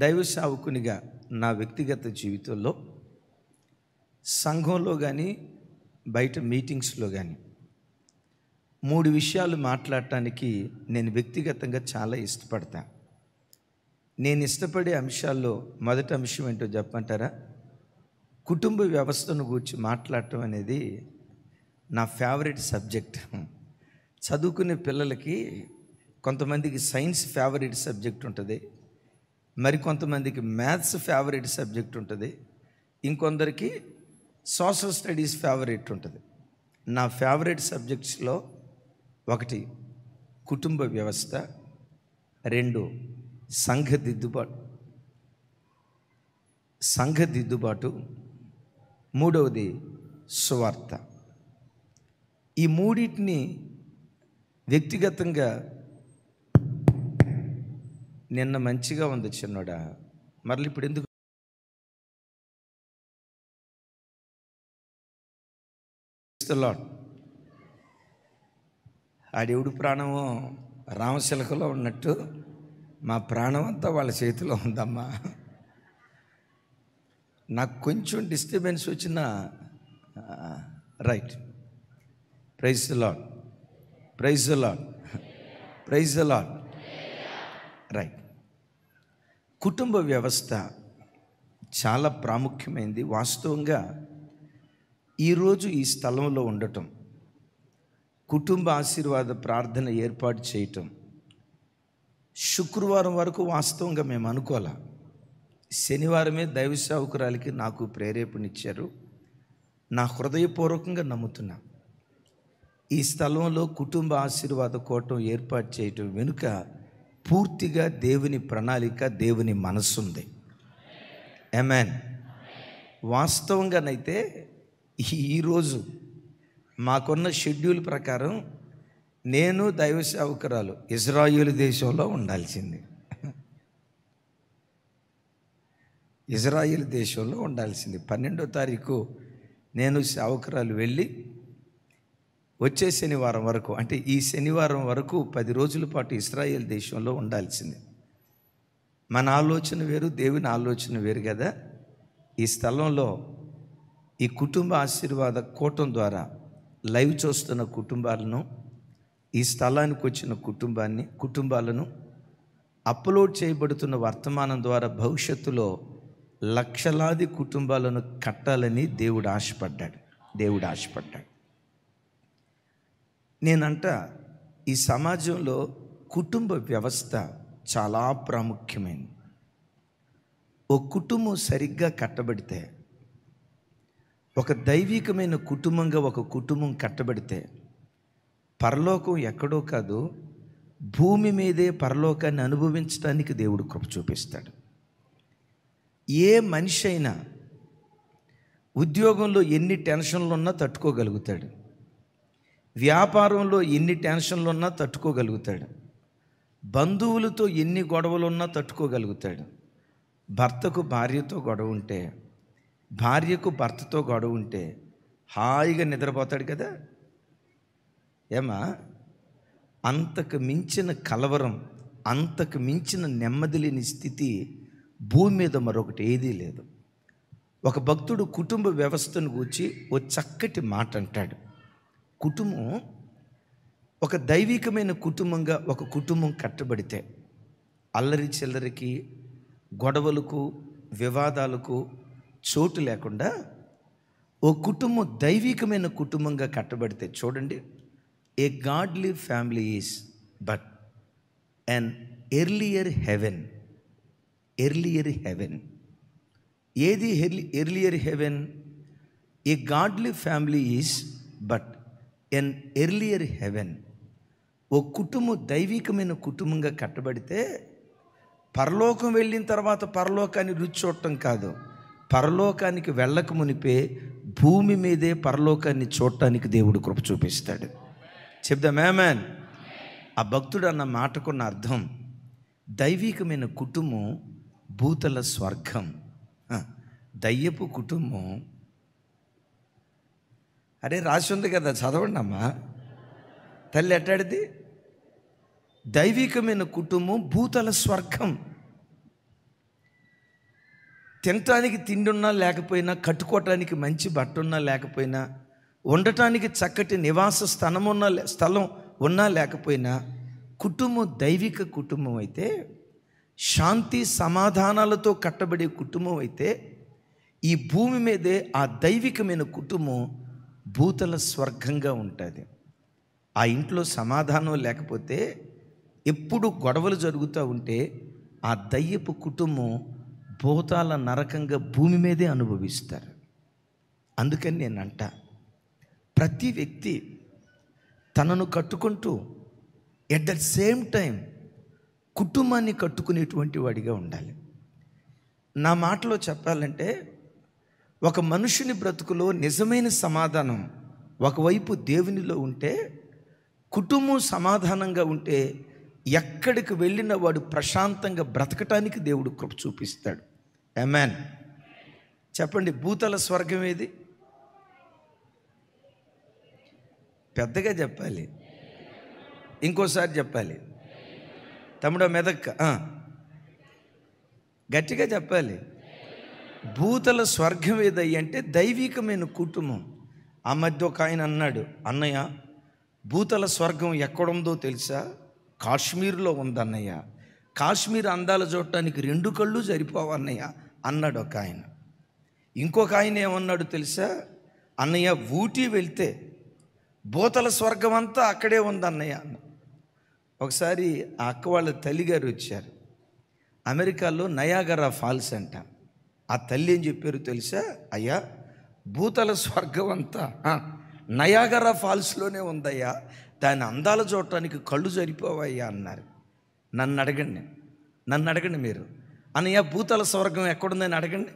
దైవ సేవకునిగా నా వ్యక్తిగత జీవితంలో సంఘంలో కానీ బయట మీటింగ్స్లో కానీ 3 విషయాలు మాట్లాడటానికి నేను వ్యక్తిగతంగా చాలా ఇష్టపడతాను. నేను ఇష్టపడే అంశాల్లో మొదటి అంశం ఏంటో చెప్పంటారా? కుటుంబ వ్యవస్థను గురించి మాట్లాడటం అనేది నా ఫేవరెట్ సబ్జెక్ట్. చదువుకునే పిల్లలకి కొంతమందికి సైన్స్ ఫేవరెట్ సబ్జెక్ట్ ఉంటుంది, మరికొంతమందికి మ్యాథ్స్ ఫేవరెట్ సబ్జెక్ట్ ఉంటుంది, ఇంకొందరికి సోషల్ స్టడీస్ ఫేవరెట్ ఉంటుంది. నా ఫేవరెట్ సబ్జెక్ట్స్లో 1 కుటుంబ వ్యవస్థ, 2 సంఘ దిద్దుబాటు, 3వది సువార్త. ఈ మూడింటిని వ్యక్తిగతంగా నిన్న మంచిగా ఉంది చిన్నోడా, మరలి ఇప్పుడు ఎందుకు ఆడెవడు ప్రాణమో రామశిలకలో ఉన్నట్టు మా ప్రాణం అంతా వాళ్ళ చేతిలో ఉందమ్మా. నాకు కొంచెం డిస్టర్బెన్స్ వచ్చినా right. Praise the lord, praise the lord, praise the lord. Right. కుటుంబ వ్యవస్థ చాలా ప్రాముఖ్యమైనది. వాస్తవంగా ఈరోజు ఈ స్థలంలో ఉండటం, కుటుంబ ఆశీర్వాద ప్రార్థన ఏర్పాటు చేయటం శుక్రవారం వరకు వాస్తవంగా మేము అనుకోలే. శనివారమే దైవ సేవకురాలికి నాకు ప్రేరేపణిచ్చారు. నా హృదయపూర్వకంగా నమ్ముతున్నా ఈ స్థలంలో కుటుంబ ఆశీర్వాద కూటం ఏర్పాటు చేయటం వెనుక పూర్తిగా దేవుని ప్రణాళిక, దేవుని మనస్సుంది. ఆమేన్. వాస్తవంగానైతే ఈరోజు మాకున్న షెడ్యూల్ ప్రకారం నేను దైవ సేవకురాలు ఇజ్రాయేలు దేశంలో ఉండాల్సింది. ఇజ్రాయేల్ దేశంలో ఉండాల్సింది. 12వ తారీఖు నేను సేవకురాలు వెళ్ళి వచ్చే శనివారం వరకు, అంటే ఈ శనివారం వరకు 10 రోజుల పాటు ఇజ్రాయేల్ దేశంలో ఉండాల్సింది. మన ఆలోచన వేరు, దేవుని ఆలోచన వేరు కదా. ఈ స్థలంలో ఈ కుటుంబ ఆశీర్వాద కూటం ద్వారా లైవ్ చూస్తున్న కుటుంబాలను, ఈ స్థలానికి వచ్చిన కుటుంబాలను అప్లోడ్ చేయబడుతున్న వర్తమానం ద్వారా భవిష్యత్తులో లక్షలాది కుటుంబాలను కట్టాలని దేవుడు ఆశపడ్డాడు. నేనంట ఈ సమాజంలో కుటుంబ వ్యవస్థ చాలా ప్రాముఖ్యమైనది. ఓ కుటుంబం సరిగ్గా కట్టబడితే, ఒక దైవికమైన కుటుంబంగా ఒక కుటుంబం కట్టబడితే పరలోకం ఎక్కడో కాదు, భూమి మీదే పరలోకాన్ని అనుభవించడానికి దేవుడు కృప చూపిస్తాడు. ఏ మనిషి అయినా ఉద్యోగంలో ఎన్ని టెన్షన్లు ఉన్నా తట్టుకోగలుగుతాడు, వ్యాపారంలో ఎన్ని టెన్షన్లు ఉన్నా తట్టుకోగలుగుతాడు, బంధువులతో ఎన్ని గొడవలు ఉన్నా తట్టుకోగలుగుతాడు. భర్తకు భార్యతో గొడవ ఉంటే, భార్యకు భర్తతో గొడవ ఉంటే హాయిగా నిద్రపోతాడు కదా. ఏమా, అంతకు మించిన కలవరం, అంతకు మించిన నెమ్మది లేని స్థితి భూమి మీద మరొకటి ఏదీ లేదు. ఒక భక్తుడు కుటుంబ వ్యవస్థను గూర్చి ఓ చక్కటి మాట అంటాడు. కుటుంబం ఒక దైవికమైన కుటుంబంగా ఒక కుటుంబం కట్టబడితే అల్లరి చిల్లరికి, గొడవలకు, వివాదాలకు చోటు లేకుండా ఓ కుటుంబం దైవికమైన కుటుంబంగా కట్టబడితే, చూడండి, a godly family is but an earlier heaven. ఏది earlier heaven? A godly family is but an earlier heaven. ఓ కుటుంబం దైవికమైన కుటుంబంగా కట్టబడితే పరలోకం వెళ్ళిన తర్వాత పరలోకాన్ని రుచి చూడటం కాదు, పరలోకానికి వెళ్ళక మునిపే భూమి మీదే పరలోకాన్ని చూడటానికి దేవుడు కృప చూపిస్తాడు. చెప్దాం ఆమేన్. ఆ భక్తుడు అన్న మాటకున్న అర్థం, దైవికమైన కుటుంబం భూతల స్వర్గం, దయ్యపు కుటుంబం. అరే రాసి ఉంది కదా, చదవండి అమ్మా. తల్లి ఎట్టాడిది? దైవికమైన కుటుంబం భూతల స్వర్గం. తినటానికి తిండి ఉన్నా లేకపోయినా, కట్టుకోవటానికి మంచి బట్ట ఉన్నా లేకపోయినా, ఉండటానికి చక్కటి నివాస స్థలం ఉన్నా లేకపోయినా, కుటుంబం దైవిక కుటుంబం అయితే, శాంతి సమాధానాలతో కట్టబడే కుటుంబం అయితే, ఈ భూమి మీదే ఆ దైవికమైన కుటుంబం భూతల స్వర్గంగా ఉంటుంది. ఆ ఇంట్లో సమాధానం లేకపోతే, ఎప్పుడు గొడవలు జరుగుతూ ఉంటే, ఆ దయ్యపు కుటుంబం భూతాల నరకంగా భూమి మీదే అనుభవిస్తారు. అందుకని నేనంట, ప్రతి వ్యక్తి తనను కట్టుకుంటూ ఎట్ ద సేమ్ టైం కుటుంబాన్ని కట్టుకునేటువంటి వాడిగా ఉండాలి. నా మాటలో చెప్పాలంటే, ఒక మనుషుని బ్రతుకులో నిజమైన సమాధానం ఒకవైపు దేవునిలో ఉంటే, కుటుంబం సమాధానంగా ఉంటే, ఎక్కడికి వెళ్ళిన వాడు ప్రశాంతంగా బ్రతకటానికి దేవుడు కృప చూపిస్తాడు. ఆమేన్. చెప్పండి, భూతల స్వర్గం ఏది? పెద్దగా చెప్పాలి, ఇంకోసారి చెప్పాలి. తమ్ముడా మెదక్క, గట్టిగా చెప్పాలి. భూతల స్వర్గం ఏదయ్య అంటే దైవికమైన కుటుంబం. ఆ మధ్య ఒక ఆయన అన్నాడు, అన్నయ్య భూతల స్వర్గం ఎక్కడుందో తెలుసా? కాశ్మీర్లో ఉందన్నయ్య. కాశ్మీర్ అందాలు చూడటానికి 2 కళ్ళు సరిపోవన్నయ్య అన్నాడు ఒక ఆయన. ఇంకొక ఆయన ఏమన్నాడు తెలుసా? అన్నయ్య ఊటీ వెళ్తే భూతల స్వర్గం అంతా అక్కడే ఉందన్నయ్య అన్న. ఒకసారి ఆ అక్క వాళ్ళ తల్లిగారు వచ్చారు. అమెరికాలో నయాగరా ఫాల్స్ అంట. ఆ తల్లి ఏం చెప్పారు తెలుసా? అయ్యా భూతల స్వర్గం అంతా నయాగరా ఫాల్స్లోనే ఉందయ్యా, దాని అందాలు చూడటానికి కళ్ళు సరిపోవయ్యా అన్నారు. నన్ను అడగండి మీరు, అన్నయ్య భూతల స్వర్గం ఎక్కడుందని అడగండి.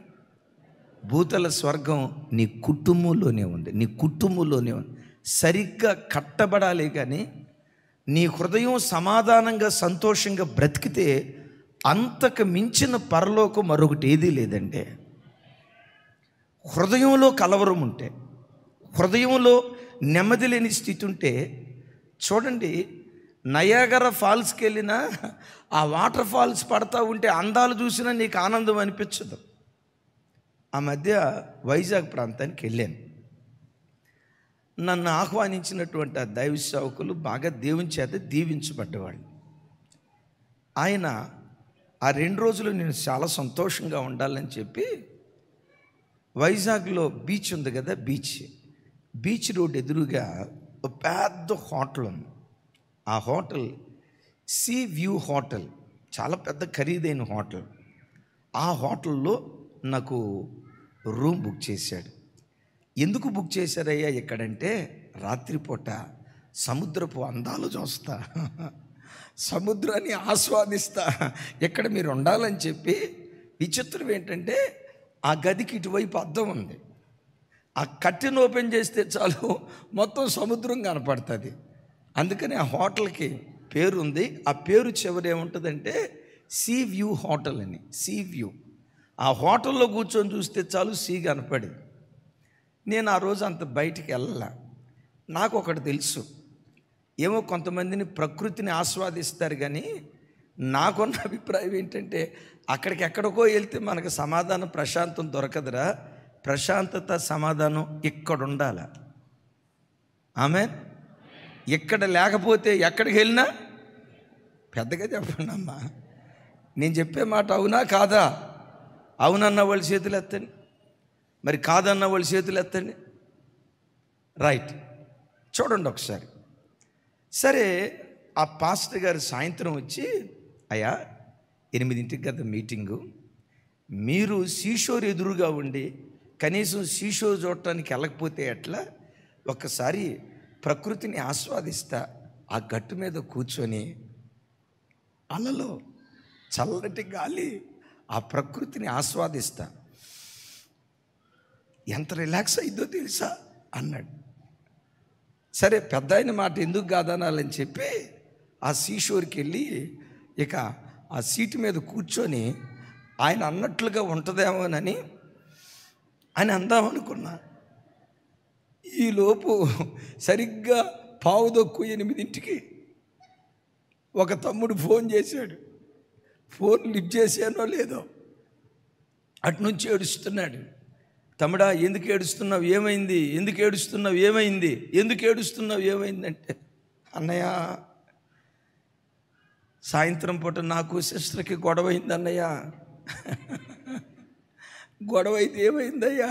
భూతల స్వర్గం నీ కుటుంబంలోనే ఉంది, నీ కుటుంబంలోనే ఉంది. సరిగ్గా కట్టబడాలి. కానీ నీ హృదయం సమాధానంగా సంతోషంగా బ్రతికితే అంతకు మించిన పరలోకం మరొకటి ఏదీ లేదండి. హృదయంలో కలవరం ఉంటే, హృదయంలో నెమ్మది లేని స్థితి ఉంటే, చూడండి నయాగరా ఫాల్స్కి వెళ్ళినా ఆ వాటర్ ఫాల్స్ పడతా ఉంటే అందాలు చూసినా నీకు ఆనందం అనిపించదు. ఆ మధ్య వైజాగ్ ప్రాంతానికి వెళ్ళాను. నన్ను ఆహ్వానించినటువంటి ఆ దైవ సేవకులు బాగా దేవుని చేత దీవించబడ్డవాళ్ళు. ఆయన ఆ 2 రోజులు నేను చాలా సంతోషంగా ఉండాలని చెప్పి వైజాగ్లో బీచ్ ఉంది కదా, బీచ్ రోడ్ ఎదురుగా ఒక పెద్ద హోటల్ ఉంది. ఆ హోటల్ సీ వ్యూ హోటల్, చాలా పెద్ద ఖరీదైన హోటల్. ఆ హోటల్లో నాకు రూమ్ బుక్ చేశాడు. ఎందుకు బుక్ చేశారయ్యా ఇక్కడంటే, రాత్రిపూట సముద్రపు అందాలు చూస్తా, సముద్రాన్ని ఆస్వాదిస్తా, ఇక్కడ మీరు ఉండాలని చెప్పి. విచిత్రం ఏంటంటే, ఆ గదికి ఇటువైపు అద్దం ఉంది. ఆ కట్టెను ఓపెన్ చేస్తే చాలు మొత్తం సముద్రం కనపడుతుంది. అందుకని ఆ హోటల్కి పేరు ఉంది. ఆ పేరు చివరి ఏముంటుందంటే సీ వ్యూ హోటల్ అని. See view. ఆ హోటల్లో కూర్చొని చూస్తే చాలు సీ కనపడింది. నేను ఆ రోజు అంత బయటికి వెళ్ళాల. నాకు ఒకటి తెలుసు, ఏమో కొంతమందిని ప్రకృతిని ఆస్వాదిస్తారు, కానీ నాకున్న అభిప్రాయం ఏంటంటే, అక్కడికి ఎక్కడికో వెళ్తే మనకు సమాధానం ప్రశాంతం దొరకదురా. ప్రశాంతత సమాధానం ఇక్కడ ఉండాలి. ఆమేన్. ఇక్కడ లేకపోతే ఎక్కడికి వెళ్ళినా, పెద్దగా చెప్పండి అమ్మా, నేను చెప్పే మాట అవునా కాదా? అవునన్న వాళ్ళు చేతులు ఎత్తండి, మరి కాదన్న వాళ్ళు చేతులు ఎత్తండి. రైట్, చూడండి ఒకసారి. సరే, ఆ పాస్టర్ గారు సాయంత్రం వచ్చి, అయ్యా 8ంటికి కదా మీటింగు, మీరు సీషోర్ ఎదురుగా ఉండి కనీసం సీషోర్ చూడటానికి వెళ్ళకపోతే ఎట్లా? ఒక్కసారి ప్రకృతిని ఆస్వాదిస్తా, ఆ గట్టు మీద కూర్చొని అలలో చల్లటి గాలి, ఆ ప్రకృతిని ఆస్వాదిస్తా, ఎంత రిలాక్స్ అయిందో తెలుసా అన్నాడు. సరే, పెద్ద ఆయన మాట ఎందుకు కాదనాలని చెప్పి ఆ సీషోర్కి వెళ్ళి ఇక ఆ సీటు మీద కూర్చొని ఆయన అన్నట్లుగా ఉంటుందేమోనని అని అందామనుకున్నా. ఈలోపు సరిగ్గా 8:15 ఒక తమ్ముడు ఫోన్ చేశాడు. ఫోన్ లిఫ్ట్ చేశానో లేదో, అటు నుంచి ఏడుస్తున్నాడు. తమ్ముడా ఎందుకు ఏడుస్తున్నావు, ఏమైంది, ఎందుకు ఏడుస్తున్నావు, ఏమైంది, ఎందుకు ఏడుస్తున్నావు, ఏమైందంటే, అన్నయ్య సాయంత్రం పూట నాకు సిస్టర్కి గొడవ అయింది అన్నయ్య. గొడవ అయితే ఏమైందయ్యా,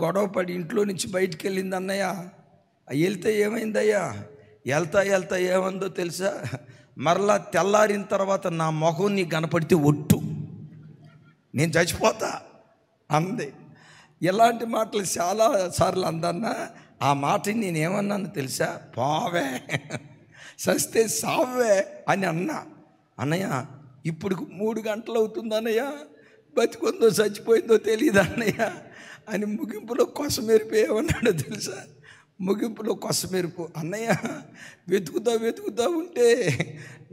గొడవ పడి ఇంట్లో నుంచి బయటికి వెళ్ళింది అన్నయ్య. వెళ్తే ఏమైందయ్యా, వెళ్తా వెళ్తా ఏమందో తెలుసా, మరలా తెల్లారిన తర్వాత నా మొహం నీ కనపడితే ఒట్టు, నేను చచ్చిపోతా అంది. ఇలాంటి మాటలు చాలాసార్లు అందన్నా. ఆ మాటని నేనేమన్నాను తెలుసా, పోవే సస్తే సావే అని అన్నా. అన్నయ్య ఇప్పుడు 3 గంటలు అవుతుంది అన్నయ్య, బతికుందో చచ్చిపోయిందో తెలియదు అన్నయ్య అని ముగింపులో కొసమెరుపు ఏమన్నాడో తెలుసా, ముగింపులో కొసమెరుపు, అన్నయ్య వెతుకుతా ఉంటే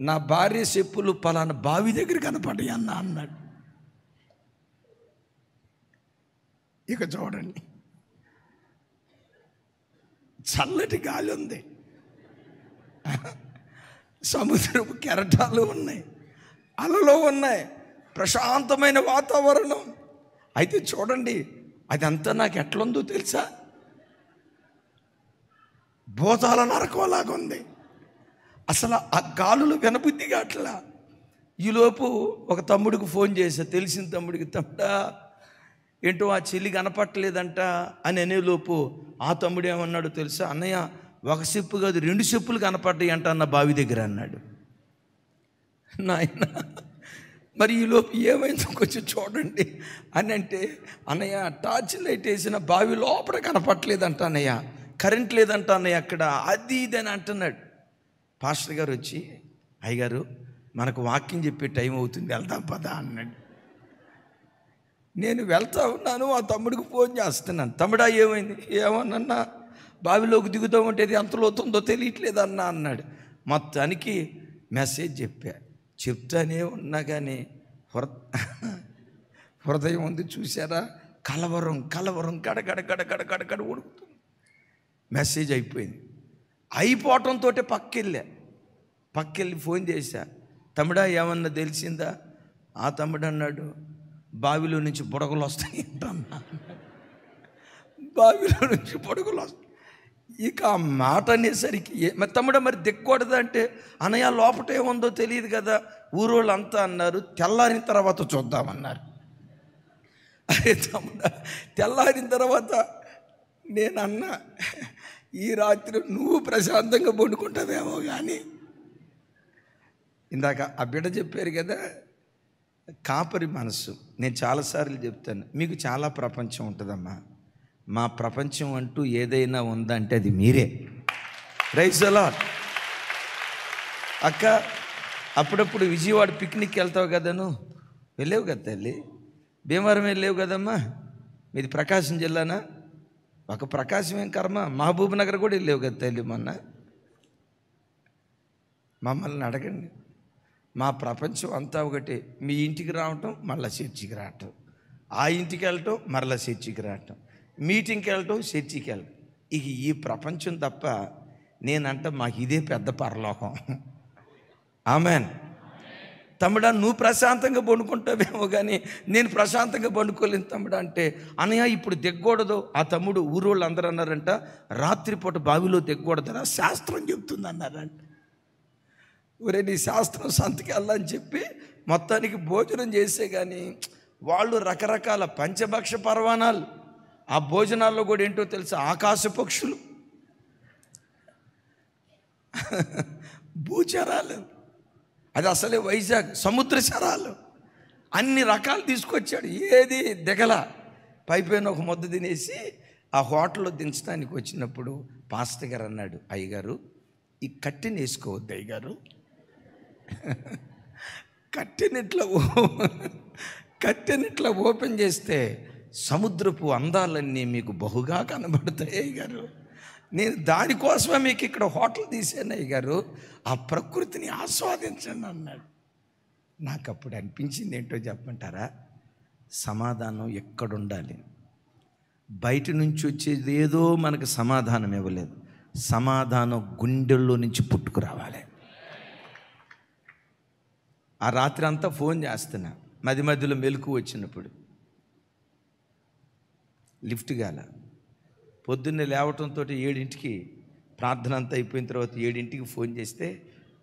నా భార్య చెప్పులు పలానా బావి దగ్గర కనపడ్డాయి అన్నాడు. ఇక చూడండి, చల్లటి గాలి ఉంది, సముద్రపు కెరటాలు ఉన్నాయి, అలలు ఉన్నాయి, ప్రశాంతమైన వాతావరణం. అయితే చూడండి, అదంతా నాకు ఎట్లుందో తెలుసా, భూతాల నరకంలాగా ఉంది. అసలు ఆ గాలులు వినబుద్ధిగా అట్లా. ఈలోపు ఒక తమ్ముడికి ఫోన్ చేశా, తెలిసిన తమ్ముడికి, తమ్ముడా ఏంటో ఆ చెల్లి కనపట్టలేదంట అని అనేలోపు ఆ తమ్ముడు ఏమన్నాడు తెలుసా, అన్నయ్య ఒక చెప్పు కాదు 2 చెప్పులు కనపడ్డాయి అంట అన్న బావి దగ్గర అన్నాడు. నాయన మరి ఈలోపు ఏమైందో కొంచెం చూడండి అని అంటే, అన్నయ్య టార్చ్ లైట్ వేసిన బావి లోపల కనపట్టలేదంట అన్నయ్య, కరెంట్ లేదంట అన్నయ్య అక్కడ, అది ఇది అని అంటున్నాడు. పాస్టర్ గారు వచ్చి, అయ్యగారు మనకు వాక్యం చెప్పే టైం అవుతుంది, వెళ్దాం పదా అన్నాడు. నేను వెళ్తా ఉన్నాను, ఆ తమ్ముడికి ఫోన్ చేస్తున్నాను, తమ్ముడా ఏమైంది, ఏమన్నా బావిలోకి దిగుతామంటే అది ఎంత లోతుందో తెలియట్లేదన్నా అన్నాడు. మొత్తానికి మెసేజ్ చెప్తానే ఉన్నా కానీ హృదయం ఉంది చూసారా, కలవరం గడగడ ఉడుకుతుంది. మెసేజ్ అయిపోయింది. అయిపోవటంతో పక్కెళ్ళి ఫోన్ చేశా, తమ్ముడా ఏమన్నా తెలిసిందా, ఆ తమ్ముడు అన్నాడు బావిలో నుంచి బుడగలు వస్తాయి అంటన్నా, బావిలో నుంచి బుడగలు వస్తాయి. ఇక ఆ మాట అనేసరికి మరి తమ్ముడా మరి దిక్కకూడదు అంటే, అన్నయ్య లోపట ఏముందో తెలియదు కదా, ఊరోళ్ళు అంతా అన్నారు తెల్లారిన తర్వాత చూద్దామన్నారు. అరే తమ్ముడా తెల్లారిన తర్వాత నేను అన్నా, ఈ రాత్రి నువ్వు ప్రశాంతంగా పడుకుంటావేమో కానీ, ఇందాక ఆ బిడ్డ చెప్పారు కదా కాపరి మనసు. నేను చాలాసార్లు చెప్తాను, మీకు చాలా ప్రపంచం ఉంటుందమ్మా, మా ప్రపంచం అంటూ ఏదైనా ఉందంటే అది మీరే. Praise the lord. అక్క అప్పుడప్పుడు విజయవాడ పిక్నిక్కి వెళ్తావు కదా, నువ్వు వెళ్ళావు కదా తల్లి, భీమవరం వెళ్ళావు కదమ్మా, మీది ప్రకాశం జిల్లానా, ఒక ప్రకాశం ఏం కర్మ, మహబూబ్ నగర్ కూడా వెళ్ళావు కదా తల్లి మొన్న. మమ్మల్ని అడగండి, మా ప్రపంచం అంతా ఒకటి. మీ ఇంటికి రావటం మళ్ళీ చర్చికి రావటం, ఆ ఇంటికి వెళ్ళటం మరలా చర్చికి రావటం, మీటింగ్కి వెళ్ళటం చర్చికి వెళ్ళటం, ఇక ఈ ప్రపంచం తప్ప నేనంట మాకు ఇదే పెద్ద పరలోకం. ఆమెన్. తమ్ముడా నువ్వు ప్రశాంతంగా పండుకుంటావేమో కానీ నేను ప్రశాంతంగా పండుకోలేను తమ్ముడా అంటే, అన్నయ్య ఇప్పుడు దిగ్గకూడదు. ఆ తమ్ముడు ఊరోళ్ళు అందరూ అన్నారంట, రాత్రిపూట బావిలో దిగ్గకూడదరా, శాస్త్రం చెప్తుంది అన్నారంట. ఒరే నీ శాస్త్రం సంతకెళ్ళని చెప్పి మొత్తానికి భోజనం చేసే కానీ వాళ్ళు రకరకాల పంచభక్ష పర్వాణాలు, ఆ భోజనాల్లో కూడా ఏంటో తెలుసా, ఆకాశ పక్షులు, భూచరాలు, అది అసలే వైజాగ్ సముద్ర చరాలు, అన్ని రకాలు తీసుకొచ్చాడు. ఏది దిగల. పైపైన ఒక ముద్ద తినేసి ఆ హోటల్లో దించడానికి వచ్చినప్పుడు పాస్టర్ గారు అన్నాడు, అయ్యగారు ఈ కట్టెని వేసుకోవద్దు అయ్యగారు, కట్టెనిట్లా ఓపెన్ చేస్తే సముద్రపు అందాలన్నీ మీకు బహుగా కనబడతాయి అయ్యగారు, నేను దానికోసమే మీకు ఇక్కడ హోటల్ తీసాను అయ్యగారు, ఆ ప్రకృతిని ఆస్వాదించండి అన్నాడు. నాకు అప్పుడు అనిపించింది ఏంటో చెప్పమంటారా, సమాధానం ఎక్కడుండాలి, బయట నుంచి వచ్చేది ఏదో మనకు సమాధానం ఇవ్వలేదు, సమాధానం గుండెల్లో నుంచి పుట్టుకురావాలి. ఆ రాత్రి అంతా ఫోన్ చేస్తున్నా, మధ్యలో మెలకు వచ్చినప్పుడు లిఫ్ట్ గాల. పొద్దున్నే లేవటంతో 7ంటికి ప్రార్థన అంతా అయిపోయిన తర్వాత 7ంటికి ఫోన్ చేస్తే,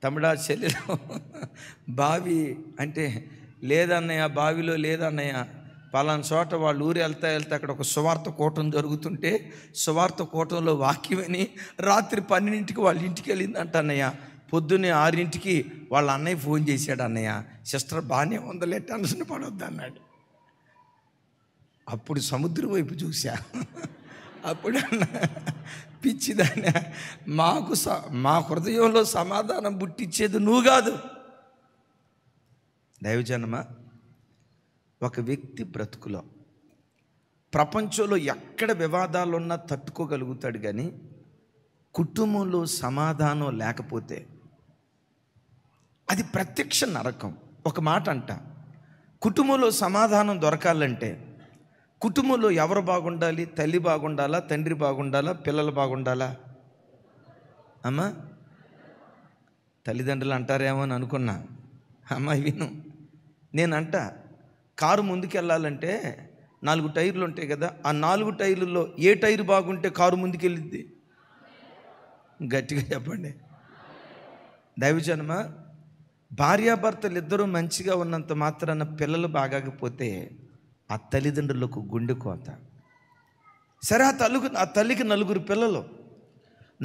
తమ్ముడా చెల్లెలు బావి అంటే, లేదన్నయ్య బావిలో లేదన్నయ్య, పలానా చోట వాళ్ళ ఊరు వెళ్తా అక్కడ ఒక సువార్త కూటం జరుగుతుంటే సువార్త కూటంలో వాక్యమని రాత్రి 12ంటికి వాళ్ళ ఇంటికి వెళ్ళిందంట అన్నయ్య. పొద్దున్నే 6ంటికి వాళ్ళ అన్నయ్య ఫోన్ చేశాడు, అన్నయ్య సిస్టర్ బాగానే ఉందలే, టెన్షన్ పడొద్దు అన్నాడు. అప్పుడు సముద్రం వైపు చూసా. అప్పుడు పిచ్చిదాన్ని, మా హృదయంలో సమాధానం పుట్టించేది నువ్వు కాదు. దైవజనమా, ఒక వ్యక్తి బ్రతుకులో ప్రపంచంలో ఎక్కడ వివాదాలు ఉన్నా తట్టుకోగలుగుతాడు, కానీ కుటుంబంలో సమాధానం లేకపోతే అది ప్రత్యక్ష నరకం. ఒక మాట అంట, కుటుంబంలో సమాధానం దొరకాలంటే కుటుంబంలో ఎవరు బాగుండాలి? తల్లి బాగుండాలా? తండ్రి బాగుండాలా? పిల్లలు బాగుండాలా? అమ్మా, తల్లిదండ్రులు అంటారేమో అని అనుకున్నా. అమ్మ విను, నేనంట కారు ముందుకెళ్ళాలంటే 4 టైర్లు ఉంటాయి కదా, ఆ 4 టైర్లలో ఏ టైరు బాగుంటే కారు ముందుకెళ్ళిద్ది? గట్టిగా చెప్పండి. దైవజనమా, భార్యాభర్తలు ఇద్దరూ మంచిగా ఉన్నంత మాత్రాన పిల్లలు బాగకపోతే ఆ తల్లిదండ్రులకు గుండె కోత. సరే, ఆ తల్లికి 4 పిల్లలు,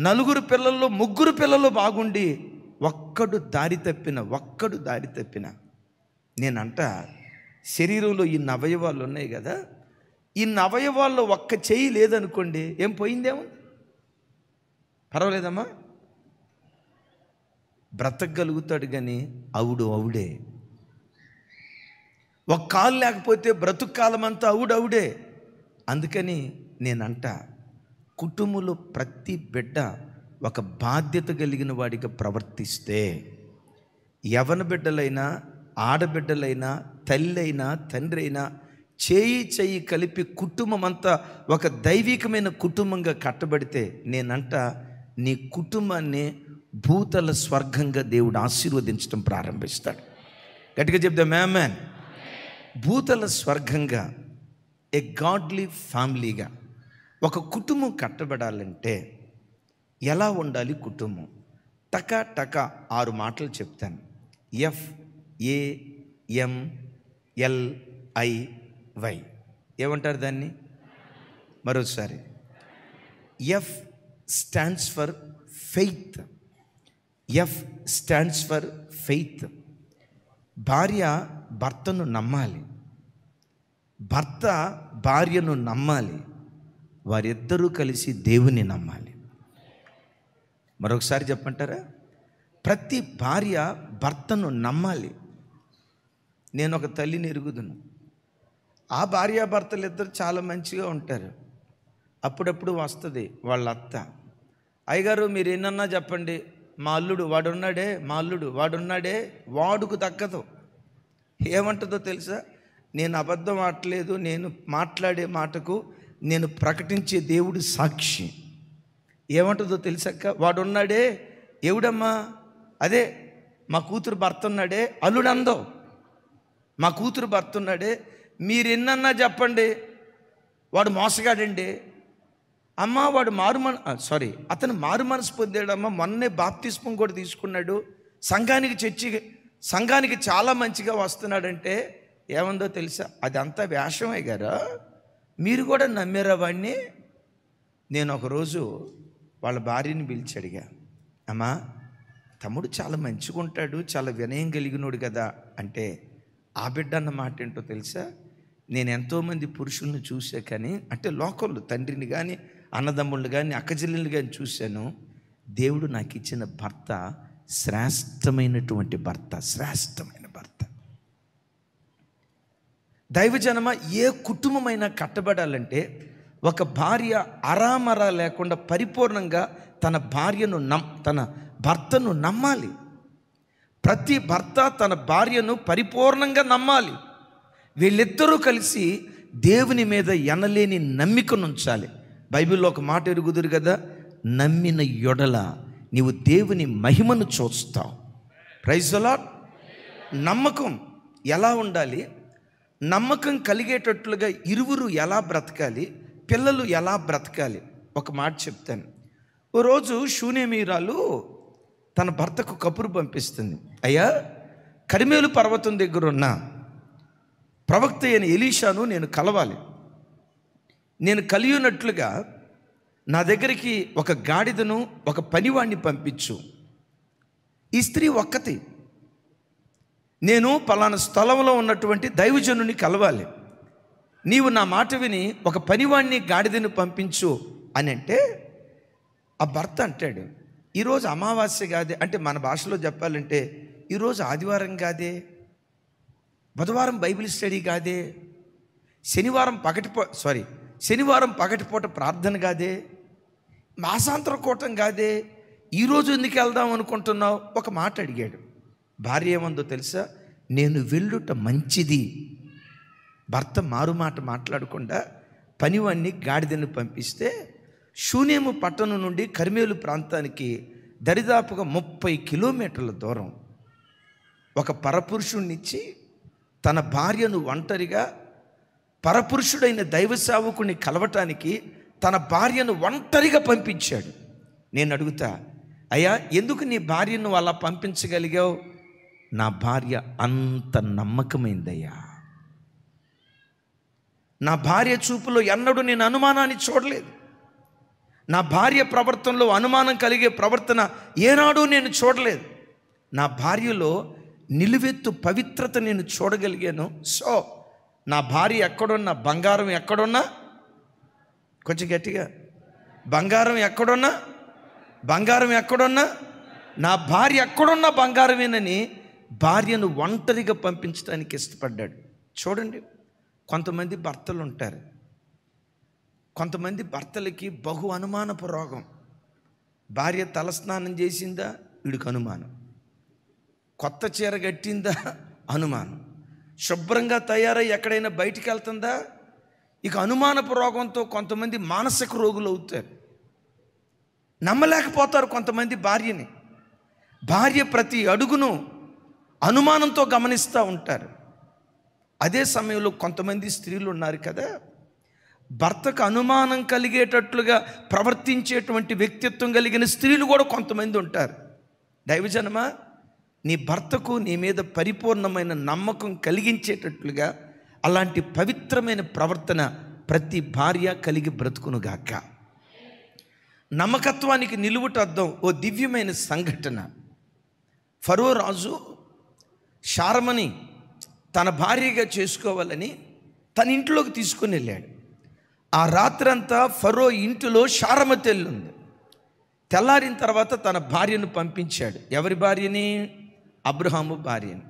4 పిల్లల్లో 3 పిల్లలు బాగుండి ఒక్కడు దారి తప్పిన నేనంట, శరీరంలో ఇన్ని అవయవాలు ఉన్నాయి కదా, ఇన్ని అవయవాల్లో ఒక్క చెయ్యి లేదనుకోండి, ఏం పోయిందేమో, పర్వాలేదమ్మా, బ్రతకగలుగుతాడు, కానీ అవుడే. ఒక కాలు లేకపోతే బ్రతుకు కాలం అంతా అవుడే. అందుకని నేనంట, కుటుంబంలో ప్రతి బిడ్డ ఒక బాధ్యత కలిగిన వాడిగా ప్రవర్తిస్తే, యవన బిడ్డలైనా ఆడబిడ్డలైనా తల్లి అయినా తండ్రి అయినా చేయి కలిపి కుటుంబం అంతా ఒక దైవికమైన కుటుంబంగా కట్టబడితే, నేనంట నీ కుటుంబాన్ని భూతల స్వర్గంగా దేవుడు ఆశీర్వదించడం ప్రారంభిస్తాడు. గట్టిగా చెప్దాం ఆమేన్. భూతల స్వర్గంగా, ఏ గాడ్లీ ఫ్యామిలీగా ఒక కుటుంబం కట్టబడాలంటే ఎలా ఉండాలి కుటుంబం? టకా 6 మాటలు చెప్తాను. FAMLIY ఏమంటారు దాన్ని? మరోసారి, F stands for faith. Stands for faith. భార్య భర్తను నమ్మాలి, భర్త భార్యను నమ్మాలి, వారిద్దరూ కలిసి దేవుని నమ్మాలి. మరొకసారి చెప్పంటారా? ప్రతి భార్య భర్తను నమ్మాలి. నేను ఒక తల్లిని ఎరుగుదును, ఆ భార్యాభర్తలు ఇద్దరు చాలా మంచిగా ఉంటారు. అప్పుడప్పుడు వస్తుంది వాళ్ళ అత్త, అయ్యగారు మీరు ఏమన్నా చెప్పండి, మా అల్లుడు వాడున్నాడే వాడుకు దక్కదు. ఏమంటుందో తెలుసా? నేను అబద్ధం ఆడలేదు, నేను మాట్లాడే మాటకు నేను ప్రకటించే దేవుడు సాక్షి. ఏమంటుందో తెలుసక్క? వాడున్నాడే, ఎవడమ్మా? అదే మా కూతురు భర్త ఉన్నాడే, అల్లుడు అందో. మా కూతురు భర్త ఉన్నాడే, మీరు ఎన్నన్నా చెప్పండి, వాడు మోసగాడండి. అమ్మ వాడు అతను మారు మనసు పొందాడమ్మా, మొన్నే బాప్తిస్మం కూడా తీసుకున్నాడు, సంఘానికి చాలా మంచిగా వస్తున్నాడంటే ఏముందో తెలుసా? అదంతా వేషమే గారా, మీరు కూడా నమ్మారా వాడిని? నేను ఒకరోజు వాళ్ళ భార్యని పిలిచి అడిగా, అమ్మా తమ్ముడు చాలా మంచిగా ఉంటాడు, చాలా వినయం కలిగినోడు కదా అంటే, ఆ బిడ్డ అన్న మాట ఏంటో తెలుసా? నేను ఎంతోమంది పురుషులను చూసా, కానీ అంటే లోకంలో తండ్రిని కానీ అన్నదమ్ముళ్ళు కానీ అక్కచెల్లెళ్ళు కానీ చూశాను. దేవుడు నాకు ఇచ్చిన భర్త శ్రేష్టమైనటువంటి భర్త. దైవజనమ, ఏ కుటుంబమైనా కట్టబడాలంటే ఒక భార్య అరామరా లేకుండా పరిపూర్ణంగా తన భర్తను నమ్మాలి. ప్రతి భర్త తన భార్యను పరిపూర్ణంగా నమ్మాలి. వీళ్ళిద్దరూ కలిసి దేవుని మీద ఎనలేని నమ్మికనుంచాలి. బైబిల్లో ఒక మాట ఎరుగుదురు కదా, నమ్మిన యొడల నీవు దేవుని మహిమను చూస్తావు. Praise the lord. నమ్మకం ఎలా ఉండాలి? నమ్మకం కలిగేటట్లుగా ఇరువురు ఎలా బ్రతకాలి? పిల్లలు ఎలా బ్రతకాలి ఒక మాట చెప్తాను. ఓ రోజు షూనేమీరాలు తన భర్తకు కబురు పంపిస్తుంది. అయ్యా, కరిమేలు పర్వతం దగ్గర ఉన్న ప్రవక్త అయిన ఎలీషాను నేను కలవాలి. నేను కలియున్నట్లుగా నా దగ్గరికి ఒక గాడిదను ఒక పనివాణ్ణి పంపించు. ఈ స్త్రీ ఒక్కతి. నేను పలానా స్థలంలో ఉన్నటువంటి దైవజనుని కలవాలి. నీవు నా మాట విని ఒక పనివాణ్ణి గాడిదను పంపించు అని అంటే, ఆ భర్త అంటాడు, ఈరోజు అమావాస్య కాదే, అంటే మన భాషలో చెప్పాలంటే ఈరోజు ఆదివారం కాదే, బుధవారం బైబిల్ స్టడీ కాదే, శనివారం పగటిపూట ప్రార్థన కాదే, మాసాంతర కూటం కాదే, ఈరోజు ఎందుకు వెళ్దాం అనుకుంటున్నావు? ఒక మాట అడిగాడు. భార్య ఏమందో తెలుసా? నేను వెళ్ళుట మంచిది. భర్త మారుమాట మాట్లాడకుండా పనివాణ్ణి గాడిదను పంపిస్తే షూనేము పట్టణం నుండి కర్మేలు ప్రాంతానికి దరిదాపుగా 30 కిలోమీటర్ల దూరం ఒక పరపురుషుణ్ణిచ్చి తన భార్యను ఒంటరిగా పరపురుషుడైన దైవ సేవకుని కలవటానికి తన భార్యను ఒంటరిగా పంపించాడు. నేను అడుగుతా, అయ్యా, ఎందుకు నీ భార్యను అలా పంపించగలిగావు? నా భార్య అంత నమ్మకమైందయ్యా. నా భార్య చూపులో ఎన్నడూ నేను అనుమానాన్ని చూడలేదు. నా భార్య ప్రవర్తనలో అనుమానం కలిగే ప్రవర్తన ఏనాడూ నేను చూడలేదు. నా భార్యలో నిలువెత్తు పవిత్రత నేను చూడగలిగాను. సో నా భార్య ఎక్కడున్నా, బంగారం ఎక్కడున్నా, కొంచెం గట్టిగా, బంగారం ఎక్కడున్నా నా భార్య ఎక్కడున్నా బంగారమేనని భార్యను ఒంటరిగా పంపించడానికి ఇష్టపడ్డాడు. చూడండి, కొంతమంది భర్తలు ఉంటారు, కొంతమంది భర్తలకి బహు అనుమానపు రోగం. భార్య తలస్నానం చేసిందా, వీడికి అనుమానం. కొత్త చీర కట్టిందా, అనుమానం. శుభ్రంగా తయారై ఎక్కడైనా బయటికి వెళ్తుందా, ఇక అనుమానపు రోగంతో కొంతమంది మానసిక రోగులు అవుతారు. నమ్మలేకపోతారు కొంతమంది భార్యని. భార్య ప్రతి అడుగును అనుమానంతో గమనిస్తూ ఉంటారు. అదే సమయంలో కొంతమంది స్త్రీలు ఉన్నారు కదా, భర్తకు అనుమానం కలిగేటట్లుగా ప్రవర్తించేటువంటి వ్యక్తిత్వం కలిగిన స్త్రీలు కూడా కొంతమంది ఉంటారు. దైవజనమా, నీ భర్తకు నీ మీద పరిపూర్ణమైన నమ్మకం కలిగించేటట్లుగా అలాంటి పవిత్రమైన ప్రవర్తన ప్రతి భార్య కలిగి బ్రతుకునుగాక. నమ్మకత్వానికి నిలువుటద్దం ఓ దివ్యమైన సంఘటన. ఫరో రాజు శారమని తన భార్యగా చేసుకోవాలని తన ఇంట్లోకి తీసుకుని వెళ్ళాడు. ఆ రాత్రంతా ఫరో ఇంటిలో శారమ తెల్లుంది. తెల్లారిన తర్వాత తన భార్యను పంపించాడు. ఎవరి భార్యని? అబ్రహాము భార్యని.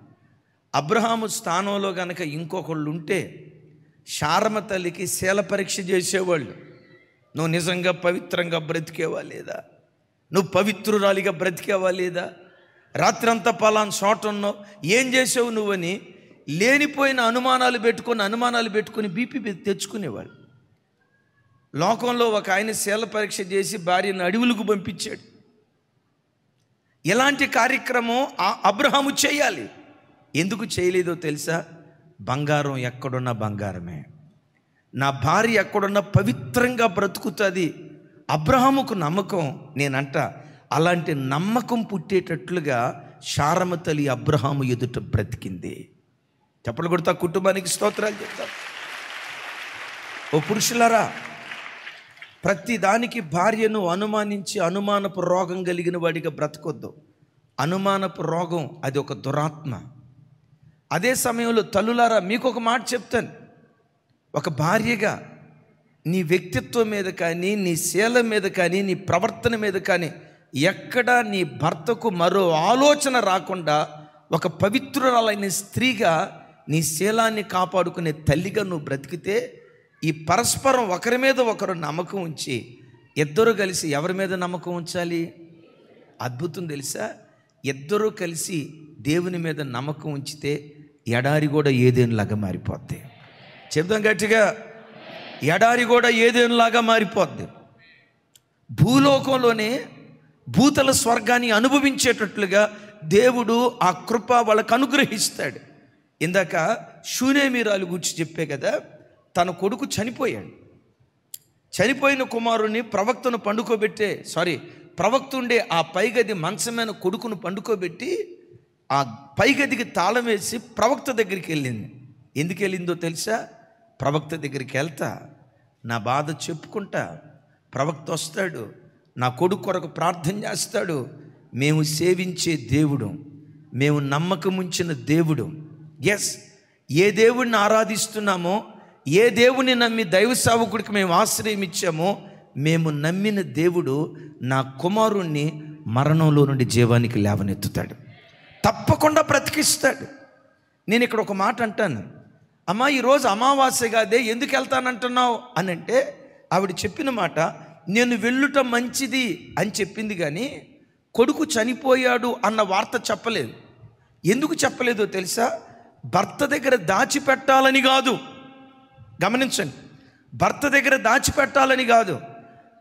అబ్రహాము స్థానంలో గనక ఇంకొకళ్ళు ఉంటే శారమ తల్లికి శీల పరీక్ష చేసేవాళ్ళు. నువ్వు నిజంగా పవిత్రంగా బ్రతికేవా లేదా, నువ్వు పవిత్రురాలిగా బ్రతికేవా లేదా, రాత్రంతా పలానా చోట ఉన్నావు, ఏం చేసావు నువ్వని లేనిపోయిన అనుమానాలు పెట్టుకొని బీపీ తెచ్చుకునేవాళ్ళు. లోకంలో ఒక ఆయన శీల పరీక్ష చేసి భార్యను అడవులకు పంపించాడు. ఎలాంటి కార్యక్రమం అబ్రహాము చేయాలి? ఎందుకు చేయలేదో తెలుసా? బంగారం ఎక్కడున్నా బంగారమే, నా భార్య ఎక్కడున్నా పవిత్రంగా బ్రతుకుతుంది. అబ్రహాముకు నమ్మకం. నేనంట అలాంటి నమ్మకం పుట్టేటట్లుగా శారమ తల్లి అబ్రహాము ఎదుట బ్రతికింది. చెప్పలు కొడతా, కుటుంబానికి స్తోత్రాలు చెప్తా. ఓ పురుషులారా, ప్రతి దానికి భార్యను అనుమానించి అనుమానపు రోగం కలిగిన వాడిగా బ్రతకొద్దు. అనుమానపు రోగం అది ఒక దురాత్మ. అదే సమయంలో తల్లులారా, మీకు ఒక మాట చెప్తాను. ఒక భార్యగా నీ వ్యక్తిత్వం మీద కానీ, నీ శీలం మీద కానీ, నీ ప్రవర్తన మీద కానీ ఎక్కడా నీ భర్తకు మరో ఆలోచన రాకుండా ఒక పవిత్రురాలైన స్త్రీగా నీ శీలాన్ని కాపాడుకునే తల్లిగా నువ్వు బ్రతికితే, ఈ పరస్పరం ఒకరి మీద ఒకరు నమ్మకం ఉంచి ఇద్దరు కలిసి ఎవరి మీద నమ్మకం ఉంచాలి? అద్భుతం తెలుసా? ఇద్దరూ కలిసి దేవుని మీద నమ్మకం ఉంచితే ఎడారి కూడా ఏదేనులాగా మారిపోద్ది. చెప్దాం గట్టిగా, ఎడారి కూడా ఏదేనులాగా మారిపోద్ది. భూలోకంలోనే భూతల స్వర్గాన్ని అనుభవించేటట్లుగా దేవుడు ఆ కృప వాళ్ళకు అనుగ్రహిస్తాడు. ఇందాక షూనేమీరాలు గురించి చెప్పే కదా, తన కొడుకు చనిపోయాడు. చనిపోయిన కుమారుని ప్రవక్తను ప్రవక్త ఉండే ఆ పైగది మంచమైన కొడుకును పండుకోబెట్టి ఆ పైగదికి తాళం వేసి ప్రవక్త దగ్గరికి వెళ్ళింది. ఎందుకు వెళ్ళిందో తెలుసా? ప్రవక్త దగ్గరికి వెళ్తా, నా బాధ చెప్పుకుంటా, ప్రవక్త వస్తాడు, నా కొడుకు కొరకు ప్రార్థన చేస్తాడు. మేము సేవించే దేవుడు, మేము నమ్మకం ఉంచిన దేవుడు, ఎస్, ఏ దేవుడిని ఆరాధిస్తున్నామో, ఏ దేవుని నమ్మి దైవ సేవకుడికి మేము ఆశ్రయం ఇచ్చామో, మేము నమ్మిన దేవుడు నా కుమారుణ్ణి మరణంలో నుండి జీవానికి లేవనెత్తుతాడు, తప్పకుండా బ్రతికిస్తాడు. నేను ఇక్కడ ఒక మాట అంటాను, అమ్మా ఈరోజు అమావాస్య కాదే, ఎందుకు వెళ్తానంటున్నావు అని అంటే, ఆవిడ చెప్పిన మాట, నేను వెళ్ళుట మంచిది అని చెప్పింది, కానీ కొడుకు చనిపోయాడు అన్న వార్త చెప్పలేదు. ఎందుకు చెప్పలేదో తెలుసా? భర్త దగ్గర దాచిపెట్టాలని కాదు. గమనించండి, భర్త దగ్గర దాచిపెట్టాలని కాదు.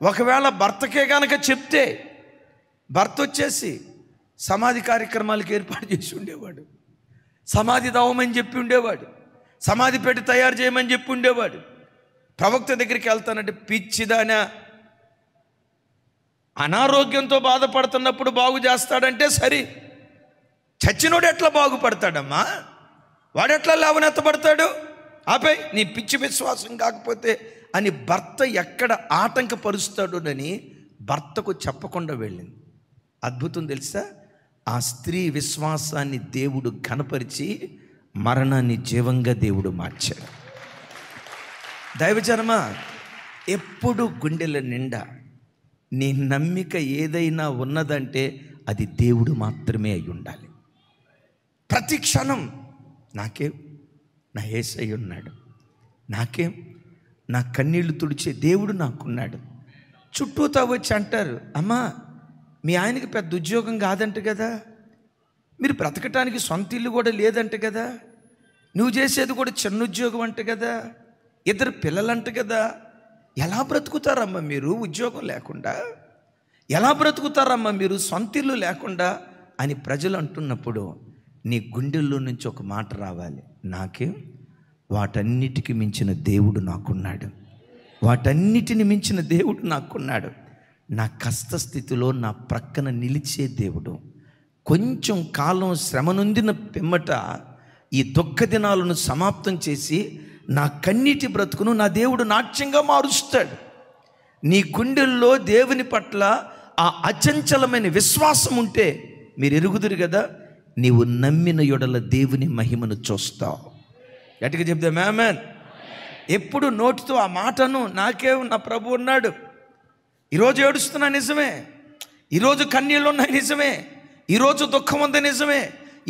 ఒకవేళ భర్తకే గనక చెప్తే భర్త వచ్చేసి సమాధి కార్యక్రమాలకు ఏర్పాటు చేసి ఉండేవాడు, సమాధి దావమని చెప్పి ఉండేవాడు, సమాధి పెట్టి తయారు చేయమని చెప్పి ఉండేవాడు. ప్రవక్త దగ్గరికి వెళ్తానంటే, పిచ్చిదానా, అనారోగ్యంతో బాధపడుతున్నప్పుడు బాగు చేస్తాడంటే సరే, చచ్చినోడు ఎట్లా బాగుపడతాడమ్మా? వాడెట్లా లేవనెత్తబడతాడు? ఆపై నీ పిచ్చి విశ్వాసం కాకపోతే అని భర్త ఎక్కడ ఆటంకపరుస్తాడోనని భర్తకు చెప్పకుండా వెళ్ళింది. అద్భుతం తెలుసా? ఆ స్త్రీ విశ్వాసాన్ని దేవుడు ఘనపరిచి మరణాన్ని జీవంగా దేవుడు మార్చాడు. దైవజనమ, ఎప్పుడు గుండెల నిండా నీ నమ్మిక ఏదైనా ఉన్నదంటే అది దేవుడు మాత్రమే అయి ఉండాలి. ప్రతి క్షణం నాకేం నా యేసయ్య ఉన్నాడు, నాకేం నా కన్నీళ్లు తుడిచే దేవుడు నాకున్నాడు. చుట్టూతా వచ్చి అంటారు, అమ్మా మీ ఆయనకి పెద్ద ఉద్యోగం కాదంట కదా, మీరు బ్రతకటానికి సొంత ఇల్లు కూడా లేదంట కదా, నువ్వు చేసేది కూడా చిన్న ఉద్యోగం అంట కదా, 2 పిల్లలంట కదా, ఎలా బ్రతుకుతారమ్మా మీరు ఉద్యోగం లేకుండా? ఎలా బ్రతుకుతారమ్మా మీరు సొంత ఇల్లు లేకుండా అని ప్రజలు అంటున్నప్పుడు నీ గుండెల్లో నుంచి ఒక మాట రావాలి, నాకేం, వాటన్నిటికి మించిన దేవుడు నాకున్నాడు, వాటన్నిటిని మించిన దేవుడు నాకున్నాడు. నా కష్టస్థితిలో నా ప్రక్కన నిలిచే దేవుడు. కొంచెం కాలం శ్రమ నొందిన పిమ్మట ఈ దుఃఖ దినాలను సమాప్తం చేసి నా కన్నీటి బ్రతుకును నా దేవుడు నాట్యంగా మారుస్తాడు. నీ గుండెల్లో దేవుని పట్ల ఆ అచంచలమైన విశ్వాసం ఉంటే మీరు ఎరుగుదురు కదా, నీవు నమ్మిన యొడల దేవుని మహిమను చూస్తావు. గట్టిగా చెప్దాం ఆమేన్. ఎప్పుడు నోటితో ఆ మాటను, నాకేం నా ప్రభు ఉన్నాడు, ఈరోజు ఏడుస్తున్నా నిజమే, ఈరోజు కన్నీళ్ళు ఉన్నాయి నిజమే, ఈరోజు దుఃఖం ఉంది నిజమే,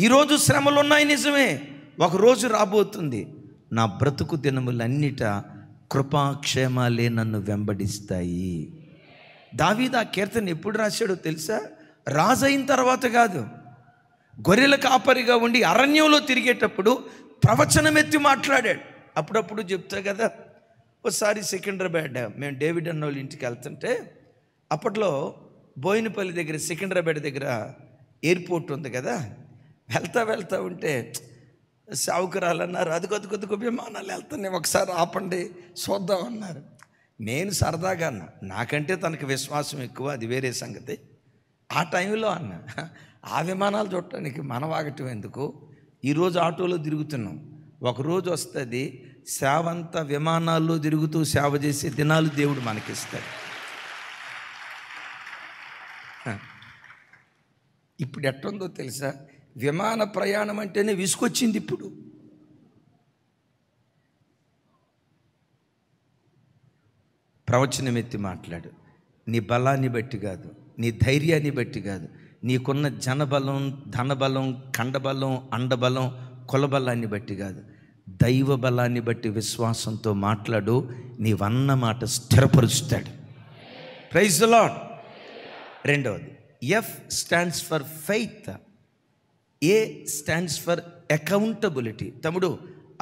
ఈరోజు శ్రమలు ఉన్నాయి నిజమే, ఒకరోజు రాబోతుంది నా బ్రతుకు దినములన్నిట కృపాక్షేమాలే నన్ను వెంబడిస్తాయి. దావీదు ఆ కీర్తన ఎప్పుడు రాశాడో తెలుసా? రాజు అయిన తర్వాత కాదు, గొర్రెల కాపరిగా ఉండి అరణ్యంలో తిరిగేటప్పుడు ప్రవచనం ఎత్తి మాట్లాడాడు. అప్పుడప్పుడు చెప్తా కదా, ఒకసారి సికింద్రాబాద్ మేము డేవిడ్ అన్న వాళ్ళ ఇంటికి వెళ్తుంటే, అప్పట్లో బోయినపల్లి దగ్గర సికింద్రాబాద్ దగ్గర ఎయిర్పోర్ట్ ఉంది కదా, వెళ్తా ఉంటే సావుకురాలు అన్నారు, అది కొద్ది విమానాలు వెళ్తున్నాయి, ఒకసారి ఆపండి చూద్దాం అన్నారు. నేను సరదాగా అన్నా, నాకంటే తనకు విశ్వాసం ఎక్కువ, అది వేరే సంగతి. ఆ టైంలో అన్నా, ఆ విమానాలు చూడటానికి మన వాగటం ఎందుకు, ఈరోజు ఆటోలో తిరుగుతున్నాం, ఒకరోజు వస్తుంది సేవ అంతా విమానాల్లో తిరుగుతూ సేవ చేసే దినాలు దేవుడు మనకిస్తాడు. ఇప్పుడు ఎట్టుందో తెలుసా? విమాన ప్రయాణం అంటేనే విసుకొచ్చింది. ఇప్పుడు ప్రవచనం ఎత్తి మాట్లాడు. నీ బలాన్ని బట్టి కాదు, నీ ధైర్యాన్ని బట్టి కాదు, నీకున్న జనబలం, ధనబలం, కండబలం, అండబలం, కులబలాన్ని బట్టి కాదు, దైవ బలాన్ని బట్టి విశ్వాసంతో మాట్లాడు. నీవన్న మాట స్థిరపరుస్తాడు. Praise the lord. రెండవది, F stands for faith, A stands for accountability. తమ్ముడు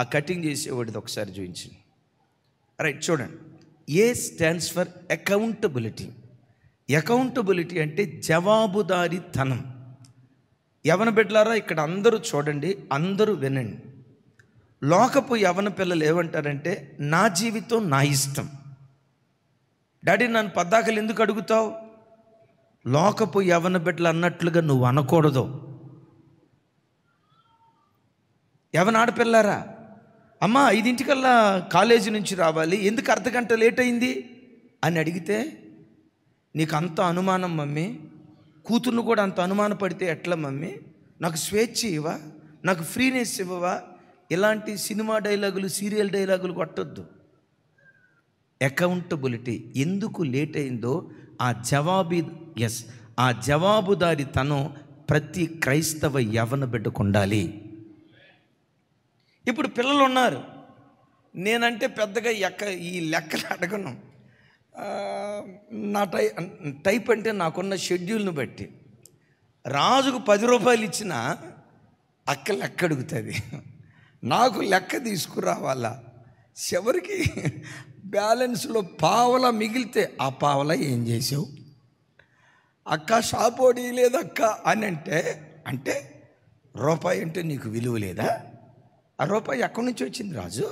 ఆ కటింగ్ చేసేవాడిది ఒకసారి చూపించి. రైట్, చూడండి. A stands for accountability. Accountability అంటే జవాబుదారీతనం. యవన బిడ్డలారా ఇక్కడ అందరూ చూడండి, అందరూ వినండి. లోకపు యవన పిల్లలు ఏమంటారంటే, నా జీవితం నా ఇష్టం, డాడీ నన్ను పద్దాకలు ఎందుకు అడుగుతావు? లోకపు యవ్వన బిడ్డలు అన్నట్లుగా నువ్వు అనకూడదు. యవ్వన ఆడపిల్లారా, అమ్మ 5 కాలేజీ నుంచి రావాలి, ఎందుకు అర్ధగంట లేట్ అయింది అని అడిగితే నీకు అంత అనుమానం మమ్మీ, కూతుర్ను కూడా అంత అనుమానపడితే ఎట్లా మమ్మీ, నాకు స్వేచ్ఛ ఇవ్వవా, నాకు ఫ్రీనెస్ ఇవ్వవా? ఇలాంటి సినిమా డైలాగులు, సీరియల్ డైలాగులు కొట్టొద్దు. అకౌంటబిలిటీ. ఎందుకు లేట్ అయిందో ఆ జవాబుదారితనం ప్రతి క్రైస్తవ యవ్వన బిడ్డకు ఉండాలి. ఇప్పుడు పిల్లలు ఉన్నారు, నేనంటే పెద్దగా ఈ లెక్కలు అడగను. నా టైప్ అంటే నాకున్న షెడ్యూల్ని బట్టి రాజుకు 10 రూపాయలు ఇచ్చినా అక్క లెక్క అడుగుతుంది, నాకు లెక్క తీసుకురావాలా. చివరికి బ్యాలెన్స్లో పావలా మిగిలితే ఆ పావలా ఏం చేసావు అక్క, షాపోడి లేదక్క అని అంటే రూపాయి అంటే నీకు విలువ లేదా? ఆ రూపాయి ఎక్కడి నుంచి వచ్చింది రాజు?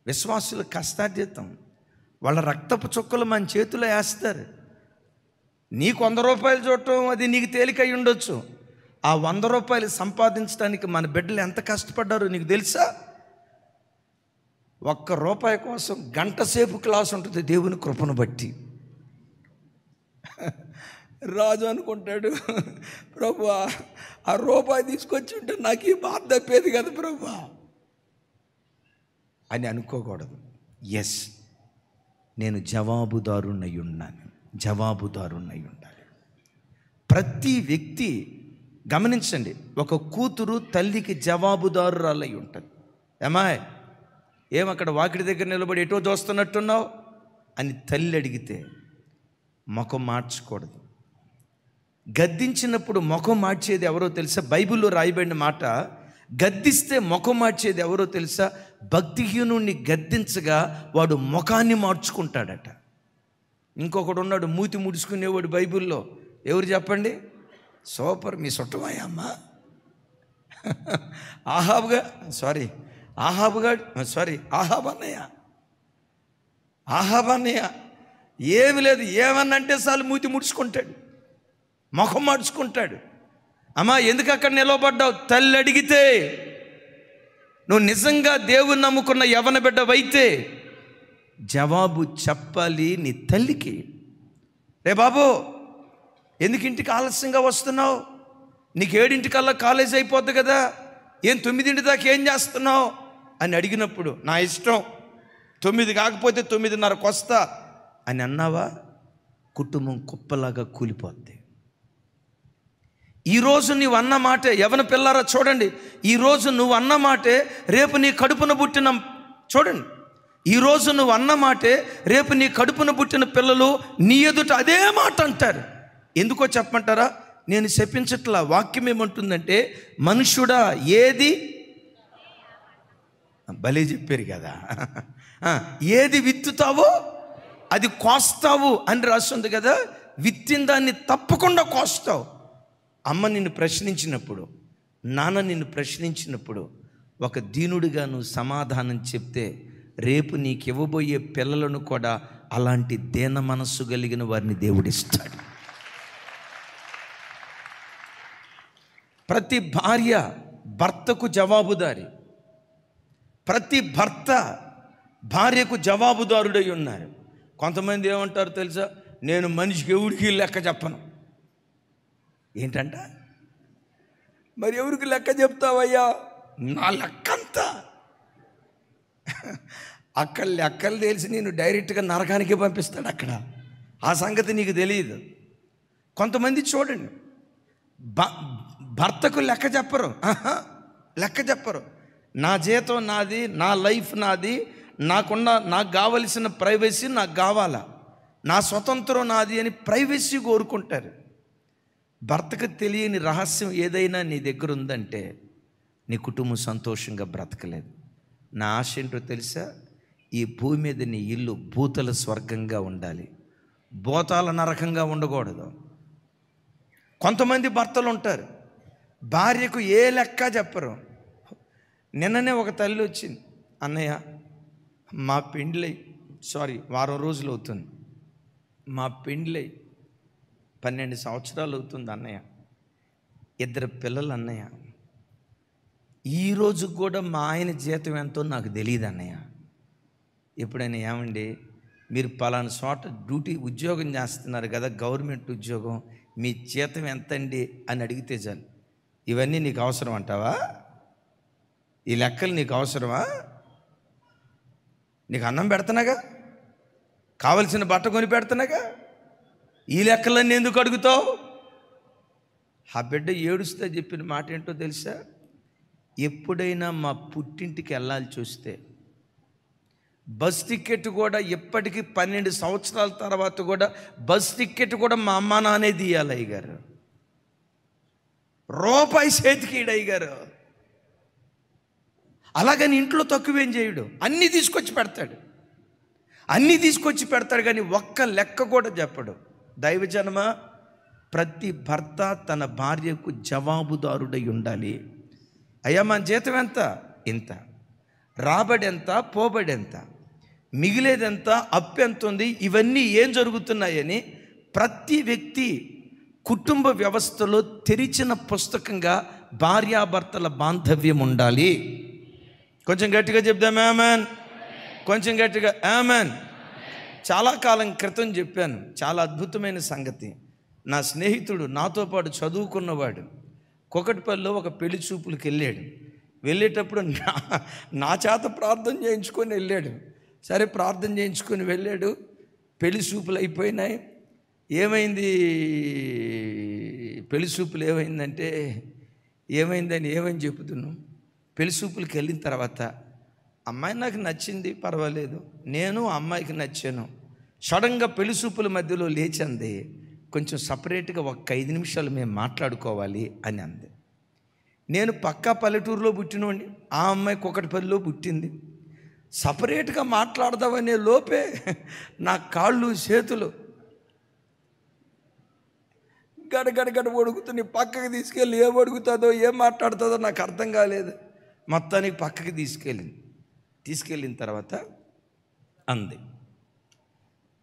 విశ్వాసుల కష్టార్జితం, వాళ్ళ రక్తపు చుక్కలు మన చేతిలో వేస్తారు. నీకు 100 రూపాయలు చూడటం అది నీకు తేలికై ఉండొచ్చు. ఆ 100 రూపాయలు సంపాదించడానికి మన బిడ్డలు ఎంత కష్టపడ్డారో నీకు తెలుసా? 1 రూపాయి కోసం గంట సేపు క్లాస్ ఉంటుంది దేవుని కృపను బట్టి. రాజు అనుకుంటాడు, ప్రభువా ఆ రూపాయి తీసుకొచ్చి ఉంటే నాకు ఈ బాధ తప్పేది కదా ప్రభువా అని అనుకోకూడదు. ఎస్, నేను జవాబుదారునై ఉండాలి. ప్రతి వ్యక్తి గమనించండి, ఒక కూతురు తల్లికి జవాబుదారురాలై ఉంటుంది. ఏమాయ్ ఏమక్కడ వాకిడి దగ్గర నిలబడి ఎటో చూస్తున్నట్టున్నావు అని తల్లి అడిగితే ముఖం మార్చకూడదు. గద్దించినప్పుడు ముఖం మార్చేది ఎవరో తెలుసా? బైబిల్లో రాయబడిన మాట, గద్దిస్తే ముఖం మార్చేది ఎవరో తెలుసా? భక్తిహీనుణ్ణి గద్దించగా వాడు ముఖాన్ని మార్చుకుంటాడట. ఇంకొకడు ఉన్నాడు మూతి ముడుచుకునేవాడు బైబిల్లో. ఎవరు చెప్పండి? సూపర్, మీ చుట్టమాయా అమ్మ. ఆహాబన్నయ్య ఏమి లేదు, ఏమన్నంటే చాలు మూతి ముడుచుకుంటాడు, ముఖం మార్చుకుంటాడు. అమ్మా ఎందుకు అక్కడ నిలబడ్డావు? తల్లి అడిగితే, నువ్వు నిజంగా దేవుని నమ్ముకున్న యవ్వన బిడ్డవైతే జవాబు చెప్పాలి నీ తల్లికి. రే బాబు ఎందుకు ఇంటికి ఆలస్యంగా వస్తున్నావు? నీకు 7 కాలేజ్ అయిపోద్ది కదా, ఏం 9 దాకా ఏం చేస్తున్నావు అని అడిగినప్పుడు నా ఇష్టం, 9 కాకపోతే 9:30కు వస్తా అని అన్నావా, కుటుంబం కుప్పలాగా కూలిపోద్ది. ఈరోజు నువ్వు అన్న మాటే, యవ్వన పిల్లారా చూడండి, ఈరోజు నువ్వు అన్న మాటే రేపు నీ కడుపున పుట్టిన, చూడండి, ఈరోజు నువ్వు అన్న మాటే రేపు నీ కడుపున పుట్టిన పిల్లలు నీ ఎదుట అదే మాట అంటారు. ఎందుకో చెప్పమంటారా? నేను చెప్పించట్లా, వాక్యం ఏమంటుందంటే, మనుష్యుడా ఏది భలే చెప్పారు కదా, ఏది విత్తుతావో అది కోస్తావు అని రాస్తుంది కదా. విత్తిన దాన్ని తప్పకుండా కోస్తావు. అమ్మ నిన్ను ప్రశ్నించినప్పుడు, నాన్న నిన్ను ప్రశ్నించినప్పుడు ఒక దీనుడిగా నువ్వు సమాధానం చెప్తే రేపు నీకు ఇవ్వబోయే పిల్లలను కూడా అలాంటి దీన మనస్సు కలిగిన వారిని దేవుడిస్తాడు. ప్రతి భార్య భర్తకు జవాబుదారి, ప్రతి భర్త భార్యకు జవాబుదారుడై ఉన్నారు. కొంతమంది ఏమంటారు తెలుసా? నేను మనిషికి ఎవరికి లెక్క చెప్పను. ఏంటంట? మరి ఎవరికి లెక్క చెప్తావయ్యా? నా లెక్కంతా అక్కడ లెక్కలు తెలిసి నేను డైరెక్ట్గా నరకానికి పంపిస్తాడు అక్కడ. ఆ సంగతి నీకు తెలియదు. కొంతమంది చూడండి, భర్తకు లెక్క చెప్పరు. నా జీతం నాది, నా లైఫ్ నాది, నాకు కావలసిన ప్రైవసీ నాకు కావాలా, నా స్వతంత్రం నాది అని ప్రైవసీ కోరుకుంటారు. భర్తకు తెలియని రహస్యం ఏదైనా నీ దగ్గర ఉందంటే నీ కుటుంబం సంతోషంగా బ్రతకలేదు. నా ఆశ ఏంటో తెలుసా? ఈ భూమి మీద నీ ఇల్లు భూతల స్వర్గంగా ఉండాలి, భూతాల నరకంగా ఉండకూడదు. కొంతమంది భర్తలు ఉంటారు, భార్యకు ఏ లెక్క చెప్పరు. నిన్ననే ఒక తల్లి వచ్చింది, అన్నయ్య మా పెండ్లై వారం రోజులు అవుతుంది, మా పెండ్లై 12 సంవత్సరాలు అవుతుంది అన్నయ్య, 2 పిల్లలు అన్నయ్య. ఈరోజు కూడా మా ఆయన జీతం ఎంతో నాకు తెలియదు అన్నయ్య. ఎప్పుడైనా ఏమండి మీరు పలానా చోట ఉద్యోగం చేస్తున్నారు కదా, గవర్నమెంట్ ఉద్యోగం, మీ జీతం ఎంతండి అని అడిగితే చాలు, ఇవన్నీ నీకు అవసరం అంటావా? ఈ లెక్కలు నీకు అవసరమా? నీకు అన్నం పెడుతున్నాగా, కావలసిన బట్ట కొని పెడుతున్నాగా, ఈ లెక్కలన్నీ ఎందుకు అడుగుతావు? ఆ బిడ్డ ఏడుస్తా చెప్పిన మాట ఏంటో తెలుసా? ఎప్పుడైనా మా పుట్టింటికి వెళ్ళాల్సి వస్తే బస్ టికెట్ కూడా ఎప్పటికీ 12 సంవత్సరాల తర్వాత కూడా బస్ టికెట్ కూడా మా అమ్మ నాన్నే తీయాలి అయ్యగారు. రూపాయి చేతికి ఈడు అయ్యగారు. అలాగని ఇంట్లో తక్కువేం చేయడు, అన్నీ తీసుకొచ్చి పెడతాడు కానీ ఒక్క లెక్క కూడా చెప్పడు. దైవజనమ, ప్రతి భర్త తన భార్యకు జవాబుదారుడై ఉండాలి. అయ్యా మన జీతం ఎంత? ఇంత. రాబడి ఎంత? పోబడి ఎంత? మిగిలేదెంత? అప్పు ఎంత ఉంది? ఇవన్నీ ఏం జరుగుతున్నాయని ప్రతి వ్యక్తి కుటుంబ వ్యవస్థలో తెరిచిన పుస్తకంగా భార్యాభర్తల బాంధవ్యం ఉండాలి. కొంచెం గట్టిగా చెప్దాం ఆమెన్. కొంచెం గట్టిగా ఆమెన్. చాలా కాలం క్రితం చెప్పాను, చాలా అద్భుతమైన సంగతి. నా స్నేహితుడు, నాతో పాటు చదువుకున్నవాడు, కొకటిపల్లిలో ఒక పెళ్లి చూపులకు వెళ్ళేటప్పుడు నా చేత ప్రార్థన చేయించుకొని వెళ్ళాడు. సరే ప్రార్థన చేయించుకొని వెళ్ళాడు. పెళ్లి చూపులు అయిపోయినాయి. ఏమైంది పెళ్లి చూపులు ఏమైందంటే, ఏమైందని చెబుతున్నాం. పెళ్లి చూపులకు వెళ్ళిన తర్వాత అమ్మాయి నాకు నచ్చింది, పర్వాలేదు, నేను అమ్మాయికి నచ్చాను. సడన్గా పెళ్లి చూపుల మధ్యలో లేచింది, కొంచెం సపరేట్గా ఒక 5 నిమిషాలు మేము మాట్లాడుకోవాలి అని అంది. నేను పక్కా పల్లెటూరులో పుట్టినోండి, ఆ అమ్మాయి కొకటిపల్లిలో పుట్టింది. సపరేట్గా మాట్లాడదామనే లోపే నా కాళ్ళు చేతులు గడగడగడ వణుకుతుంది. పక్కకి తీసుకెళ్ళి ఏం అడుగుతుందో ఏం మాట్లాడుతుందో నాకు అర్థం కాలేదు. మొత్తానికి పక్కకి తీసుకెళ్ళిన తర్వాత అంది,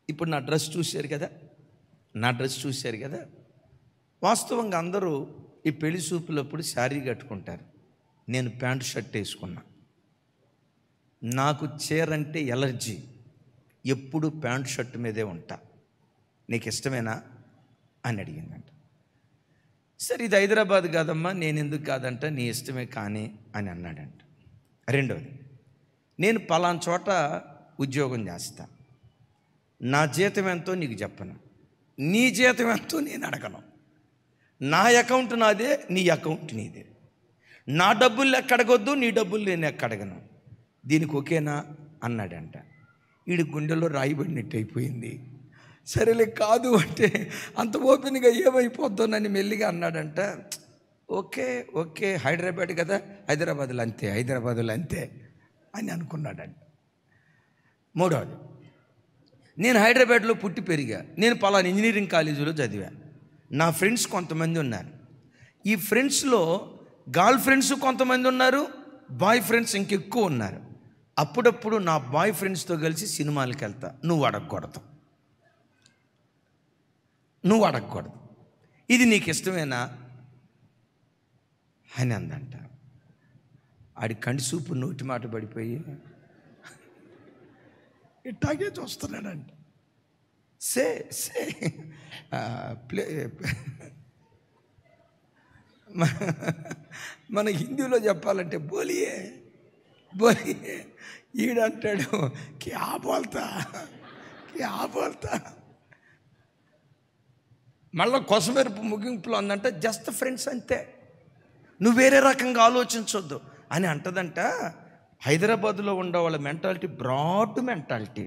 ఇప్పుడు నా డ్రెస్ చూశారు కదా, వాస్తవంగా అందరూ ఈ పెళ్లి చూపులప్పుడు శారీ కట్టుకుంటారు. నేను ప్యాంటు షర్ట్ వేసుకున్నా. నాకు చీర అంటే ఎలర్జీ, ఎప్పుడు ప్యాంటు షర్ట్ మీదే ఉంటా. నీకు ఇష్టమేనా అని అడిగిందంట. సరే ఇది హైదరాబాద్ కాదమ్మా, నేను ఎందుకు కాదంట, నీ ఇష్టమే కానీ అని అన్నాడంట. రెండవది, నేను పలానా చోట ఉద్యోగం చేస్తా, నా జీతం ఎంతో నీకు చెప్పను, నీ జీతం ఎంతో నేను అడగను, నా అకౌంట్ నాదే, నీ అకౌంట్ నీదే, నా డబ్బులు లెక్క అడగొద్దు, నీ డబ్బులు నేను లెక్క అడగను, దీనికి ఓకేనా అన్నాడంట. వీడి గుండెలో రాయిబడినట్టు అయిపోయింది. సరేలే కాదు అంటే అంత ఓపెన్గా ఏమైపోద్దానని మెల్లిగా అన్నాడంట. ఓకే హైదరాబాద్ కదా, హైదరాబాద్లో అంతే అని అనుకున్నాడంట. మూడవది, నేను హైదరాబాద్లో పుట్టి పెరిగా, నేను పలానా ఇంజనీరింగ్ కాలేజీలో చదివా. నా ఫ్రెండ్స్ కొంతమంది ఉన్నారు. ఈ ఫ్రెండ్స్లో గర్ల్ ఫ్రెండ్స్ కొంతమంది ఉన్నారు, బాయ్ ఫ్రెండ్స్ ఇంకెక్కువ ఉన్నారు. అప్పుడప్పుడు నా బాయ్ ఫ్రెండ్స్తో కలిసి సినిమాలకు వెళ్తా. నువ్వు అడగకూడదు, ఇది నీకు ఇష్టమేనా అని అందంట. ఆడి కంటి చూపు నోటి మాట పడిపోయి ఇట్టాగే చూస్తున్నాడంట. ప్లే మన హిందీలో చెప్పాలంటే బోలియే ఈడంటాడు క్యా బోల్తా. మళ్ళీ కొసమెరుపు ముగింపులో అందంట, జస్ట్ ఫ్రెండ్స్ అంతే, నువ్వు వేరే రకంగా ఆలోచించొద్దు అని అంటదంట. హైదరాబాద్లో ఉండే వాళ్ళ మెంటాలిటీ బ్రాడ్ మెంటాలిటీ,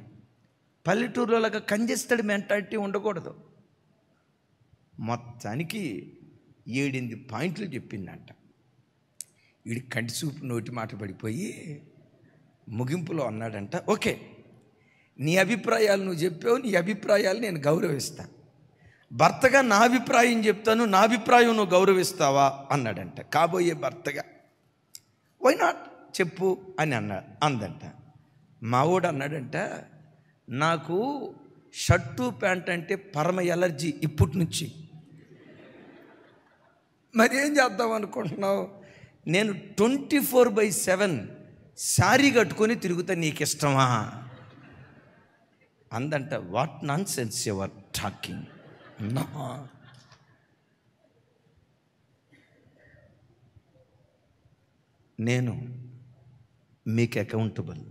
పల్లెటూరులోలాగా కంజెస్టెడ్ మెంటాలిటీ ఉండకూడదు. మొత్తానికి 7 పాయింట్లు చెప్పిందంట. వీడి కంటి చూపు నోటి మాట పడిపోయి ముగింపులో అన్నాడంట, ఓకే నీ అభిప్రాయాలు నువ్వు చెప్పావు, నీ అభిప్రాయాలు నేను గౌరవిస్తా, భర్తగా నా అభిప్రాయం చెప్తాను, నా అభిప్రాయం నువ్వు గౌరవిస్తావా అన్నాడంట. కాబోయే భర్తగా వై నాట్ చెప్పు అని అందంట. మావోడు అన్నాడంట, నాకు షర్టు ప్యాంట్ అంటే పరమ ఎలర్జీ ఇప్పటి నుంచి. మరి ఏం చేద్దాం అనుకుంటున్నావు? నేను 24/7 శారీ కట్టుకొని తిరుగుతా, నీకు ఇష్టమా అందంట. What nonsense your talking. నేను మీకు అకౌంటబుల్.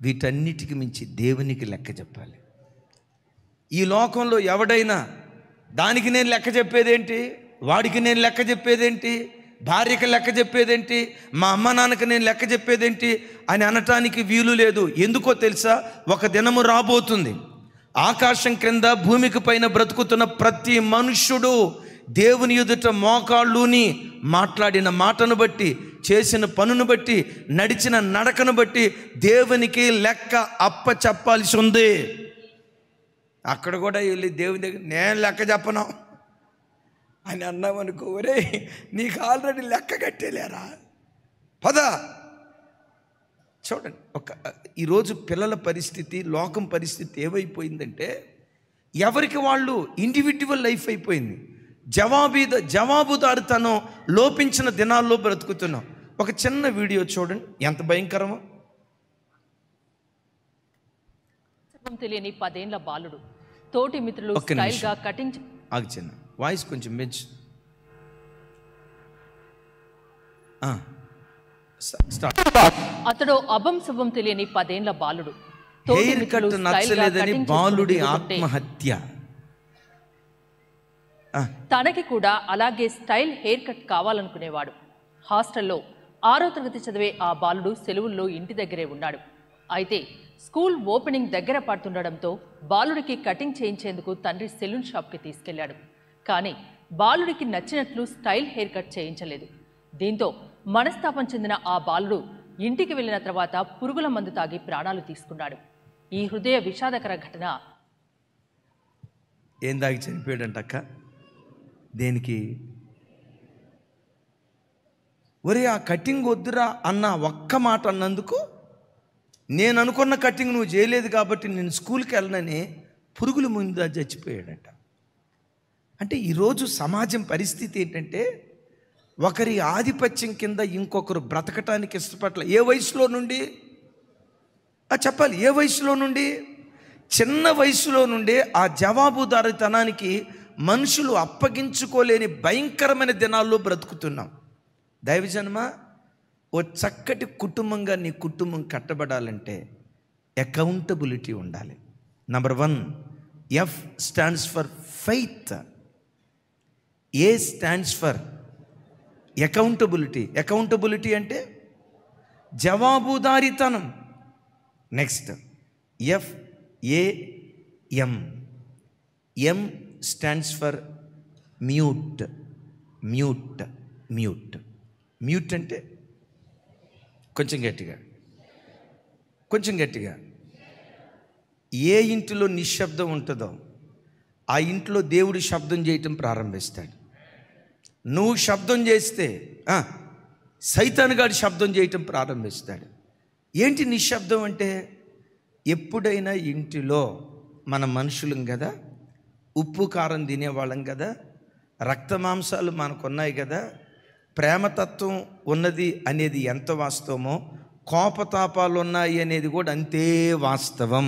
వీటన్నిటికి మించి దేవునికి లెక్క చెప్పాలి. ఈ లోకంలో ఎవడైనా దానికి నేను లెక్క చెప్పేదేంటి, వాడికి నేను లెక్క చెప్పేదేంటి, భార్యకి లెక్క చెప్పేదేంటి, మా అమ్మ నాన్నకి నేను లెక్క చెప్పేదేంటి అని అనటానికి వీలు లేదు. ఎందుకో తెలుసా? ఒక దినము రాబోతుంది, ఆకాశం క్రింద భూమికి పైన బ్రతుకుతున్న ప్రతి మనుష్యుడు దేవుని ఎదుట మోకాళ్ళుని మాట్లాడిన మాటను బట్టి, చేసిన పనును బట్టి, నడిచిన నడకను బట్టి దేవునికి లెక్క అప్ప చెప్పాల్సి ఉంది. అక్కడ కూడా వెళ్ళి దేవుని దగ్గర నేను లెక్క చెప్పను అని అన్నామనుకో, ఒరే నీకు ఆల్రెడీ లెక్క కట్టేలేరా, పద. చూడండి, ఈరోజు పిల్లల పరిస్థితి, లోకం పరిస్థితి ఏమైపోయిందంటే ఎవరికి వాళ్ళు ఇండివిజువల్ లైఫ్ అయిపోయింది. జవాబుదారితనం లోపించిన దినాల్లో బ్రతుకుతున్నాం. ఒక చిన్న వీడియో చూడండి, ఎంత భయంకరమో. తెలియని 10 ఏళ్ల బాలుడు తోటి మిత్రులు స్టైల్గా కటింగ్. ఆగి చిన్న వాయిస్ కొంచెం పెంచు. అతడు అభం శుభం తెలియని 10 ఏళ్ల బాలుడు. హెయిర్ కట్ నచ్చలేదని బాలుడి ఆత్మహత్య. తనకి కూడా అలాగే స్టైల్ హెయిర్ కట్ కావాలనుకునేవాడు. హాస్టల్లో 6వ తరగతి చదివే ఆ బాలుడు సెలవుల్లో ఇంటి దగ్గరే ఉన్నాడు. అయితే స్కూల్ ఓపెనింగ్ దగ్గర పడుతుండడంతో బాలుడికి కటింగ్ చేయించేందుకు తండ్రి సెలూన్ షాప్కి తీసుకెళ్లాడు. కానీ బాలుడికి నచ్చినట్లు స్టైల్ హెయిర్ కట్ చేయించలేదు. దీంతో మనస్తాపం చెందిన ఆ బాలుడు ఇంటికి వెళ్లిన తర్వాత పురుగుల మందు తాగి ప్రాణాలు తీసుకున్నాడు. ఈ హృదయ విషాదకర ఘటన. ఏం తాగి చనిపోయాడంట అక్క? దేనికి? ఒరే ఆ కటింగ్ వద్దురా అన్న ఒక్క మాట అన్నందుకు, నేను అనుకున్న కటింగ్ నువ్వు చేయలేదు కాబట్టి నేను స్కూల్కి వెళ్ళనని పురుగుల ముందు చచ్చిపోయాడట. అంటే ఈరోజు సమాజం పరిస్థితి ఏంటంటే ఒకరి ఆధిపత్యం కింద ఇంకొకరు బ్రతకటానికి ఇష్టపడలే. ఏ వయసులో నుండి చెప్పాలి? ఏ వయసులో నుండి? చిన్న వయసులో నుండే ఆ జవాబుదారీతనానికి మనుషులు అప్పగించుకోలేని భయంకరమైన దినాల్లో బ్రతుకుతున్నాం. దైవజన్మ, ఓ చక్కటి కుటుంబంగా నీ కుటుంబం కట్టబడాలంటే అకౌంటబిలిటీ ఉండాలి. Number 1, F stands for faith, A stands for accountability. Accountability అంటే జవాబుదారీతనం. Next FAM, M stands for mute. Mute అంటే కొంచెం గట్టిగా. ఏ ఇంటిలో నిశ్శబ్దం ఉంటుందో ఆ ఇంట్లో దేవుడు శబ్దం చేయటం ప్రారంభిస్తాడు. నువ్వు శబ్దం చేస్తే సైతాను గాడు శబ్దం చేయటం ప్రారంభిస్తాడు. ఏంటి నిశ్శబ్దం అంటే? ఎప్పుడైనా ఇంటిలో మన మనుషులం కదా, ఉప్పు కారం తినేవాళ్ళం కదా, రక్త మాంసాలు మనకున్నాయి కదా, ప్రేమతత్వం ఉన్నది అనేది ఎంత వాస్తవమో కోపతాపాలు ఉన్నాయి అనేది కూడా అంతే వాస్తవం.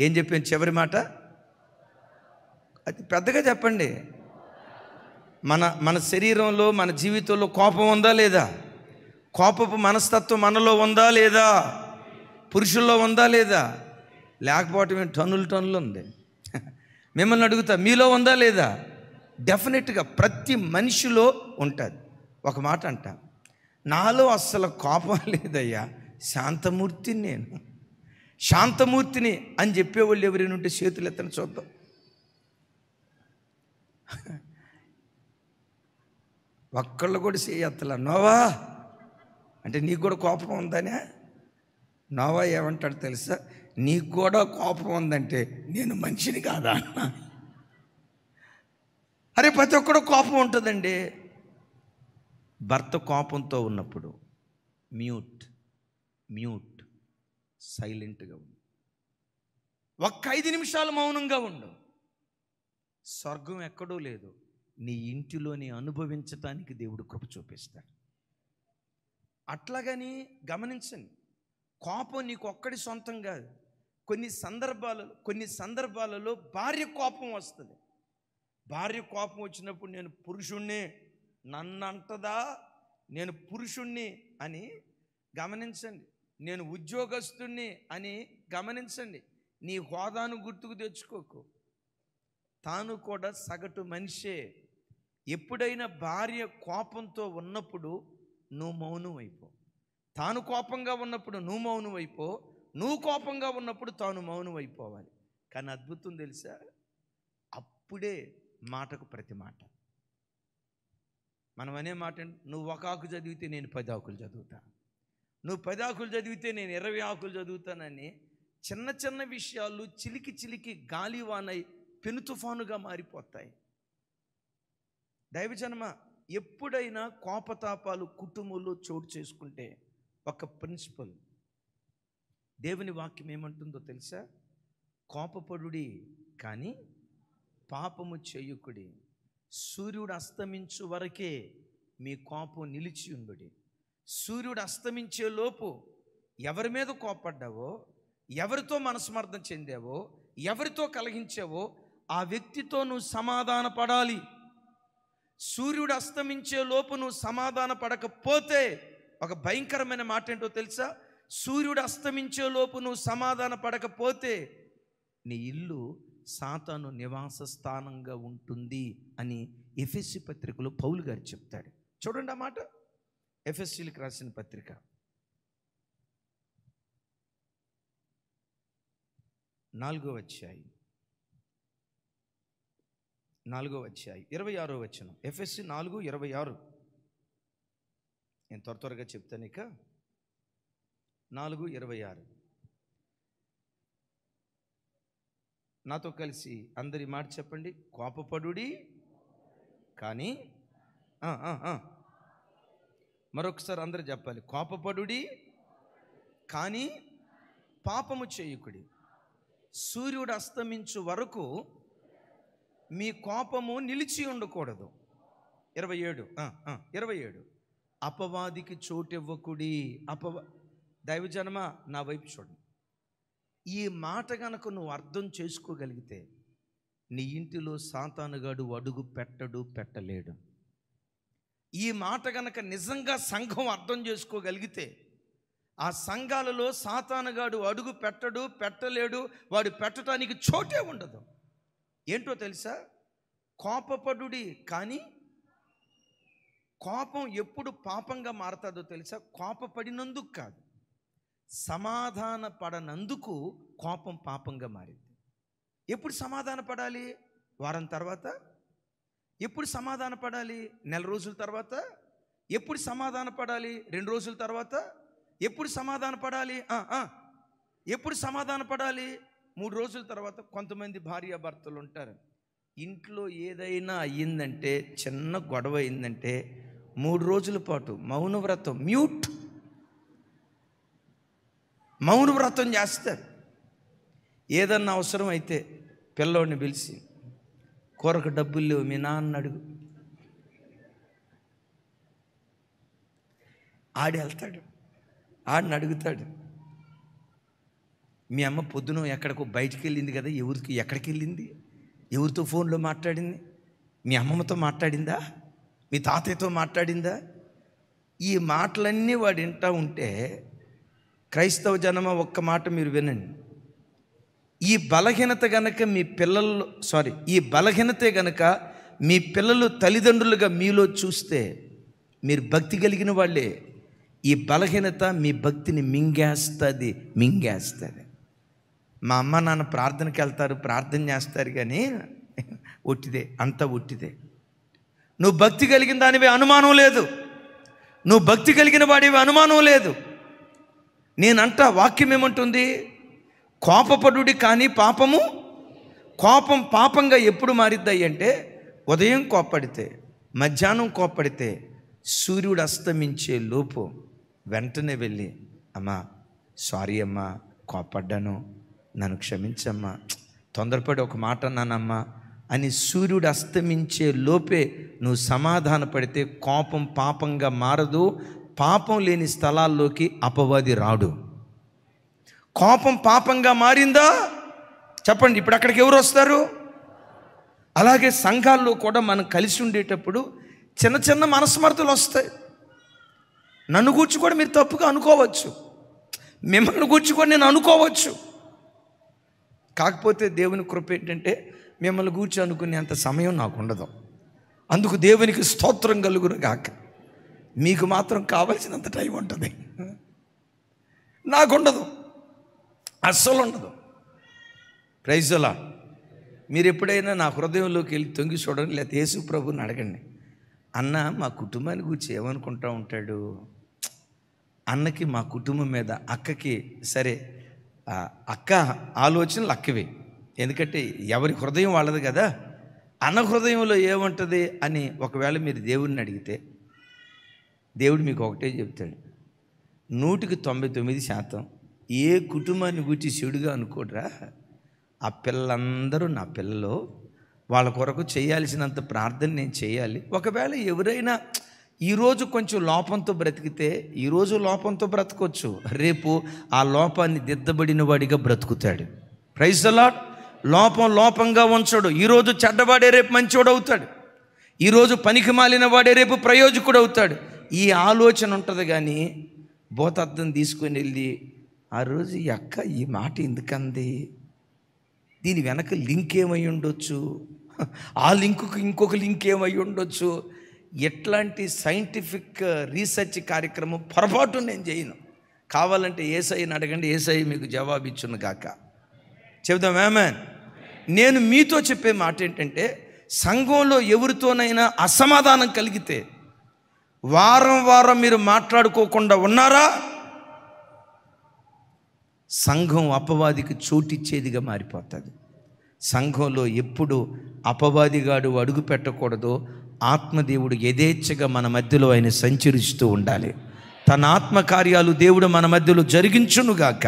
ఏం చెప్పాను చివరి మాట? అది పెద్దగా చెప్పండి. మన శరీరంలో, మన జీవితంలో కోపం ఉందా లేదా? కోపపు మనస్తత్వం మనలో ఉందా లేదా? పురుషుల్లో ఉందా లేదా? లేకపోవటం టన్నులు ఉంది. మిమ్మల్ని అడుగుతా, మీలో ఉందా లేదా? డెఫినెట్గా ప్రతి మనిషిలో ఉంటుంది. ఒక మాట అంట, నాలో అస్సలు కోపం లేదయ్యా, శాంతమూర్తిని, నేను శాంతమూర్తిని అని చెప్పేవాళ్ళు ఎవరైనా ఉంటే చేతులు ఎత్తని చూద్దాం. ఒక్కళ్ళు కూడా చేయత్తలా. నోవా అంటే నీకు కూడా కోపం ఉందనే? నోవా ఏమంటాడు తెలుసా? నీకు కూడా కోపం ఉందంటే నేను మనిషిని కాదా అన్న. అరే ప్రతి ఒక్కడు కోపం ఉంటుందండి. భర్త కోపంతో ఉన్నప్పుడు మ్యూట్ సైలెంట్గా ఉంది. ఒక్క 5 నిమిషాలు మౌనంగా ఉండు. స్వర్గం ఎక్కడో లేదు, నీ ఇంటిలోని అనుభవించటానికి దేవుడు కృప చూపిస్తాడు. అట్లాగని గమనించండి, కోపం నీకు ఒక్కడి సొంతం కాదు. కొన్ని సందర్భాలలో భార్య కోపం వస్తుంది. భార్య కోపం వచ్చినప్పుడు నేను పురుషుణ్ణి, నన్ను అంటదా, నేను పురుషుణ్ణి అని గమనించండి. నేను ఉద్యోగస్తుణ్ణి అని గమనించండి. నీ హోదాను గుర్తుకు తెచ్చుకోకు. తాను కూడా సగటు మనిషే. ఎప్పుడైనా భార్య కోపంతో ఉన్నప్పుడు నువ్వు మౌనం అయిపో. తాను కోపంగా ఉన్నప్పుడు నువ్వు మౌనం అయిపో. నువ్వు కోపంగా ఉన్నప్పుడు తాను మౌనం అయిపోవాలి. కానీ అద్భుతం తెలుసా, అప్పుడే మాటకు ప్రతి మాట. మనం అనే మాట, నువ్వు 1 ఆకు చదివితే నేను 10 ఆకులు చదువుతా, నువ్వు 10 ఆకులు చదివితే నేను 20 ఆకులు చదువుతానని చిన్న చిన్న విషయాలు చిలికి చిలికి గాలివానై పెను తుఫానుగా మారిపోతాయి. దైవజనమ, ఎప్పుడైనా కోపతాపాలు కుటుంబంలో చోటు చేసుకుంటే ఒక ప్రిన్సిపల్, దేవుని వాక్యం ఏమంటుందో తెలుసా? కోపపడుడి కానీ పాపము చేయుకుడి. సూర్యుడు అస్తమించు వరకే మీ కోపం నిలిచి ఉండుడి. సూర్యుడు అస్తమించే లోపు ఎవరి మీద కోపడ్డావో, ఎవరితో మనస్మర్థం చెందావో, ఎవరితో కలహించావో ఆ వ్యక్తితో నువ్వు సమాధాన పడాలి. సూర్యుడు అస్తమించే లోపు నువ్వు సమాధాన పడకపోతే, ఒక భయంకరమైన మాట ఏంటో తెలుసా? సూర్యుడు అస్తమించే లోపు నువ్వు సమాధాన పడకపోతే నీ ఇల్లు సాతాను నివాస స్థానంగా ఉంటుంది అని ఎఫెసీ పత్రికలో పౌలు గారు చెప్తాడు. చూడండి ఆ మాట, ఎఫెసీలకు రాసిన పత్రిక 4వ అధ్యాయం 26వ వచనం. ఎఫెసీ 4:26. నేను త్వరగా చెప్తాను. ఇక 4:26 నాతో కలిసి అందరి మాట చెప్పండి. కోపపడుడి కానీ, మరొకసారి అందరూ చెప్పాలి. కోపపడుడి కానీ పాపము చేయుకుడి. సూర్యుడు అస్తమించు వరకు మీ కోపము నిలిచి ఉండకూడదు. 27 అపవాదికి చోటివ్వకుడి. దైవజనమ, నా వైపు చూడండి. ఈ మాట గనక నువ్వు అర్థం చేసుకోగలిగితే నీ ఇంటిలో సాతానుగాడు అడుగు పెట్టలేడు. ఈ మాట గనక నిజంగా సంఘం అర్థం చేసుకోగలిగితే ఆ సంఘాలలో సాతానుగాడు అడుగు పెట్టలేడు, వాడు పెట్టడానికి చోటే ఉండదు. ఏంటో తెలుసా? కోపపడుడి కానీ, కోపం ఎప్పుడు పాపంగా మారుతుందో తెలుసా? కోపపడినందుకు కాదు, సమాధాన పడనందుకు కోపం పాపంగా మారింది. ఎప్పుడు సమాధాన పడాలి? వారం తర్వాత. ఎప్పుడు సమాధాన పడాలి? నెల రోజుల తర్వాత. ఎప్పుడు సమాధాన పడాలి? 2 రోజుల తర్వాత. ఎప్పుడు సమాధాన పడాలి? ఎప్పుడు సమాధాన పడాలి? 3 రోజుల తర్వాత. కొంతమంది భార్యాభర్తలు ఉంటారు, ఇంట్లో ఏదైనా అయ్యిందంటే, చిన్న గొడవ అయిందంటే 3 రోజుల పాటు మౌనవ్రతం, మౌనవ్రతం చేస్తారు. ఏదన్నా అవసరం అయితే పిల్లోడిని పిలిచి, కూరకు డబ్బులు లేవు మీ నాన్న అడుగు, ఆడి వెళ్తాడు, ఆడిని అడుగుతాడు. మీ అమ్మ పొద్దున ఎక్కడికో బయటికి వెళ్ళింది కదా, ఎక్కడికి వెళ్ళింది? ఎవరితో ఫోన్లో మాట్లాడింది? మీ అమ్మమ్మతో మాట్లాడిందా? మీ తాతయ్యతో మాట్లాడిందా? ఈ మాటలన్నీ వాడు వింటూ ఉంటే, క్రైస్తవ జనమ ఒక్క మాట మీరు వినండి. ఈ బలహీనత గనక మీ పిల్లలు తల్లిదండ్రులుగా మీలో చూస్తే, మీరు భక్తి కలిగిన వాళ్ళే. ఈ బలహీనత మీ భక్తిని మింగేస్తుంది. మా అమ్మ నాన్న ప్రార్థనకి వెళ్తారు, ప్రార్థన చేస్తారు, కానీ ఒట్టిదే, అంతా ఒట్టిదే. నువ్వు భక్తి కలిగిన దానివి అనుమానం లేదు, నువ్వు భక్తి కలిగిన వాడివి అనుమానం లేదు. నేనంట వాక్యం ఏమంటుంది? కోపపడుడి కానీ కోపం పాపంగా ఎప్పుడు మారిద్దాయి అంటే, ఉదయం కోప్పడితే, మధ్యాహ్నం కోప్పడితే, సూర్యుడు అస్తమించే లోపు వెంటనే వెళ్ళి, అమ్మా సారీ అమ్మా కోప్పడ్డాను, నన్ను క్షమించమ్మా, తొందరపడి ఒక మాట అన్నానమ్మా అని సూర్యుడు అస్తమించే లోపే నువ్వు సమాధాన పడితే కోపం పాపంగా మారదు. పాపం లేని స్థలాల్లోకి అపవాది రాడు. కోపం పాపంగా మారిందా చెప్పండి, ఇప్పుడు అక్కడికి ఎవరు వస్తారు? అలాగే సంఘాల్లో కూడా మనం కలిసి ఉండేటప్పుడు చిన్న చిన్న మనస్మర్థలు వస్తాయి. నన్ను గూర్చి కూడా మీరు తప్పుగా అనుకోవచ్చు, మిమ్మల్ని గూర్చి కూడా నేను అనుకోవచ్చు. కాకపోతే దేవుని కృప ఏంటంటే మిమ్మల్ని గూర్చి అనుకునేంత సమయం నాకు ఉండదు. అందుకు దేవునికి స్తోత్రం కలుగును గాక. మీకు మాత్రం కావలసినంత టైం ఉంటుంది, నాకుండదు, అస్సలు ఉండదు. Praise the lord. మీరు ఎప్పుడైనా నా హృదయంలోకి వెళ్ళి తొంగి చూడండి, లేకపోతే యేసు ప్రభుని అడగండి, అన్న మా కుటుంబాన్ని గురించి ఏమనుకుంటూ ఉంటాడు? అన్నకి మా కుటుంబం మీద, అక్కకి సరే అక్క ఆలోచనలు అక్కవే, ఎందుకంటే ఎవరి హృదయం వాళ్ళది కదా. అన్న హృదయంలో ఏముంటుంది అని ఒకవేళ మీరు దేవుడిని అడిగితే దేవుడు మీకు ఒకటే చెప్తాడు, 99% ఏ కుటుంబాన్ని గురించి చెడుగా అనుకోడ్రా. ఆ పిల్లలందరూ నా పిల్లలు, వాళ్ళ కొరకు చేయాల్సినంత ప్రార్థన నేను చేయాలి. ఒకవేళ ఎవరైనా ఈరోజు కొంచెం లోపంతో బ్రతికితే ఈరోజు లోపంతో బ్రతకొచ్చు, రేపు ఆ లోపాన్ని దిద్దబడిన వాడిగా బ్రతుకుతాడు. Praise the lord. లోపంగా ఉంచడు. ఈరోజు చెడ్డవాడే రేపు మంచివాడు అవుతాడు. ఈరోజు పనికి మాలిన వాడే రేపు ప్రయోజకుడు అవుతాడు. ఈ ఆలోచన ఉంటుంది. కానీ భూతద్దం తీసుకొని వెళ్ళి ఆ రోజు ఈ అక్క ఈ మాట ఎందుకంది, దీని వెనక లింక్ ఏమై ఉండొచ్చు, ఆ లింకుకు ఇంకొక లింక్ ఏమై ఉండొచ్చు, ఎట్లాంటి సైంటిఫిక్ రీసెర్చ్ కార్యక్రమం పొరపాటు నేను చేయను. కావాలంటే యేసయ్యని అడగండి, యేసయ్య మీకు జవాబు ఇచ్చును గాక. చెబుదాం ఆమేన్. నేను మీతో చెప్పే మాట ఏంటంటే, సంఘంలో ఎవరితోనైనా అసమాధానం కలిగితే వారం మీరు మాట్లాడుకోకుండా ఉన్నారా, సంఘం అపవాదికి చోటిచ్చేదిగా మారిపోతుంది. సంఘంలో ఎప్పుడు అపవాదిగాడు అడుగు పెట్టకూడదో ఆత్మదేవుడు యథేచ్ఛగా మన మధ్యలో ఆయన సంచరిస్తూ ఉండాలి. తన ఆత్మకార్యాలు దేవుడు మన మధ్యలో జరిగించునుగాక.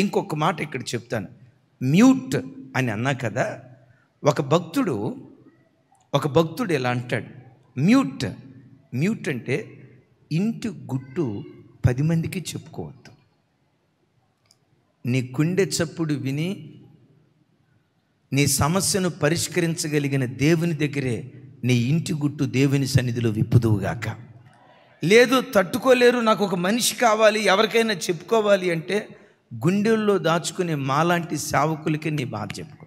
ఇంకొక మాట ఇక్కడ చెప్తాను, మ్యూట్ అని అన్నా కదా. ఒక భక్తుడు ఎలా అంటాడు, మ్యూట్ అంటే ఇంటి గుట్టు 10 మందికి చెప్పుకోవద్దు. నీ గుండె చప్పుడు విని నీ సమస్యను పరిష్కరించగలిగిన దేవుని దగ్గరే నీ ఇంటి గుట్టు దేవుని సన్నిధిలో విప్పుదువుగాక. లేదు తట్టుకోలేరు, నాకు ఒక మనిషి కావాలి, ఎవరికైనా చెప్పుకోవాలి అంటే గుండెల్లో దాచుకునే మాలాంటి సేవకులకి నీ బాధ చెప్పుకో.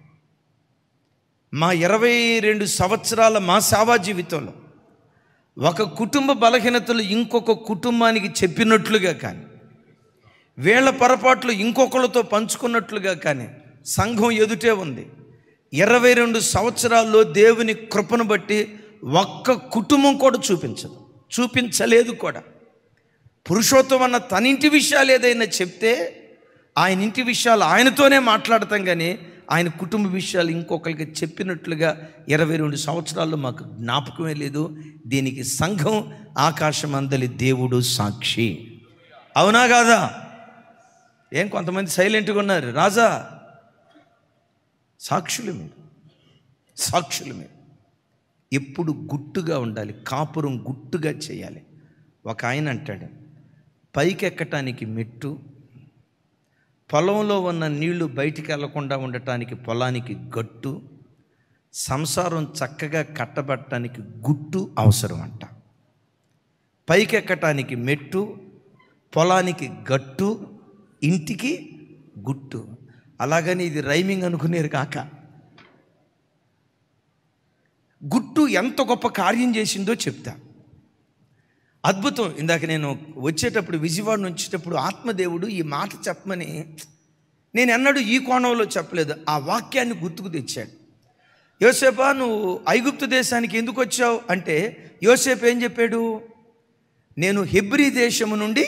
మా 22 సంవత్సరాల మా సేవా జీవితంలో ఒక కుటుంబ బలహీనతలు ఇంకొక కుటుంబానికి చెప్పినట్లుగా కానీ, వీళ్ళ పొరపాట్లు ఇంకొకళ్ళతో పంచుకున్నట్లుగా కానీ సంఘం ఎదుటే ఉంది. 22 సంవత్సరాల్లో దేవుని కృపను బట్టి ఒక్క కుటుంబం కూడా చూపించలేదు కూడా. పురుషోత్తమన్న తన ఇంటి విషయాలు ఏదైనా చెప్తే ఆయన ఇంటి విషయాలు ఆయనతోనే మాట్లాడతాం, కానీ ఆయన కుటుంబ విషయాలు ఇంకొకరికి చెప్పినట్లుగా 22 సంవత్సరాల్లో మాకు జ్ఞాపకమే లేదు. దీనికి సంఘం ఆకాశమందలి దేవుడు సాక్షి. అవునా కాదా? ఏం కొంతమంది సైలెంట్గా ఉన్నారు? రాజా, సాక్షులు మీరు ఎప్పుడు గుట్టుగా ఉండాలి, కాపురం గుట్టుగా చేయాలి. ఒక ఆయన అంటాడు, పైకెక్కటానికి మెట్టు, పొలంలో ఉన్న నీళ్లు బయటికి వెళ్లకుండా ఉండటానికి పొలానికి గట్టు, సంసారం చక్కగా కట్టబట్టడానికి గుట్టు అవసరం అంట. పైకెక్కటానికి మెట్టు, పొలానికి గట్టు, ఇంటికి గుట్టు. అలాగని ఇది రైమింగ్ అనుకునేరు కాక, గుట్టు ఎంత గొప్ప కార్యం చేసిందో చెప్తా. అద్భుతం. ఇందాక నేను వచ్చేటప్పుడు విజయవాడ నుంచి వచ్చేటప్పుడు ఆత్మదేవుడు ఈ మాట చెప్పమని నేను ఎన్నడూ ఈ కోణంలో చెప్పలేదు, ఆ వాక్యాన్ని గుర్తుకు తెచ్చాడు. యోసేపా, నువ్వు ఐగుప్తు దేశానికి ఎందుకు వచ్చావు అంటే యోసేపు ఏం చెప్పాడు? నేను హెబ్రీ దేశము నుండి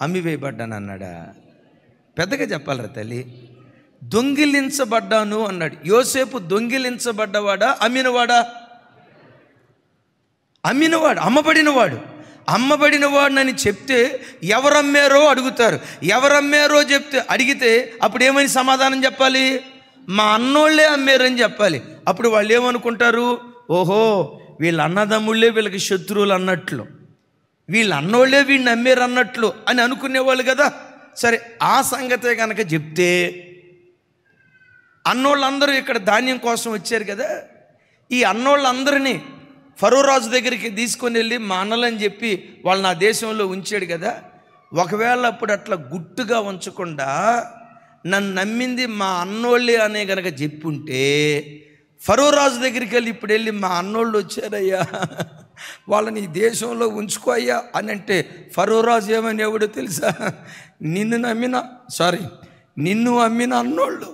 అమ్మివేయబడ్డాను అన్నాడా? పెద్దగా చెప్పాలరా తల్లి. దొంగిలించబడ్డాను అన్నాడు. యోసేపు దొంగిలించబడ్డవాడా, అమ్మినవాడా? అమ్మినవాడు, అమ్మబడినవాడు. అమ్మబడిన వాడినని చెప్తే ఎవరమ్మారో అడుగుతారు. ఎవరమ్మారో అడిగితే అప్పుడు ఏమని సమాధానం చెప్పాలి? మా అన్నోళ్ళే అమ్మారని చెప్పాలి. అప్పుడు వాళ్ళు ఏమనుకుంటారు? ఓహో, వీళ్ళ అన్నదమ్ముళ్ళే వీళ్ళకి శత్రువులు అన్నట్లు, వీళ్ళ అన్నోళ్ళే వీడిని అమ్మారు అన్నట్లు అని అనుకునేవాళ్ళు కదా. సరే, ఆ సంగతే కనుక చెప్తే అన్నోళ్ళందరూ ఇక్కడ ధాన్యం కోసం వచ్చారు కదా, ఈ అన్నోళ్ళందరినీ ఫరో రాజు దగ్గరికి తీసుకొని వెళ్ళి మా అన్నలని చెప్పి వాళ్ళు నా దేశంలో ఉంచాడు కదా. ఒకవేళ అప్పుడు అట్లా గుట్టుగా ఉంచకుండా నన్ను నమ్మింది మా అన్నోళ్ళే అనే కనుక చెప్పుంటే ఫరో రాజు దగ్గరికి వెళ్ళి మా అన్నోళ్ళు వచ్చారయ్యా, వాళ్ళని ఈ దేశంలో ఉంచుకో అయ్యా అని అంటే ఫరో రాజు ఏమని ఎవడో తెలుసా? నిన్ను అమ్మిన అన్నోళ్ళు.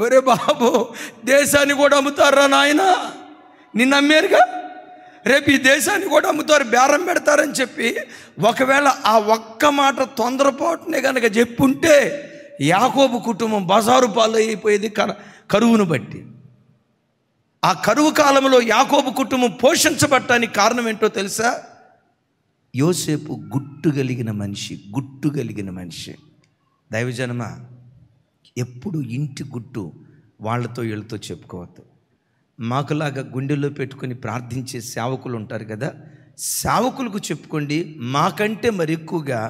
ఒరే బాబు, దేశాన్ని కూడా అమ్ముతారా నాయన? నిన్ను అమ్మారుగా, రేపు ఈ దేశాన్ని కూడా అమ్ముతారు, బేరం పెడతారని చెప్పి ఒకవేళ ఆ ఒక్క మాట తొందరపాటునే కనుక చెప్పుంటే యాకోబు కుటుంబం బజారు పాలు అయిపోయేది కరువును బట్టి. ఆ కరువు కాలంలో యాకోబు కుటుంబం పోషించబడటానికి కారణం ఏంటో తెలుసా? యోసేపు గుట్టు కలిగిన మనిషి. దైవజనమా, ఎప్పుడు ఇంటి గుట్టు వాళ్ళతో వీళ్ళతో చెప్పుకోవద్దు. మాకులాగా గుండెల్లో పెట్టుకొని ప్రార్థించే సేవకులు ఉంటారు కదా, సేవకులకు చెప్పుకోండి. మాకంటే మరి ఎక్కువగా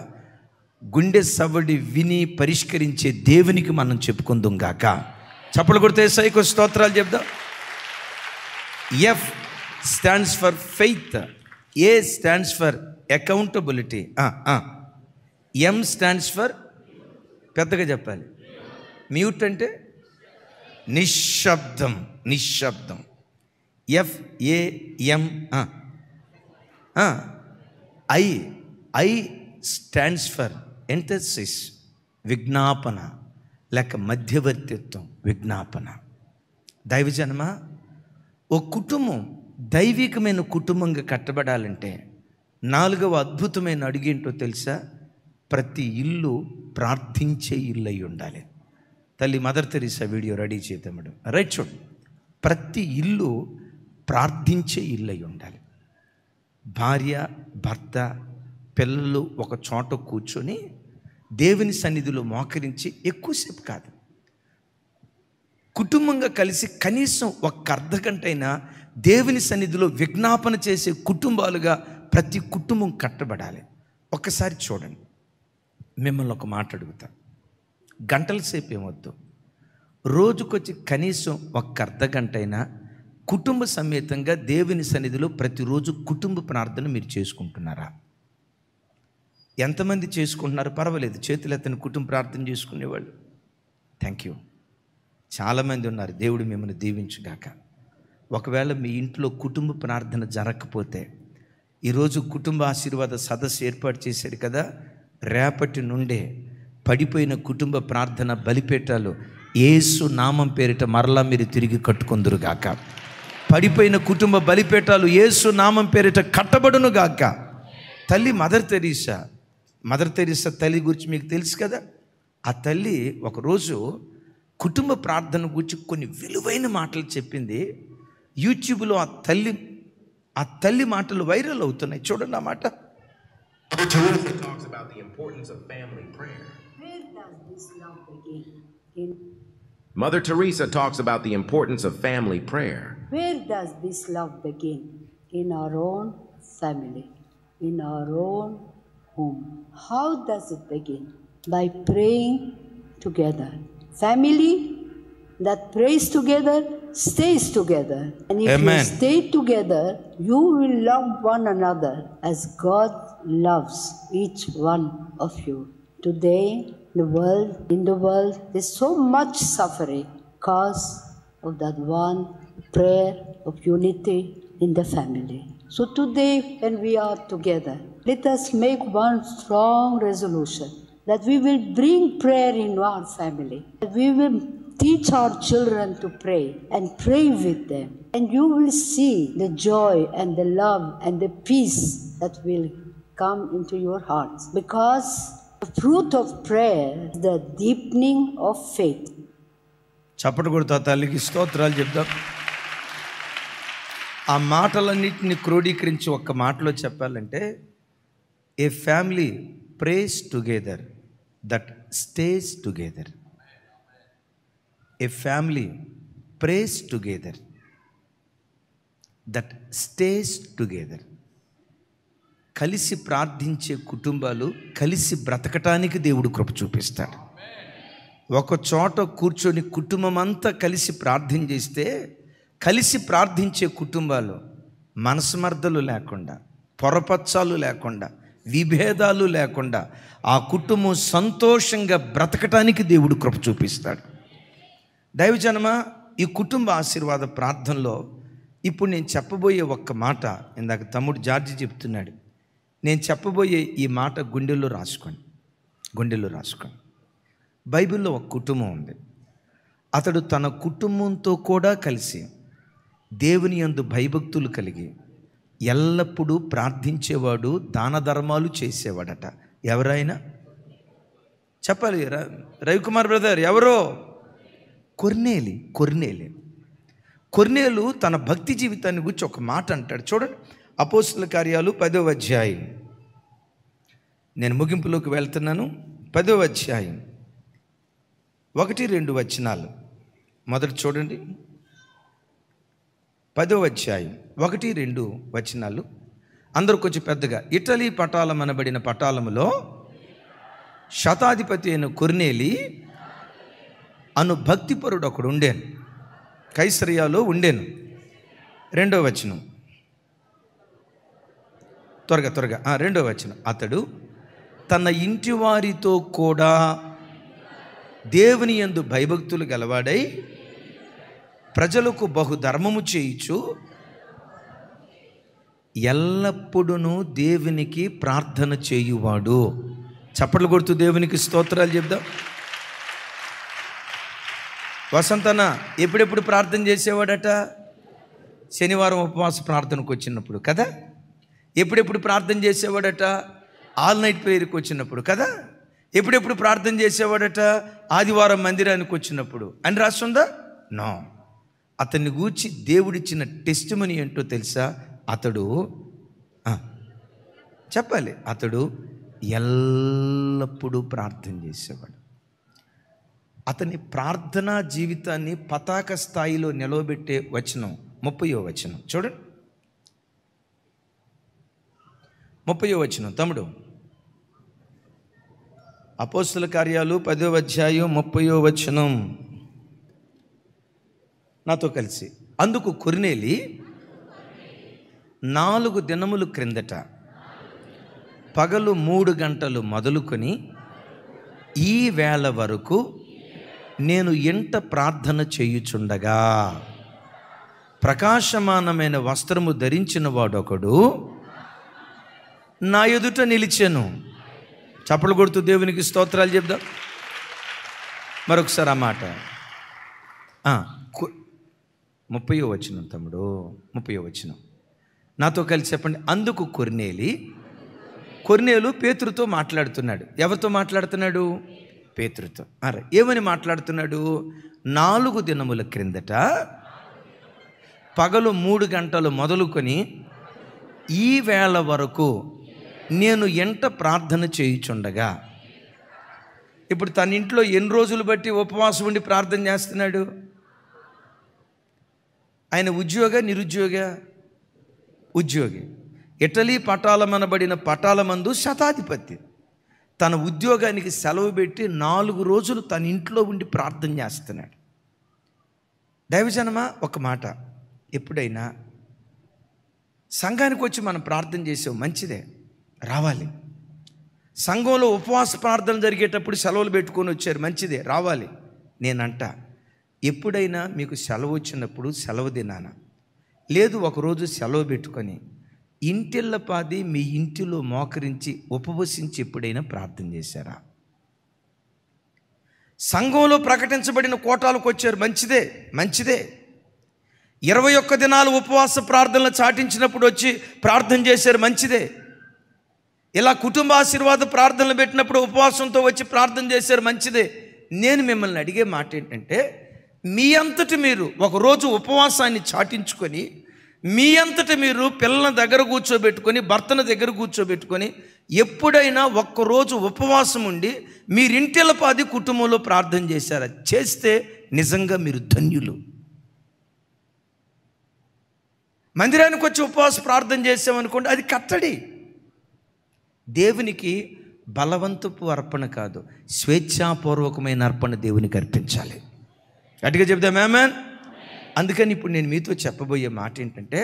గుండె సవడి విని పరిష్కరించే దేవునికి మనం చెప్పుకుందాం గాక. చప్పలు కొడితే సైకో స్తోత్రాలు చెప్దాం. F stands for faith, A stands for accountability, M stands for, పెద్దగా చెప్పాలి, మ్యూట్ అంటే నిశ్శబ్దం. FAM, I stands for ఎంథసిస్, విజ్ఞాపన లేక మధ్యవర్తిత్వం, విజ్ఞాపన. దైవజనమా, ఓ కుటుంబం దైవికమైన కుటుంబంగా కట్టబడాలంటే 4వ అద్భుతమైన అడుగేంటో తెలుసా? ప్రతి ఇల్లు ప్రార్థించే ఇల్లు అయి ఉండాలి. తల్లి మదర్ తెరీసా వీడియో రెడీ చేద్దామడు, రైట్ చూడు. ప్రతి ఇల్లు ప్రార్థించే ఇల్లు అయి ఉండాలి. భార్య, భర్త, పిల్లలు ఒక చోట కూర్చొని దేవుని సన్నిధిలో మోకరించి ఎక్కువసేపు కాదు, కుటుంబంగా కలిసి కనీసం ఒక అర్ధగంట అయినా దేవుని సన్నిధిలో విజ్ఞాపన చేసే కుటుంబాలుగా ప్రతి కుటుంబం కట్టబడాలి. ఒక్కసారి చూడండి, మిమ్మల్ని ఒక మాట అడుగుతా. గంటల సేపు ఏమొద్దు, రోజుకొచ్చి కనీసం ఒక అర్ధగంట అయినా కుటుంబ సమేతంగా దేవుని సన్నిధిలో ప్రతిరోజు కుటుంబ ప్రార్థన మీరు చేసుకుంటున్నారా? ఎంతమంది చేసుకుంటున్నారు? పర్వాలేదు, చేతులు ఎత్తని కుటుంబ ప్రార్థన చేసుకునేవాళ్ళు. Thank you. చాలామంది ఉన్నారు. దేవుడు మిమ్మల్ని దీవించుగాక. ఒకవేళ మీ ఇంట్లో కుటుంబ ప్రార్థన జరగకపోతే ఈరోజు కుటుంబ ఆశీర్వాద సదస్సు ఏర్పాటు చేశాడు కదా, రేపటి నుండే పడిపోయిన కుటుంబ ప్రార్థన బలిపేటాలు యేసు నామం పేరిట మరలా మీరు తిరిగి కట్టుకుందురుగాక. పడిపోయిన కుటుంబ బలిపేటాలు యేసు నామం పేరిట కట్టబడునుగాక. తల్లి మదర్ తెరీసా తల్లి గురించి మీకు తెలుసు కదా. ఆ తల్లి ఒకరోజు కుటుంబ ప్రార్థన గురించి కొన్ని విలువైన మాటలు చెప్పింది. యూట్యూబ్లో ఆ తల్లి మాటలు వైరల్ అవుతున్నాయి. చూడండి ఆ మాట. Mother Teresa talks about the importance of family prayer. Where does this love begin? In our own family, in our own home. How does it begin? By praying together. Family that prays together stays together. And if Amen. you stay together, you will love one another as God loves each one of you. Today, in the world, there's so much suffering because of that one prayer of unity in the family. So today, when we are together, let us make one strong resolution that we will bring prayer in our family. That we will teach our children to pray and pray with them. And you will see the joy and the love and the peace that will come into your hearts. Because the fruit of prayer is the deepening of faith. చప్పటి కొడుతా తల్లికి స్తోత్రాలు చెప్తాం. ఆ మాటలన్నింటినీ క్రోడీకరించి ఒక్క మాటలో చెప్పాలంటే, a family prays together that stays together. A family prays together that stays together. కలిసి ప్రార్థించే కుటుంబాలు కలిసి బ్రతకటానికి దేవుడు కృప చూపిస్తాడు. ఒక చోట కూర్చొని కుటుంబం అంతా కలిసి ప్రార్థన చేస్తే, కలిసి ప్రార్థించే కుటుంబాలు మనస్మర్ధలు లేకుండా, పొరపచ్చాలు లేకుండా, విభేదాలు లేకుండా ఆ కుటుంబం సంతోషంగా బ్రతకటానికి దేవుడు కృప చూపిస్తాడు. దైవజనమా, ఈ కుటుంబ ఆశీర్వాద ప్రార్థనలో ఇప్పుడు నేను చెప్పబోయే ఒక్క మాట, ఇందాక తమ్ముడు జార్జి చెప్తున్నాడు, నేను చెప్పబోయే ఈ మాట గుండెల్లో రాసుకోండి, గుండెల్లో రాసుకోండి. బైబిల్లో ఒక కుటుంబం ఉంది. అతడు తన కుటుంబంతో కూడా కలిసి దేవుని యందు భయభక్తులు కలిగి ఎల్లప్పుడూ ప్రార్థించేవాడు, దాన ధర్మాలు చేసేవాడట. ఎవరైనా చెప్పాలి. రవికుమార్ బ్రదర్ ఎవరో? కొర్నేలు తన భక్తి జీవితాన్ని గురించి ఒక మాట అంటాడు. చూడండి, అపోస్తల కార్యాలు 10వ అధ్యాయం. నేను ముగింపులోకి వెళ్తున్నాను. 10వ అధ్యాయం 1-2 వచనాలు. మొదటి చూడండి, 10వ అధ్యాయం 1-2 వచనాలు. అందరూ కొంచెం పెద్దగా. ఇటలీ పటాలం అనబడిన పటాలములో శతాధిపతి అయిన కొర్నేలి అను భక్తిపరుడు ఒకడు ఉండేను, కైసరియాలో ఉండేను. 2వ వచనం, త్వరగా 2వ వచనం. అతడు తన ఇంటి వారితో కూడా దేవుని యందు భయభక్తులు గలవాడై ప్రజలకు బహుధర్మము చేయుచు ఎల్లప్పుడూ దేవునికి ప్రార్థన చేయువాడు. చప్పట్లు కొడుతూ దేవునికి స్తోత్రాలు చెప్దాం. వసంతన ఎప్పుడెప్పుడు ప్రార్థన చేసేవాడట? శనివారం ఉపవాస ప్రార్థనకు వచ్చినప్పుడు కదా. ఎప్పుడెప్పుడు ప్రార్థన చేసేవాడట? ఆల్ నైట్ ప్రేయర్కి వచ్చినప్పుడు కదా. ఎప్పుడెప్పుడు ప్రార్థన చేసేవాడట? ఆదివారం మందిరానికి వచ్చినప్పుడు అని రాస్తుందా? నో. అతన్ని గూర్చి దేవుడిచ్చిన టెస్టిమనీ ఏంటో తెలుసా? అతడు చెప్పాలి, అతడు ఎల్లప్పుడూ ప్రార్థన చేసేవాడు. అతని ప్రార్థనా జీవితాన్ని పతాక స్థాయిలో నిలవబెట్టే వచనం 30వ వచనం చూడండి. 30వ వచనం తమ్ముడు. అపోస్తల కార్యాలు 10వ అధ్యాయం 30వ వచనం నాతో కలిసి. అందుకు కొర్నేలి 4 దినముల క్రిందట పగలు 3 గంటలు మొదలుకొని ఈ వేళ వరకు నేను ఎంట ప్రార్థన చేయుచుండగా ప్రకాశమానమైన వస్త్రము ధరించిన వాడొకడు నా ఎదుట నిలిచెను. చప్పలు కొడుతూ దేవునికి స్తోత్రాలు చెప్దాం. మరొకసారి ఆ మాట 30వ వచనం తమ్ముడు, 30వ వచనం నాతో కలిసి చెప్పండి. అందుకు కొర్నేలు పేతురుతో మాట్లాడుతున్నాడు. ఎవరితో మాట్లాడుతున్నాడు? పేతురుతో. అరే ఏమని మాట్లాడుతున్నాడు? 4 దినముల క్రిందట పగలు 3 గంటలు మొదలుకొని ఈ వేళ వరకు నేను ఎంట ప్రార్థన చేయుచుండగా. ఇప్పుడు తన ఇంట్లో ఎన్ని రోజులు బట్టి ఉపవాసం ఉండి ప్రార్థన చేస్తున్నాడు? ఆయన ఉద్యోగి. ఇటలీ పటాలమనబడిన పటాలమందు శతాధిపతి. తన ఉద్యోగానికి సెలవు పెట్టి 4 రోజులు తన ఇంట్లో ఉండి ప్రార్థన చేస్తున్నాడు. దైవజనమా, ఒక మాట, ఎప్పుడైనా సంఘానికి వచ్చి మనం ప్రార్థన చేసాం, మంచిదే, రావాలి. సంఘంలో ఉపవాస ప్రార్థన జరిగేటప్పుడు సెలవులు పెట్టుకొని వచ్చారు, మంచిదే, రావాలి. నేనంట, ఎప్పుడైనా మీకు సెలవు వచ్చినప్పుడు సెలవు దినాన లేదు ఒకరోజు సెలవు పెట్టుకొని ఇంటిల్లపాది మీ ఇంటిలో మోకరించి ఉపవసించి ఎప్పుడైనా ప్రార్థన చేశారా? సంఘంలో ప్రకటించబడిన కోటాలకు వచ్చారు, మంచిదే. 21 దినాలు ఉపవాస ప్రార్థనలు చాటించినప్పుడు వచ్చి ప్రార్థన చేశారు, మంచిదే. ఇలా కుటుంబ ఆశీర్వాద ప్రార్థనలు పెట్టినప్పుడు ఉపవాసంతో వచ్చి ప్రార్థన చేశారు, మంచిదే. నేను మిమ్మల్ని అడిగే మాట ఏంటంటే, మీ అంతటి మీరు ఒకరోజు ఉపవాసాన్ని చాటించుకొని మీ అంతట మీరు పిల్లల దగ్గర కూర్చోబెట్టుకొని, భర్తన దగ్గర కూర్చోబెట్టుకొని, ఎప్పుడైనా ఒక్కరోజు ఉపవాసం ఉండి మీరింటిలపాది కుటుంబంలో ప్రార్థన చేశారా? చేస్తే నిజంగా మీరు ధన్యులు. మందిరానికి వచ్చి ఉపవాస ప్రార్థన చేసామనుకోండి, అది కట్టడి. దేవునికి బలవంతపు అర్పణ కాదు, స్వేచ్ఛాపూర్వకమైన అర్పణ దేవునికి అర్పించాలి. గట్టిగా చెప్దాం ఆమేన్. అందుకని ఇప్పుడు నేను మీతో చెప్పబోయే మాట ఏంటంటే,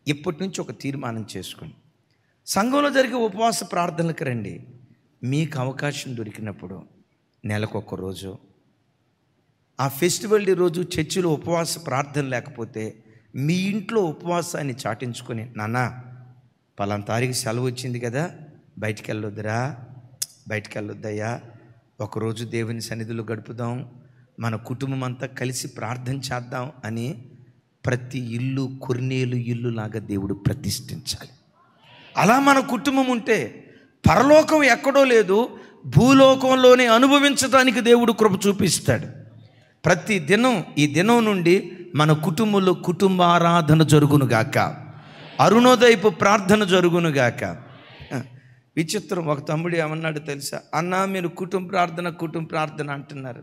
ఇప్పటి నుంచి ఒక తీర్మానం చేసుకోండి. సంఘంలో జరిగే ఉపవాస ప్రార్థనలకు రండి. మీకు అవకాశం దొరికినప్పుడు నెలకొక రోజు, ఆ ఫెస్టివల్ డే రోజు చర్చిలో ఉపవాస ప్రార్థన లేకపోతే మీ ఇంట్లో ఉపవాసాన్ని చాటించుకొని, నాన్న పలానా తారీఖు సెలవు వచ్చింది కదా, బయటికి వెళ్ళొద్దురా, బయటికి వెళ్ళొద్దయ్యా, ఒకరోజు దేవుని సన్నిధిలో గడుపుదాం, మన కుటుంబం అంతా కలిసి ప్రార్థన చేద్దాం అని ప్రతి ఇల్లు కొర్నేలు ఇల్లు లాగా దేవుడు ప్రతిష్ఠించాలి. అలా మన కుటుంబం ఉంటే పరలోకం ఎక్కడో లేదు, భూలోకంలోనే అనుభవించడానికి దేవుడు కృప చూపిస్తాడు. ప్రతి దినం, ఈ దినం నుండి మన కుటుంబంలో కుటుంబ ఆరాధన జరుగునుగాక, అరుణోదయపు ప్రార్థన జరుగునుగాక. విచిత్రం, ఒక తమ్ముడు ఏమన్నాడు తెలుసా? అన్న, మీరు కుటుంబ ప్రార్థన అంటున్నారు,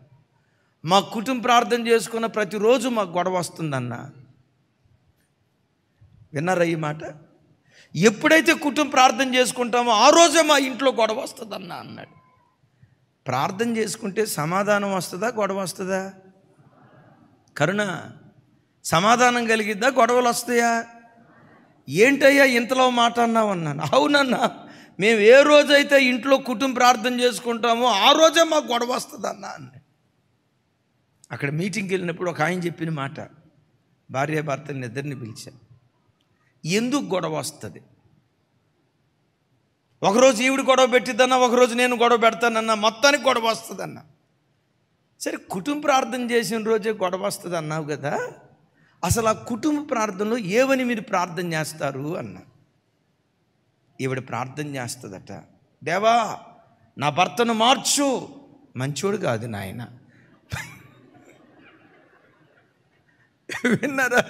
మా కుటుంబ ప్రార్థన చేసుకున్న ప్రతిరోజు మాకు గొడవ వస్తుందన్న. విన్నారా ఈ మాట? ఎప్పుడైతే కుటుంబ ప్రార్థన చేసుకుంటామో ఆ రోజే మా ఇంట్లో గొడవ వస్తుందన్న అన్నాడు. ప్రార్థన చేసుకుంటే సమాధానం వస్తుందా, గొడవ వస్తుందా? కరుణ, సమాధానం కలిగిద్దా, గొడవలు వస్తాయా? ఏంటయ్యా ఇంతలో మాట అన్నావు అన్నాను. అవునన్నా, మేము ఏ రోజైతే ఇంట్లో కుటుంబ ప్రార్థన చేసుకుంటామో ఆ రోజే మాకు గొడవ వస్తుంది అన్న అన్నాడు. అక్కడ మీటింగ్కి వెళ్ళినప్పుడు ఒక ఆయన చెప్పిన మాట, భార్య భర్తని ఇద్దరిని పిలిచాను, ఎందుకు గొడవ వస్తుంది? ఒకరోజు ఈవిడ గొడవ పెట్టిద్దన్నా, ఒకరోజు నేను గొడవ పెడతానన్నా, మొత్తానికి గొడవ వస్తుందన్న. సరే, కుటుంబ ప్రార్థన చేసిన రోజే గొడవ వస్తుంది అన్నావు కదా, అసలు ఆ కుటుంబ ప్రార్థనలో ఏవని మీరు ప్రార్థన చేస్తారు అన్న. ఈవిడ ప్రార్థన చేస్తుందట, దేవా నా భర్తను మార్చు. మంచోడు కాదు నాయన. విన్నారా?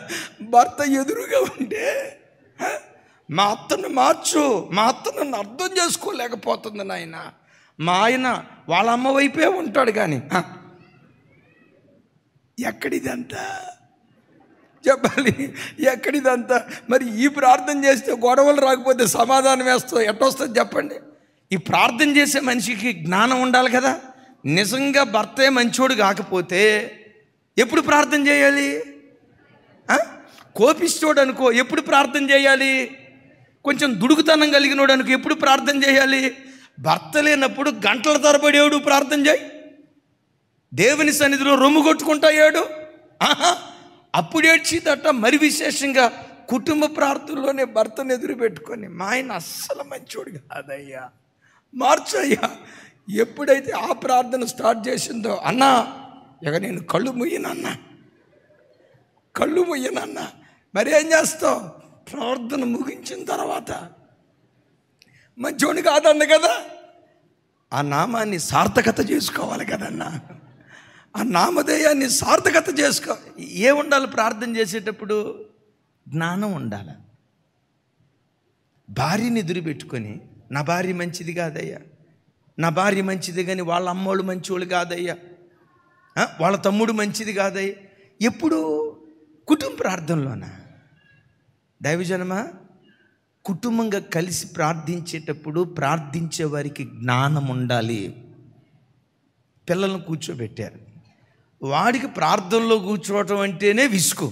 భర్త ఎదురుగా ఉంటే, మా అత్తను మార్చు, మా అత్త నన్ను అర్థం చేసుకోలేకపోతుంది నాయన. మా ఆయన వాళ్ళ అమ్మ వైపే ఉంటాడు కానీ ఎక్కడిదంతా చెప్పాలి, ఎక్కడిదంతా. మరి ఈ ప్రార్థన చేస్తే గొడవలు రాకపోతే సమాధానం వేస్తావు, ఎట్టొస్తుంది చెప్పండి? ఈ ప్రార్థన చేసే మనిషికి జ్ఞానం ఉండాలి కదా. నిజంగా భర్తే మంచోడు కాకపోతే ఎప్పుడు ప్రార్థన చేయాలి? కోపిస్తోడు అనుకో, ఎప్పుడు ప్రార్థన చేయాలి? కొంచెం దుడుకుతనం కలిగినోడు అనుకో, ఎప్పుడు ప్రార్థన చేయాలి? భర్త లేనప్పుడు గంటల తరబడి ఏడు ప్రార్థన చేయి, దేవుని సన్నిధిలో రొమ్ము కొట్టుకుంటా ఏడు. అప్పుడు ఏడ్చిదట. మరి విశేషంగా కుటుంబ ప్రార్థనలోనే భర్తను ఎదురు పెట్టుకొని, మా ఆయన అస్సలు మంచోడు కాదయ్యా, మార్చయ్యా. ఎప్పుడైతే ఆ ప్రార్థన స్టార్ట్ చేసిందో, అన్నా ఇక నేను కళ్ళు ముయ్యనన్నా, కళ్ళు ముయ్యనన్నా. మరి ఏం చేస్తావు? ప్రార్థన ముగించిన తర్వాత మంచోడు కాదన్న కదా, ఆ నామాన్ని సార్థకత చేసుకోవాలి కదన్నా, ఆ నామధేయాన్ని సార్థకత చేసుకో. ఏముండాలి ప్రార్థన చేసేటప్పుడు? జ్ఞానం ఉండాలి. భార్యని ఎదురు పెట్టుకొని, నా భార్య మంచిది కాదయ్యా, నా భార్య మంచిది కానీ వాళ్ళ అమ్మోళ్ళు మంచోళ్ళు కాదయ్యా, వాళ్ళ తమ్ముడు మంచిది కాదయ్యా. ఎప్పుడు? కుటుంబ ప్రార్థనలోనా? దైవజనమా, కుటుంబంగా కలిసి ప్రార్థించేటప్పుడు ప్రార్థించే వారికి జ్ఞానం ఉండాలి. పిల్లలను కూర్చోబెట్టారు, వాడికి ప్రార్థనలో కూర్చోవటం అంటేనే విసుగు.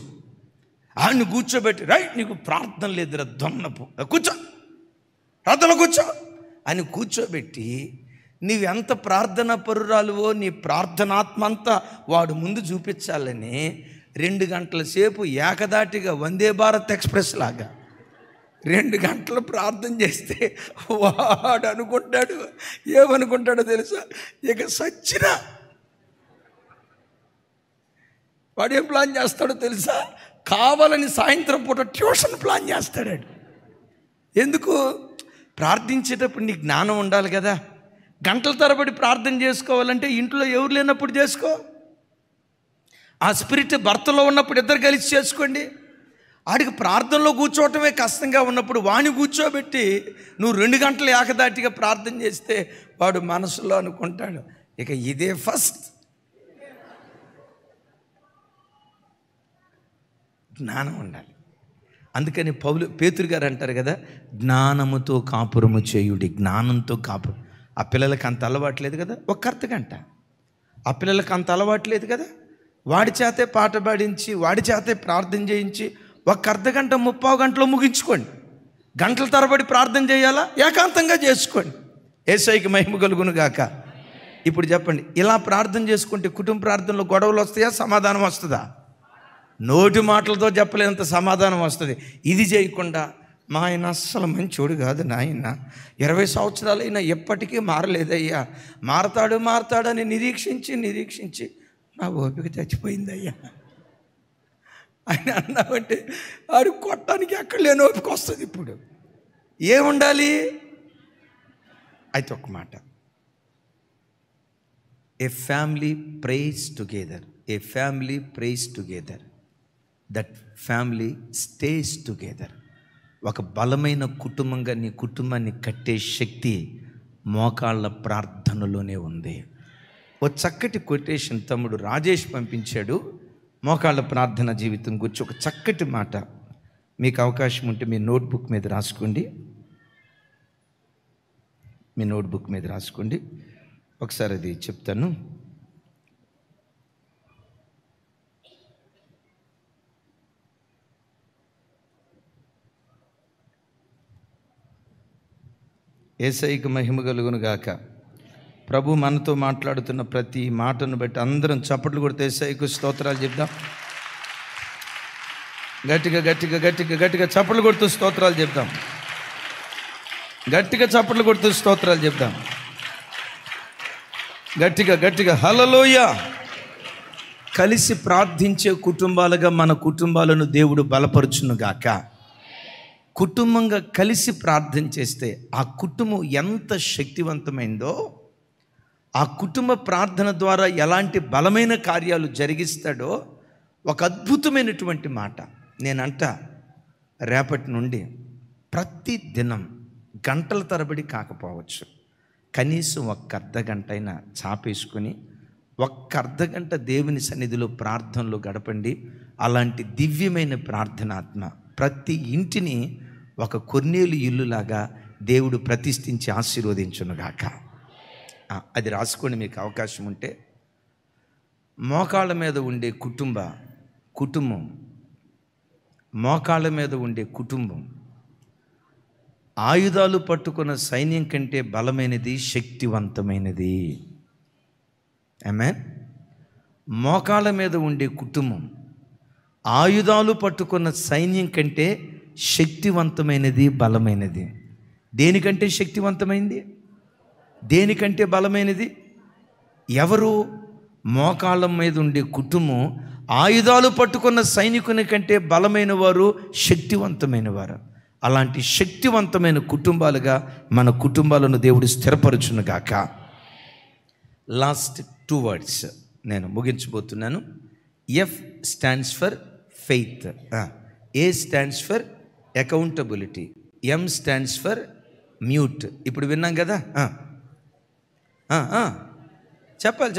ఆడిని కూర్చోబెట్టి, రైట్ నీకు ప్రార్థన లేదురా దొన్నపు, కూర్చో, ప్రార్థనలో కూర్చో అని కూర్చోబెట్టి, నీవెంత ప్రార్థన పరురాలువో నీ ప్రార్థనాత్మ అంతా వాడు ముందు చూపించాలని 2 గంటల సేపు ఏకదాటిగా వందే భారత్ ఎక్స్ప్రెస్ లాగా 2 గంటలు ప్రార్థన చేస్తే వాడు అనుకుంటాడు, ఏమనుకుంటాడో తెలుసా? ఇక సచ్చినా వాడేం ప్లాన్ చేస్తాడో తెలుసా? కావాలని సాయంత్రం పూట ట్యూషన్ ప్లాన్ చేస్తాడు. ఎందుకు? ప్రార్థించేటప్పుడు నీకు జ్ఞానం ఉండాలి కదా. గంటల తరబడి ప్రార్థన చేసుకోవాలంటే ఇంట్లో ఎవరు లేనప్పుడు చేసుకో. ఆ స్పిరిట్ భర్తలో ఉన్నప్పుడు ఇద్దరు కలిసి చేసుకోండి. ఆడికి ప్రార్థనలో కూర్చోవటమే కష్టంగా ఉన్నప్పుడు వాడిని కూర్చోబెట్టి నువ్వు 2 గంటలు ఏకదాటిగా ప్రార్థన చేస్తే వాడు మనసులో అనుకుంటాడు, ఇక ఇదే ఫస్ట్. జ్ఞానం ఉండాలి. అందుకని పేతురు గారు అంటారు కదా, జ్ఞానముతో కాపురము చేయుడి, జ్ఞానంతో కాపురం. ఆ పిల్లలకి అంత అలవాట్లేదు కదా, ఒక అర్ధగంట. ఆ పిల్లలకి అంత అలవాట్లేదు కదా, వాడి చేతే పాట పాడించి వాడి చేతే ప్రార్థన చేయించి ఒక అర్ధగంట 30 గంటలో ముగించుకోండి. గంటల తరబడి ప్రార్థన చేయాలా, ఏకాంతంగా చేసుకోండి. యేసయ్యకి మహిమ కలుగును గాక. ఇప్పుడు చెప్పండి, ఇలా ప్రార్థన చేసుకుంటే కుటుంబ ప్రార్థనలో గొడవలు వస్తాయా, సమాధానం వస్తుందా? నోటి మాటలతో చెప్పలేనంత సమాధానం వస్తుంది. ఇది చేయకుండా మా ఆయన అస్సలు మంచోడు కాదు నాయన, 20 సంవత్సరాలైనా ఎప్పటికీ మారలేదయ్యా, మారతాడని నిరీక్షించి నా ఓపిక చచ్చిపోయిందయ్యా ఆయన అన్నామంటే ఆడు కొట్టడానికి ఎక్కడ లేని ఓపిక వస్తుంది. ఇప్పుడు ఏముండాలి? అయితే ఒక మాట, a family prays together, that family stays together. ఒక బలమైన కుటుంబంగా నీ కుటుంబాన్ని కట్టే శక్తి మోకాళ్ళ ప్రార్థనలోనే ఉంది. ఓ చక్కటి కొటేషన్ తమ్ముడు రాజేష్ పంపించాడు మోకాళ్ళ ప్రార్థన జీవితం గురించి. ఒక చక్కటి మాట, మీకు అవకాశం ఉంటే మీ నోట్బుక్ మీద రాసుకోండి. ఒకసారి అది చెప్తాను. యేసయ్యకు మహిమ కలుగును గాక. ప్రభు మనతో మాట్లాడుతున్న ప్రతి మాటను బట్టి అందరం చప్పట్లు కొడితే యేసయ్యకు స్తోత్రాలు చెప్దాం. గట్టిగా చప్పట్లు కొడుతూ స్తోత్రాలు చెప్దాం. గట్టిగా హల్లెలూయా. కలిసి ప్రార్థించే కుటుంబాలుగా మన కుటుంబాలను దేవుడు బలపరుచును గాక. కుటుంబంగా కలిసి ప్రార్థన చేస్తే ఆ కుటుంబం ఎంత శక్తివంతమైందో, ఆ కుటుంబ ప్రార్థన ద్వారా ఎలాంటి బలమైన కార్యాలు జరిగిస్తాడో ఒక అద్భుతమైనటువంటి మాట నేనంట. రేపటి నుండి ప్రతి దినం గంటల తరబడి కాకపోవచ్చు, కనీసం ఒక్క అర్ధగంట అయినా చాపేసుకొని ఒక్క అర్ధగంట దేవుని సన్నిధిలో ప్రార్థనలో గడపండి. అలాంటి దివ్యమైన ప్రార్థనాత్మ ప్రతి ఇంటిని ఒక కొర్నేలు ఇల్లులాగా దేవుడు ప్రతిష్ఠించి ఆశీర్వదించునుగాక. అది రాసుకోండి మీకు అవకాశం ఉంటే. మోకాళ్ళ మీద ఉండే కుటుంబం మోకాళ్ళ మీద ఉండే కుటుంబం ఆయుధాలు పట్టుకున్న సైన్యం కంటే బలమైనది, శక్తివంతమైనది. ఆమేన్. మోకాళ్ళ మీద ఉండే కుటుంబం ఆయుధాలు పట్టుకున్న సైన్యం కంటే శక్తివంతమైనది, బలమైనది. దేనికంటే శక్తివంతమైంది, దేనికంటే బలమైనది? ఎవరు? మోకాళ్ళ మీద ఉండే కుటుంబం ఆయుధాలు పట్టుకున్న సైనికుని కంటే బలమైన వారు, శక్తివంతమైన వారు. అలాంటి శక్తివంతమైన కుటుంబాలుగా మన కుటుంబాలను దేవుడు స్థిరపరచునుగాక. లాస్ట్ 2 words నేను ముగించబోతున్నాను. F stands for faith, A stands for accountability, M stands for mute. ఇప్పుడు విన్నాం కదా, చెప్పాలి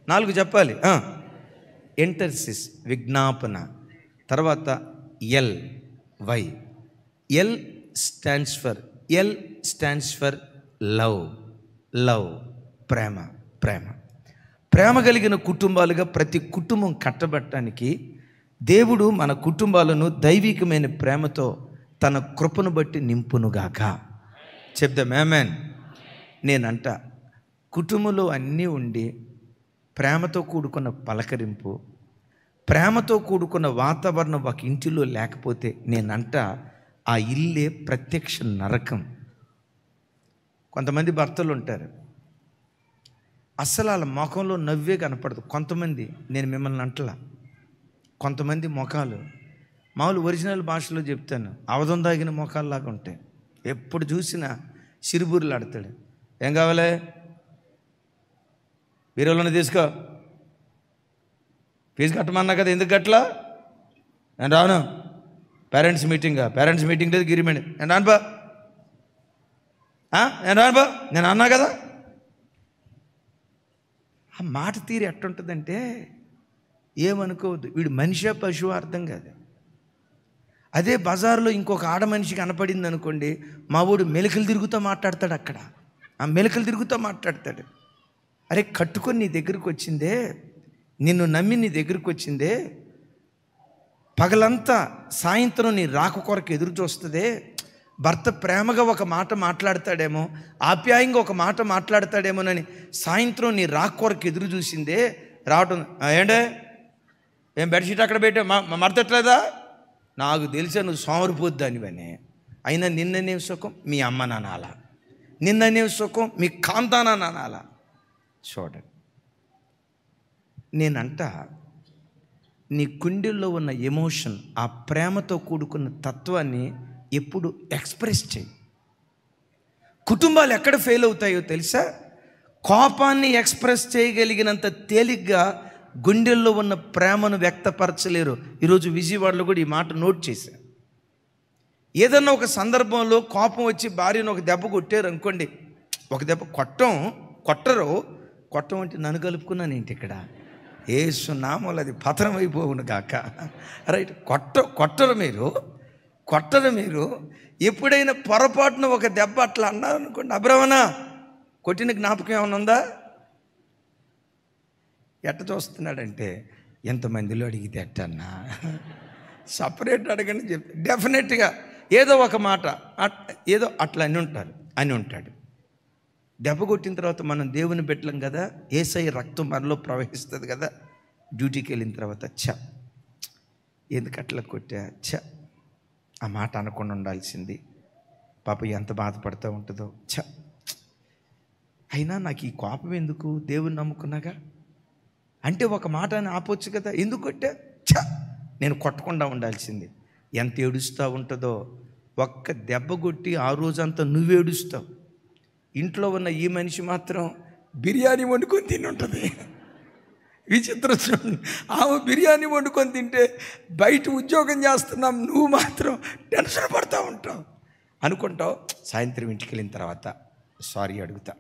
4 చెప్పాలి. ఎంటర్సిస్ విజ్ఞాపన, తర్వాత L Y. L stands for love, ప్రేమ కలిగిన కుటుంబాలుగా ప్రతి కుటుంబం కట్టబట్టడానికి దేవుడు మన కుటుంబాలను దైవికమైన ప్రేమతో తన కృపను బట్టి నింపునుగాక. చెప్దాం ఆమేన్. నేనంట కుటుంబంలో అన్నీ ఉండి ప్రేమతో కూడుకున్న పలకరింపు, ప్రేమతో కూడుకున్న వాతావరణం ఒక ఇంటిలో లేకపోతే నేనంట ఆ ఇల్లే ప్రత్యక్ష నరకం. కొంతమంది భర్తలు ఉంటారు, అస్సలు వాళ్ళ ముఖంలో నవ్వే కనపడదు. కొంతమంది, నేను మిమ్మల్ని అంటలా, కొంతమంది ముఖాలు మామూలు ఒరిజినల్ భాషలో చెప్తాను, అవధం దాగిన ముఖాల్లాగా ఉంటాయి. ఎప్పుడు చూసినా సిరుబూరులు ఆడతాడు. ఏం కావాలి, బీరోలోనే తీసుకో, ఫీజు కట్టమన్నా కదా, ఎందుకు కట్టలా, నేను రాను, పేరెంట్స్ మీటింగ్ లేదు గిరిమెంట్ నేను రానుబా నేను రానుబా నేను అన్నా కదా. ఆ మాట తీరు ఎట్టుంటుందంటే ఏమనుకోవద్దు, వీడు మనిషి పశువు అర్థం కాదు. అదే బజార్లో ఇంకొక ఆడ మనిషి కనపడింది అనుకోండి, మా ఊడు మెలికలు తిరుగుతూ మాట్లాడతాడు. అక్కడ ఆ మెలికలు తిరుగుతూ మాట్లాడతాడు. అరే కట్టుకొని నీ దగ్గరికి వచ్చిందే, నిన్ను నమ్మి నీ దగ్గరికి వచ్చిందే, పగలంతా సాయంత్రం నీ రాక కొరకు ఎదురు చూస్తుందే, భర్త ప్రేమగా ఒక మాట మాట్లాడతాడేమో, ఆప్యాయంగా ఒక మాట మాట్లాడతాడేమోనని సాయంత్రం నీ రాక కొరకు ఎదురు చూసిందే, రావటం ఏంటే ఏం బెడ్షీట్ అక్కడ పెట్టా మడతట్లేదా, నాకు తెలిసా నువ్వు సోమరిపోద్దానివని. అయినా నిన్ననే సుఖం మీ అమ్మ నానాల, నిన్ననే సుఖం మీ కాంతానా నానాల. చూడండి, నేనంట నీ కుండెల్లో ఉన్న ఎమోషన్, ఆ ప్రేమతో కూడుకున్న తత్వాన్ని ఎప్పుడు ఎక్స్ప్రెస్ చేయి. కుటుంబాలు ఎక్కడ ఫెయిల్ అవుతాయో తెలుసా? కోపాన్ని ఎక్స్ప్రెస్ చేయగలిగినంత తేలిగ్గా గుండెల్లో ఉన్న ప్రేమను వ్యక్తపరచలేరు. ఈరోజు విజయవాడలో కూడా ఈ మాట నోట్ చేశా. ఏదన్నా ఒక కోపం వచ్చి భార్యను ఒక దెబ్బ కొట్టారు అనుకోండి, ఒక దెబ్బ కొట్టరు అంటే నన్ను కలుపుకున్నాను ఏంటి ఇక్కడ, ఏసునామములో అది పతనం అయిపోవును కాక. రైట్, కొట్టరు మీరు. ఎప్పుడైనా పొరపాటున ఒక దెబ్బ అట్లా అన్నారనుకోండి, అబ్రహ్మనా కొట్టిన జ్ఞాపకం ఏమైనా ఉందా? ఎట్ట చూస్తున్నాడంటే, ఎంతమందిలో అడిగితే ఎట్టన్నా, సపరేట్ అడగని చెప్పి డెఫినెట్గా ఏదో ఒక మాట ఏదో అట్లా అని ఉంటాడు. దెబ్బ కొట్టిన తర్వాత మనం దేవుని పెట్టలేం కదా, యేసయ్య రక్తం మనలో ప్రవహిస్తుంది కదా. డ్యూటీకి వెళ్ళిన తర్వాత ఎందుకు అట్లా కొట్టా, ఆ మాట అనకుండా ఉండాల్సింది, పాప ఎంత బాధపడుతూ ఉంటుందో, అయినా నాకు ఈ కోపం ఎందుకు, దేవుని నమ్ముకున్నాగా అంటే ఒక మాట అని ఆపొచ్చు కదా, ఎందుకు కొట్టా, నేను కొట్టకుండా ఉండాల్సింది. ఎంత ఏడుస్తూ ఉంటుందో, ఒక్క దెబ్బ కొట్టి ఆ రోజంతా నువ్వేడుస్తావు. ఇంట్లో ఉన్న ఈ మనిషి మాత్రం బిర్యానీ వండుకొని తిని ఉంటుంది. విచిత్రం చూడండి, ఆమె బిర్యానీ వండుకొని తింటే బయట ఉద్యోగం చేస్తున్నాం, నువ్వు మాత్రం టెన్షన్ పడుతూ ఉంటావు. అనుకుంటావు, సాయంత్రం ఇంటికి వెళ్ళిన తర్వాత సారీ అడుగుతా,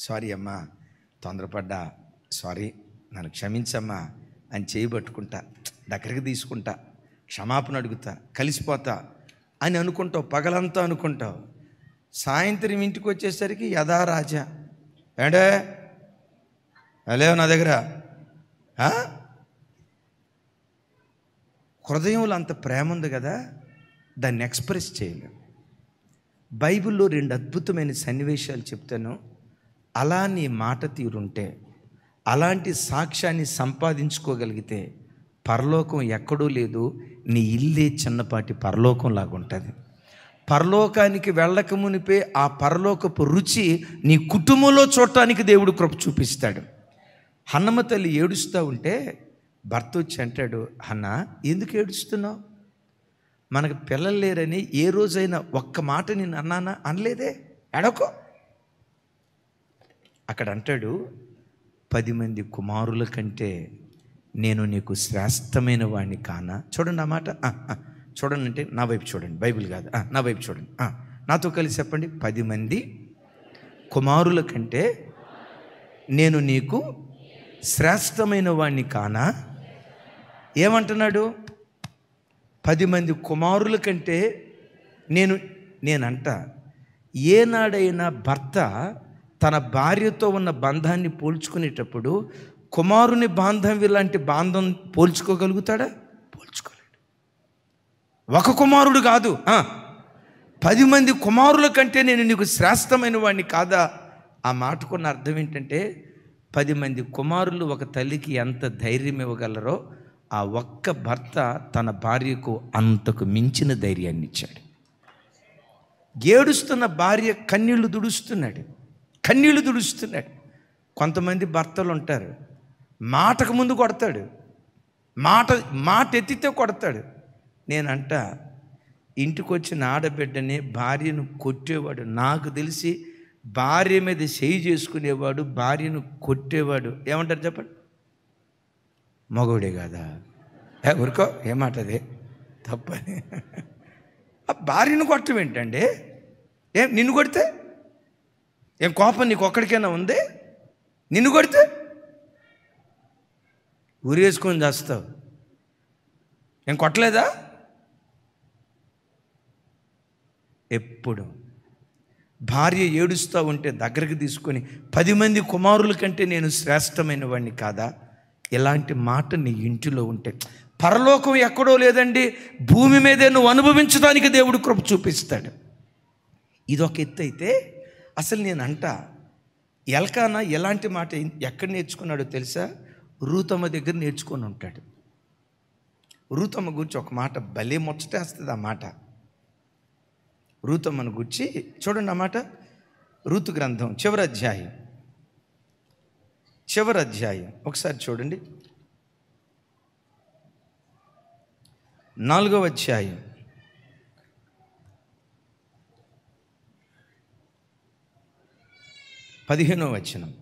సారీ అమ్మా తొందరపడ్డా, సారీ నన్ను క్షమించమ్మా అని చేయబట్టుకుంటా, దగ్గరికి తీసుకుంటా, క్షమాపణ అడుగుతా, కలిసిపోతా అని అనుకుంటావు, పగలంతా అనుకుంటావు. సాయంత్రం ఇంటికి వచ్చేసరికి యథా రాజా, ఏంటే లేవు నా దగ్గర. హృదయంలో అంత ప్రేమ ఉంది కదా, దాన్ని ఎక్స్ప్రెస్ చేయలేం. బైబిల్లో 2 అద్భుతమైన సన్నివేశాలు చెప్తాను. అలా నీ మాట తీరుంటే, అలాంటి సాక్ష్యాన్ని సంపాదించుకోగలిగితే పరలోకం ఎక్కడూ లేదు, నీ ఇల్లే చిన్నపాటి పరలోకం లాగా ఉంటుంది. పరలోకానికి వెళ్ళక మునిపే ఆ పరలోకపు రుచి నీ కుటుంబంలో చూడటానికి దేవుడు కృప చూపిస్తాడు. హన్నమ్మ తల్లి ఏడుస్తూ ఉంటే భర్త వచ్చి అంటాడు, హన్న ఎందుకు ఏడుస్తున్నావు, మనకు పిల్లలు లేరని ఏ రోజైనా ఒక్క మాట నేను అన్నానా, అనలేదే, ఎడకో. అక్కడ అంటాడు, 10 మంది కుమారుల కంటే నేను నీకు శ్రేష్టమైన వాడిని కానా. చూడండి ఆ మాట, చూడండి అంటే నా వైపు చూడండి, బైబిల్ కాదు, నా వైపు చూడండి, నాతో కలిసి చెప్పండి. 10 మంది కుమారుల కంటే నేను నీకు శ్రేష్టమైన వాడిని కానా. ఏమంటున్నాడు? 10 మంది కుమారుల కంటే నేనంట. ఏనాడైనా భర్త తన భార్యతో ఉన్న బంధాన్ని పోల్చుకునేటప్పుడు కుమారుని బాంధం ఇలాంటి బాంధం పోల్చుకోగలుగుతాడా? పోల్చుకోలేడు. ఒక కుమారుడు కాదు, 10 మంది కుమారుల కంటే నేను నీకు శ్రేష్టమైన వాడిని కాదా. ఆ మాటకున్న అర్థం ఏంటంటే, 10 మంది కుమారులు ఒక తల్లికి ఎంత ధైర్యం ఇవ్వగలరో ఆ ఒక్క భర్త తన భార్యకు అంతకు మించిన ధైర్యాన్ని ఇచ్చాడు. ఏడుస్తున్న భార్య కన్నీళ్లు తుడుస్తున్నాడు. కొంతమంది భర్తలు ఉంటారు, మాటకు ముందు కొడతాడు, మాట ఎత్తితే కొడతాడు. నేనంట ఇంటికి వచ్చిన ఆడబిడ్డని భార్యను కొట్టేవాడు, నాకు తెలిసి భార్య మీద చేయి చేసుకునేవాడు, భార్యను కొట్టేవాడు ఏమంటారు చెప్పండి? మగోడే కాదా? ఊరుకో, ఏమాట అదే తప్పని. ఆ భార్యను కొట్టడం ఏంటండి? ఏం నిన్ను కొడితే ఏం కోపం నీకు ఒక్కడికైనా ఉంది? నిన్ను కొడితే ఊరేసుకొని చేస్తావు. ఏం కొట్టలేదా? ఎప్పుడు భార్య ఏడుస్తూ ఉంటే దగ్గరికి తీసుకొని 10 మంది కుమారుల కంటే నేను శ్రేష్టమైన వాడిని కాదా? ఇలాంటి మాట నీ ఇంటిలో ఉంటే పరలోకం ఎక్కడో లేదండి, భూమి మీదే నువ్వు అనుభవించడానికి దేవుడు కృప చూపిస్తాడు. ఇదొక ఎత్తు అయితే, అసలు నేనంట ఎల్కానా ఎలాంటి మాట ఎక్కడ నేర్చుకున్నాడో తెలుసా? రూతమ్మ దగ్గర నేర్చుకొని ఉంటాడు. రూతమ్మ గురించి ఒక మాట భలే ముచ్చటేస్తుంది. ఆ మాట రూతమ్మను గురించి చూడండి. ఆ మాట రూతు గ్రంథం చివరి అధ్యాయం ఒకసారి చూడండి. 4వ అధ్యాయం 15వ వచనం.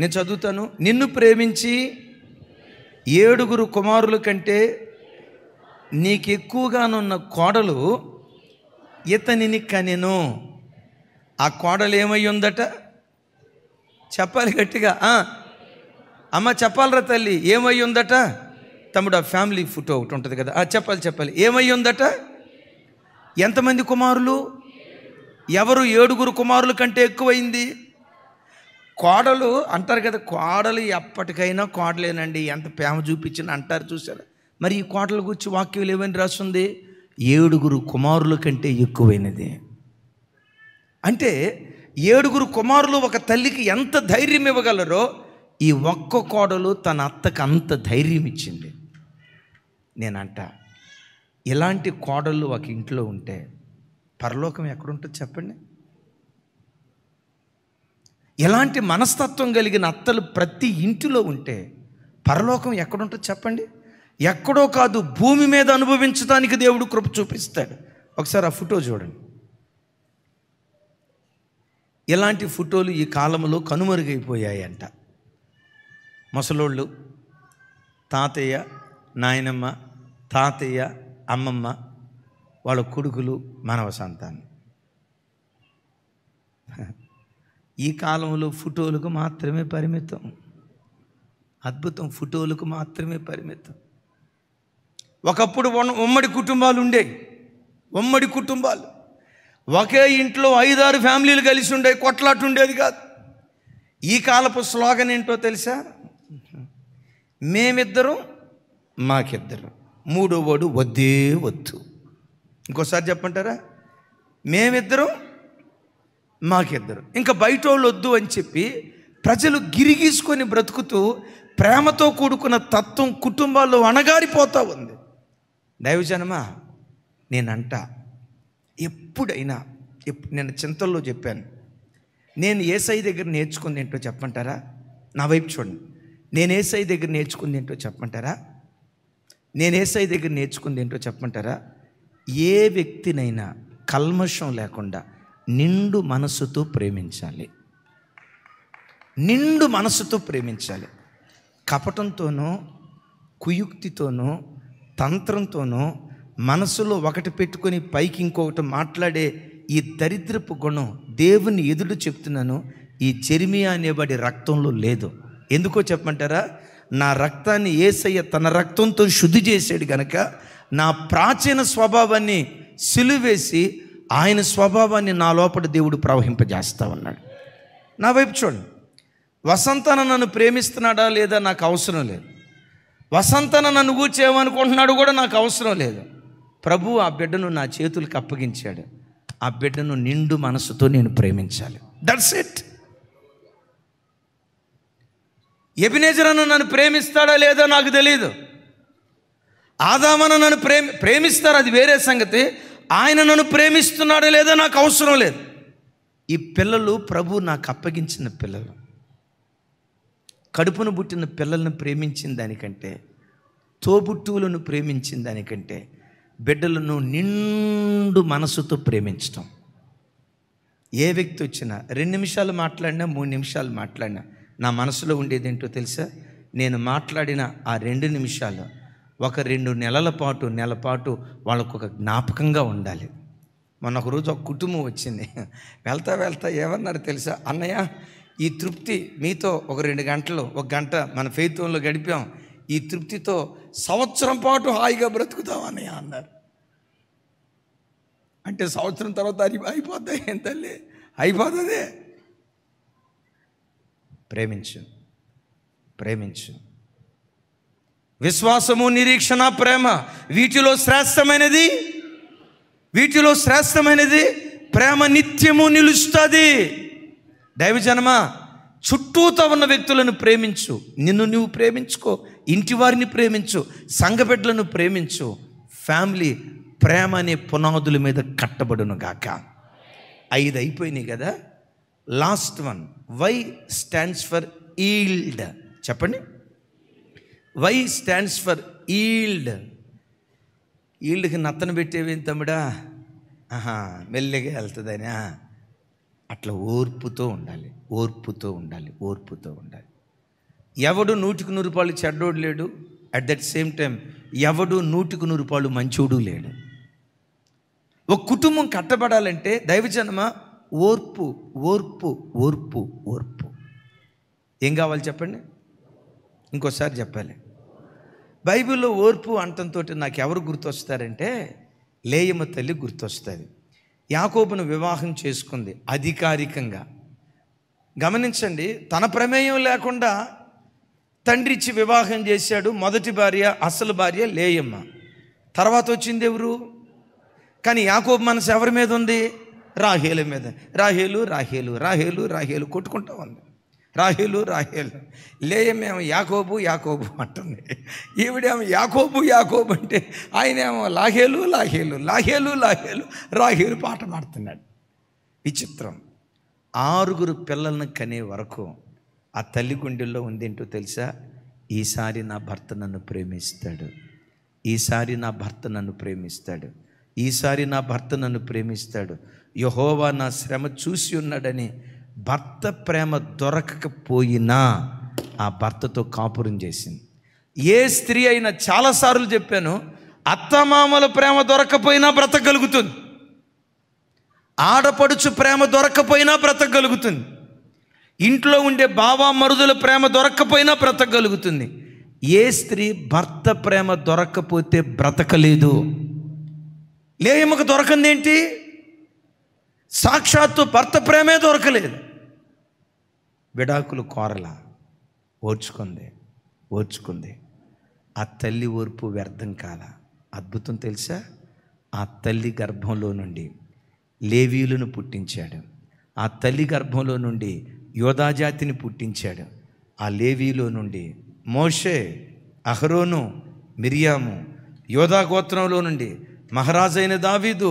నేను చదువుతాను. నిన్ను ప్రేమించి 7 కుమారుల కంటే నీకు ఎక్కువగానున్న కోడలు ఇతనిని కనెను. ఆ కోడలు ఏమై ఉందట? చెప్పాలి గట్టిగా. అమ్మ చెప్పాలరా తల్లి, ఏమై ఉందట? తమ్ముడు, ఆ ఫ్యామిలీ ఫోటో ఒకటి ఉంటుంది కదా, చెప్పాలి. ఏమై ఉందట? ఎంతమంది కుమారులు? ఎవరు? 7 కుమారుల కంటే ఎక్కువైంది. కోడలు అంటారు కదా, కోడలు ఎప్పటికైనా కోడలేనండి, ఎంత ప్రేమ చూపించిన అంటారు, చూసారా? మరి ఈ కోడల గురించి వాక్యం ఏమని రాస్తుంది? 7 కుమారుల కంటే ఎక్కువైనది. అంటే 7 కుమారులు ఒక తల్లికి ఎంత ధైర్యం ఇవ్వగలరో, ఈ ఒక్క కోడలు తన అత్తకు అంత ధైర్యం ఇచ్చింది. నేనంట ఇలాంటి కోడళ్ళు ఒక ఇంట్లో ఉంటే పరలోకం ఎక్కడుంటుంది చెప్పండి? ఎలాంటి మనస్తత్వం కలిగిన అత్తలు ప్రతి ఇంటిలో ఉంటే పరలోకం ఎక్కడుంటుంది చెప్పండి? ఎక్కడో కాదు, భూమి మీద అనుభవించడానికి దేవుడు కృప చూపిస్తాడు. ఒకసారి ఆ ఫోటో చూడండి. ఇలాంటి ఫోటోలు ఈ కాలంలో కనుమరుగైపోయాయంట. ముసలోళ్ళు, తాతయ్య, నాయనమ్మ, తాతయ్య, అమ్మమ్మ, వాళ్ళ కొడుకులు, మనవ సంతానం. ఈ కాలంలో ఫోటోలకు మాత్రమే పరిమితం. అద్భుతం, ఫోటోలకు మాత్రమే పరిమితం. ఒకప్పుడు ఉమ్మడి కుటుంబాలు ఉండేవి. ఉమ్మడి కుటుంబాలు, ఒకే ఇంట్లో 5-6 ఫ్యామిలీలు కలిసి ఉండేవి, కొట్లాట ఉండేది కాదు. ఈ కాలపు స్లోగన్ ఏంటో తెలుసా? మేమిద్దరం మాకిద్దరం, మూడోవాడు వద్దే వద్దు. ఇంకోసారి చెప్పంటారా? మేమిద్దరం మాకిద్దరు, ఇంకా బయట వాళ్ళు వద్దు అని చెప్పి ప్రజలు గిరిగీసుకొని బ్రతుకుతూ ప్రేమతో కూడుకున్న తత్వం కుటుంబాల్లో అణగారిపోతూ ఉంది. దైవజనమా, నేనంట ఎప్పుడైనా నేను చింతల్లో చెప్పాను, నేను యేసయ్య దగ్గర నేర్చుకుంది ఏంటో చెప్పంటారా? నా వైపు చూడండి. నేను యేసయ్య దగ్గర నేర్చుకుంది ఏంటో చెప్పంటారా? ఏ వ్యక్తినైనా కల్మషం లేకుండా నిండు మనసుతో ప్రేమించాలి. నిండు మనసుతో ప్రేమించాలి. కపటంతోనో, కుయుక్తితోనో, తంత్రంతోనో మనసులో ఒకటి పెట్టుకొని పైకి ఇంకొకటి మాట్లాడే ఈ దరిద్రపు గుణం దేవుని ఎదుట చెప్తున్నాను, ఈ జెరెమియా అనేవాడి రక్తంలో లేదు. ఎందుకో చెప్పమంటారా? నా రక్తాన్ని యేసయ్య తన రక్తంతో శుద్ధి చేశాడు గనక నా ప్రాచీన స్వభావాన్ని సిలువేసి ఆయన స్వభావాన్ని నా లోపల దేవుడు ప్రవహింపజేస్తా ఉన్నాడు. నా వైపు చూడండి. వసంతన నన్ను ప్రేమిస్తున్నాడా లేదా నాకు అవసరం లేదు. వసంతన నన్ను కూర్చేయమనుకుంటున్నాడు కూడా నాకు అవసరం లేదు. ప్రభు ఆ బిడ్డను నా చేతులకు అప్పగించాడు. ఆ బిడ్డను నిండు మనసుతో నేను ప్రేమించాలి. That's it. ఎబినేజరను నన్ను ప్రేమిస్తాడా లేదా నాకు తెలియదు. ఆదామను నన్ను ప్రేమిస్తారు, అది వేరే సంగతి. ఆయన నన్ను ప్రేమిస్తున్నాడా లేదా నాకు అవసరం లేదు. ఈ పిల్లలు ప్రభు నాకు అప్పగించిన పిల్లలు. కడుపును పుట్టిన పిల్లలను ప్రేమించిన దానికంటే, తోబుట్టువులను ప్రేమించిన దానికంటే బిడ్డలను నిండు మనసుతో ప్రేమించటం. ఏ వ్యక్తి వచ్చినా 2 నిమిషాలు మాట్లాడినా, 3 నిమిషాలు మాట్లాడినా నా మనసులో ఉండేది ఏంటో తెలుసా? నేను మాట్లాడిన ఆ 2 నిమిషాలు ఒక 2 నెలల పాటు వాళ్ళకు ఒక జ్ఞాపకంగా ఉండాలి. మొన్న ఒకరోజు ఒక కుటుంబం వచ్చింది. వెళ్తా ఏమన్నారు తెలుసా? అన్నయ్య, ఈ తృప్తి మీతో ఒక 2 గంటలు, 1 గంట మన ఫెయిత్లో గడిపాం, ఈ తృప్తితో సంవత్సరం పాటు హాయిగా బ్రతుకుతాం అన్నయ్య అన్నారు. అంటే సంవత్సరం తర్వాత అయిపోద్ది. ఏం తల్లి, అయిపోతుంది. ప్రేమించు. విశ్వాసము, నిరీక్షణ, ప్రేమ, వీటిలో శ్రేష్టమైనది ప్రేమ. నిత్యము నిలుస్తుంది. దైవజనమా, చుట్టూతో ఉన్న వ్యక్తులను ప్రేమించు, నిన్ను నువ్వు ప్రేమించుకో, ఇంటి వారిని ప్రేమించు, సంఘ బిడ్డలను ప్రేమించు. ఫ్యామిలీ ప్రేమ అనే పునాదుల మీద కట్టబడును గాక. 5 అయిపోయినాయి కదా. Last one, Y stands for yield. చెప్పండి. Y stands for yield. ఈల్డ్కి నత్తను పెట్టేవేం తమ్ముడా? మెల్లిగా వెళ్తుందని. అట్లా ఓర్పుతో ఉండాలి. ఎవడు 100కి 100 రూపాయలు చెడ్డోడు లేడు. అట్ దట్ సేమ్ టైం ఎవడు 100కి 100 రూపాయలు మంచోడు లేడు. ఒక కుటుంబం కట్టబడాలంటే దైవజనమ ఓర్పు. ఏం కావాలి చెప్పండి? ఇంకోసారి చెప్పాలి. బైబిల్లో ఓర్పు అంటంతో నాకు ఎవరు గుర్తొస్తారంటే లేయమ్మ తల్లి గుర్తొస్తుంది. యాకోబును వివాహం చేసుకుంది అధికారికంగా. గమనించండి, తన ప్రమేయం లేకుండా తండ్రి ఇచ్చి వివాహం చేశాడు. మొదటి భార్య, అసలు భార్య లేయమ్మ. తర్వాత వచ్చింది ఎవరు? కానీ యాకోబు మనసు ఎవరి మీద ఉంది? రాహేలు మీద. రాహేలు కొట్టుకుంటా ఉంది. రాహేలు. లేయమ్మేమో యాకోబు అంటుంది. ఈవిడేమో యాకోబు అంటే ఆయనేమో రాహేలు పాట పాడుతున్నాడు. విచిత్రం. 6 పిల్లలను కనే వరకు ఆ తల్లి గుండెల్లో ఉందేంటో తెలుసా? ఈసారి నా భర్త నన్ను ప్రేమిస్తాడు. యెహోవా నా శ్రమ చూసి ఉన్నాడని భర్త ప్రేమ దొరకకపోయినా ఆ భర్తతో కాపురం చేసింది. ఏ స్త్రీ అయినా, చాలాసార్లు చెప్పాను, అత్తమామల ప్రేమ దొరకపోయినా బ్రతకగలుగుతుంది. ఆడపడుచు ప్రేమ దొరకపోయినా బ్రతకగలుగుతుంది. ఇంట్లో ఉండే బావా మరుదుల ప్రేమ దొరక్కపోయినా బ్రతకగలుగుతుంది. ఏ స్త్రీ భర్త ప్రేమ దొరక్కపోతే బ్రతకలేదు. లేయమ్మకు దొరకందేంటి? సాక్షాత్తు భర్త ప్రేమే దొరకలేదు. విడాకులు కోరలా, ఓర్చుకుంది. ఆ తల్లి ఓర్పు వ్యర్థం కాల. అద్భుతం తెలుసా? ఆ తల్లి గర్భంలో నుండి లేవీయులను పుట్టించాడు. ఆ తల్లి గర్భంలో నుండి యోధాజాతిని పుట్టించాడు. ఆ లేవీలో నుండి మోషే, అహరోను, మిరియాము, యోధా గోత్రంలో నుండి మహారాజైన దావీదు,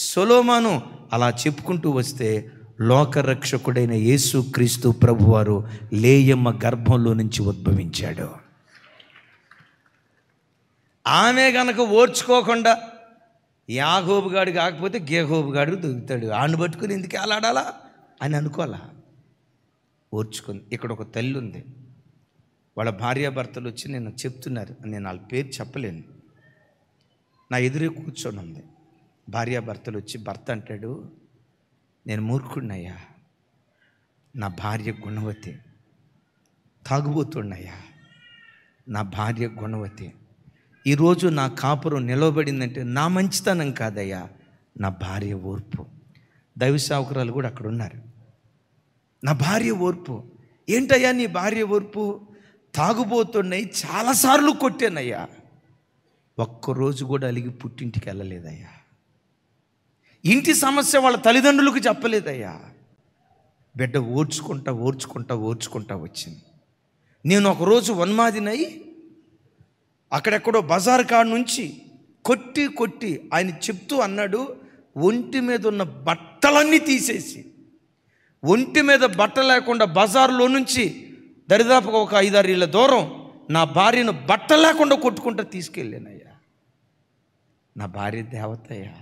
సొలొమోను, అలా చెప్పుకుంటూ వస్తే లోకరక్షకుడైన యేసుక్రీస్తు ప్రభువారు లేయమ్మ గర్భంలో నుంచి ఉద్భవించాడు. ఆమె గనక ఓర్చుకోకుండా యాకోబు గాడు కాకపోతే గేహోబు గాడు దొరుకుతాడు, ఆడిని పట్టుకుని ఎందుకు అలాడాలా అని అనుకోవాలా. ఓర్చుకుంది. ఇక్కడ ఒక తల్లి ఉంది, వాళ్ళ భార్యాభర్తలు వచ్చి నేను చెప్తున్నారు, నేను వాళ్ళ పేరు చెప్పలేను, నా ఎదురే కూర్చొని ఉంది. భార్యాభర్తలు వచ్చి భర్త అంటాడు, నేను మూర్ఖుడినయ్యా, నా భార్య గుణవతి. తాగుబోతున్నయ్యా, నా భార్య గుణవతి. ఈరోజు నా కాపురం నిలవబడిందంటే నా మంచితనం కాదయ్యా, నా భార్య ఓర్పు. దైవ సేవకురాలు కూడా అక్కడ ఉన్నారు. నా భార్య ఓర్పు. ఏంటయ్యా నీ భార్య ఓర్పు? తాగుబోతున్నాయి, చాలాసార్లు కొట్టానయ్యా, ఒక్కరోజు కూడా అలిగి పుట్టింటికి వెళ్ళలేదయ్యా. ఇంటి సమస్య వాళ్ళ తల్లిదండ్రులకు చెప్పలేదయ్యా. బిడ్డ ఓర్చుకుంటా వచ్చింది. నేను ఒకరోజు ఉన్మాదినై అక్కడెక్కడో బజార్ కాడ నుంచి కొట్టి ఆయన చెప్తూ అన్నాడు, ఒంటి మీద ఉన్న బట్టలన్నీ తీసేసి, ఒంటి మీద బట్ట లేకుండా బజార్లో నుంచి దరిదాపుగా ఒక 5-6 ఇళ్ళ దూరం నా భార్యను బట్ట లేకుండా కొట్టుకుంటా తీసుకెళ్ళానయ్యా. నా భార్య దేవతయ్యా.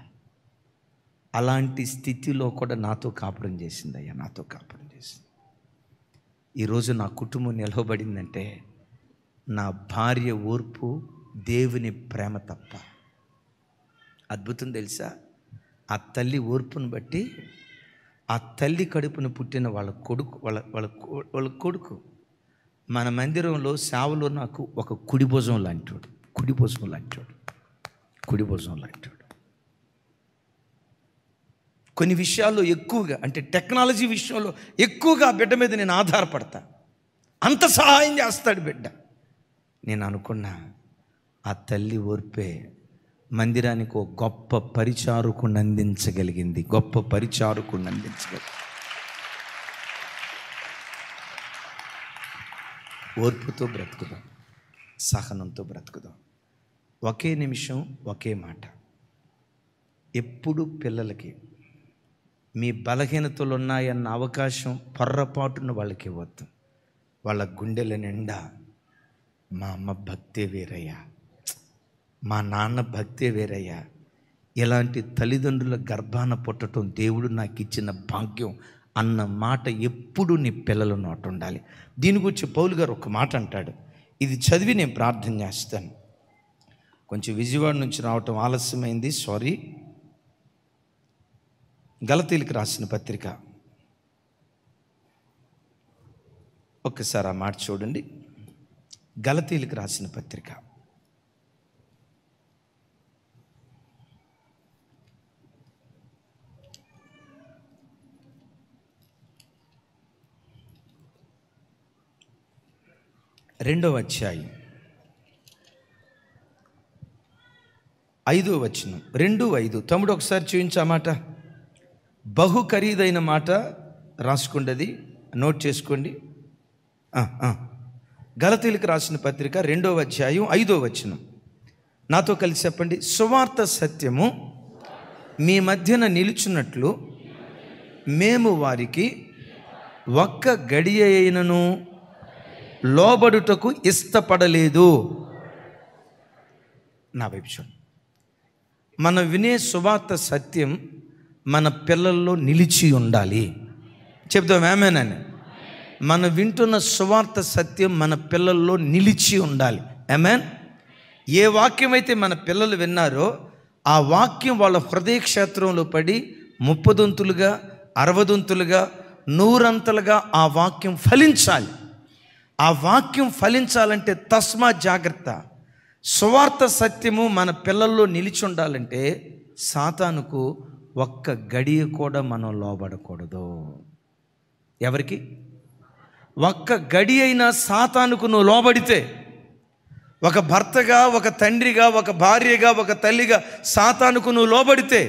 అలాంటి స్థితిలో కూడా నాతో కాపురం చేసిందయ్యా, నాతో కాపురం చేసింది. ఈరోజు నా కుటుంబం నిలవబడిందంటే నా భార్య ఓర్పు దేవుని ప్రేమ తప్ప. అద్భుతం తెలుసా? ఆ తల్లి ఓర్పును బట్టి ఆ తల్లి కడుపును పుట్టిన వాళ్ళ కొడుకు మన మందిరంలో సేవలో నాకు ఒక కుడి భుజం లాంటివాడు. కొన్ని విషయాల్లో ఎక్కువగా, అంటే టెక్నాలజీ విషయంలో ఎక్కువగా బిడ్డ మీద నేను ఆధారపడతా. అంత సహాయం చేస్తాడు బిడ్డ. నేను అనుకున్నా ఆ తల్లి ఓర్పే మందిరానికి ఒక గొప్ప పరిచారకుని అందించగలిగింది. ఓర్పుతో బ్రతుకుదాం, సహనంతో బ్రతుకుదాం. ఒకే నిమిషం ఒకే మాట. ఎప్పుడు పిల్లలకి మీ బలహీనతలు ఉన్నాయన్న అవకాశం పొర్రపాటున వాళ్ళకి ఇవ్వద్దు. వాళ్ళ గుండెల నిండా మా అమ్మ భక్తే వేరయ్యా, మా నాన్న భక్తే వేరయ్యా, ఇలాంటి తల్లిదండ్రుల గర్భాన పుట్టడం దేవుడు నాకు ఇచ్చిన భాగ్యం అన్న మాట ఎప్పుడు నీ పిల్లల నోట ఉండాలి. దీని గురించి పౌలు గారు ఒక మాట అంటాడు. ఇది చదివి నేను ప్రార్థన చేస్తాను. కొంచెం విజయవాడ నుంచి రావటం ఆలస్యమైంది, సారీ. గలతీలకు రాసిన పత్రిక ఒక్కసారి ఆ మాట చూడండి. గలతీలకు రాసిన పత్రిక 2వ అధ్యాయం 5వ వచనం. 2:5. తమ్ముడు ఒకసారి చూపించా మాట. బహు ఖరీదైన మాట, రాసుకోండి, నోట్ చేసుకోండి. గలతీలకు రాసిన పత్రిక 2వ అధ్యాయం 5వ వచనం. నాతో కలిసి చెప్పండి. సువార్త సత్యము మీ మధ్యన నిలుచున్నట్లు మేము వారికి ఒక్క గడియ అయినను లోబడుటకు ఇష్టపడలేదు. నా వైపు చూడండి. మనం వినే సువార్త సత్యం మన పిల్లల్లో నిలిచి ఉండాలి. చెప్తాం ఆమేన్. మనం వింటున్న సువార్త సత్యం మన పిల్లల్లో నిలిచి ఉండాలి. ఆమేన్. ఏ వాక్యం అయితే మన పిల్లలు విన్నారో ఆ వాక్యం వాళ్ళ హృదయ క్షేత్రంలో పడి 30 60 100 ఆ వాక్యం ఫలించాలి. ఆ వాక్యం ఫలించాలంటే తస్మా జాగ్రత్త. సువార్త సత్యము మన పిల్లల్లో నిలిచి ఉండాలంటే సాతానుకు ఒక్క గడియ కూడా మనం లోబడకూడదు. ఎవరికి? ఒక్క గడి అయినా సాతానుకు నువ్వు లోబడితే, ఒక భర్తగా, ఒక తండ్రిగా, ఒక భార్యగా, ఒక తల్లిగా సాతానుకు నువ్వు లోబడితే,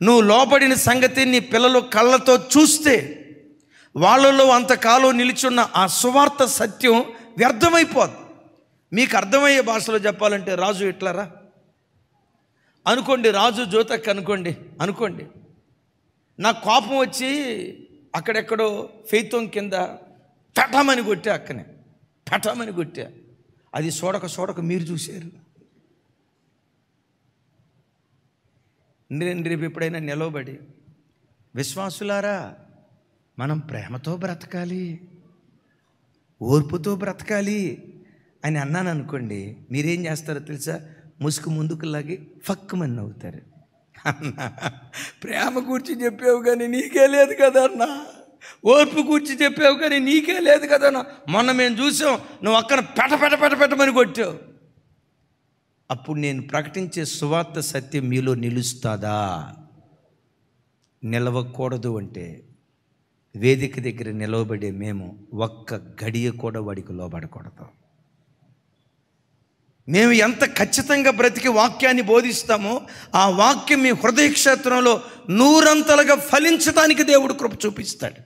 నువ్వు లోబడిన సంగతి నీ పిల్లలు కళ్ళతో చూస్తే, వాళ్ళలో అంతకాలం నిలిచున్న ఆ సువార్త సత్యం వ్యర్థమైపోదు. మీకు అర్థమయ్యే భాషలో చెప్పాలంటే రాజు ఎట్లారా అనుకోండి, రాజు జ్యోతక్ అనుకోండి. నాకు కోపం వచ్చి అక్కడెక్కడో ఫెయితోం కింద పెటమని కొట్టా. అది చూడక మీరు చూశారు. రేపు ఎప్పుడైనా నిలవబడి విశ్వాసులారా మనం ప్రేమతో బ్రతకాలి, ఓర్పుతో బ్రతకాలి అని అన్నాను అనుకోండి, మీరేం చేస్తారో తెలుసా? ముసుగు ముందుకు లాగి ఫక్కుమని నవ్వుతారు. అన్నా, ప్రేమ గురించి చెప్పావు కానీ నీకే లేదు కదన్నా, ఓర్పు గురించి చెప్పావు కానీ నీకే లేదు కదన్నా, మొన్న మేము చూసాం నువ్వు అక్కడ పెట్టమని కొట్టావు. అప్పుడు నేను ప్రకటించే సువార్త సత్యం మీలో నిలుస్తుందా? నిలవకూడదు అంటే వేదిక దగ్గర నిలవబడే మేము ఒక్క గడియ కూడా వాడికి లోబడకూడదు. మేము ఎంత ఖచ్చితంగా బ్రతికి వాక్యాన్ని బోధిస్తామో ఆ వాక్యం మీ హృదయ క్షేత్రంలో 100 ఫలించడానికి దేవుడు కృప చూపిస్తాడు.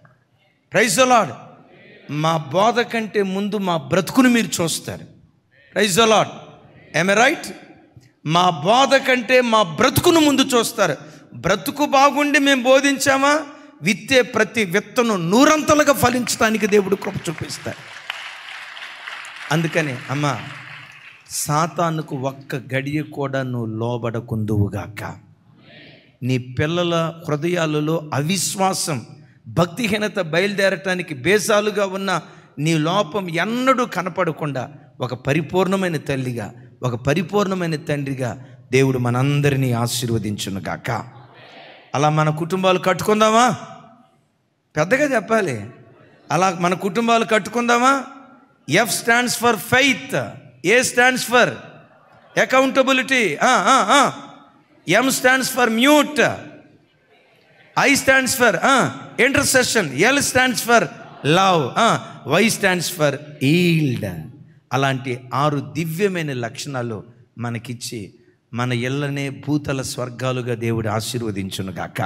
Praise the lord. మా బోధ కంటే ముందు మా బ్రతుకును మీరు చూస్తారు. Praise the lord. am I right? మా బోధ కంటే మా బ్రతుకును ముందు చూస్తారు. బ్రతుకు బాగుండి మేము బోధించామా, విత్తే ప్రతి విత్తనం 100 ఫలించడానికి దేవుడు కృప చూపిస్తాడు. అందుకని అమ్మా, సాతానుకు ఒక్క గడియ కూడా నువ్వు లోబడకుందువుగాక. నీ పిల్లల హృదయాలలో అవిశ్వాసం, భక్తిహీనత బయలుదేరటానికి బేసాలుగా ఉన్న నీ లోపం ఎన్నడూ కనపడకుండా ఒక పరిపూర్ణమైన తల్లిగా, ఒక పరిపూర్ణమైన తండ్రిగా దేవుడు మనందరినీ ఆశీర్వదించును గాక. అలా మన కుటుంబాలు కట్టుకుందామా? పెద్దగా చెప్పాలి. అలా మన కుటుంబాలు కట్టుకుందామా? F stands for faith. A stands for accountability. M stands for mute. I stands for intercession. L stands for love. Y stands for yield. అలాంటి 6 దివ్యమైన లక్షణాలు మనకిచ్చి మన ఇళ్ళనే భూతల స్వర్గాలుగా దేవుడు ఆశీర్వదించును గాక.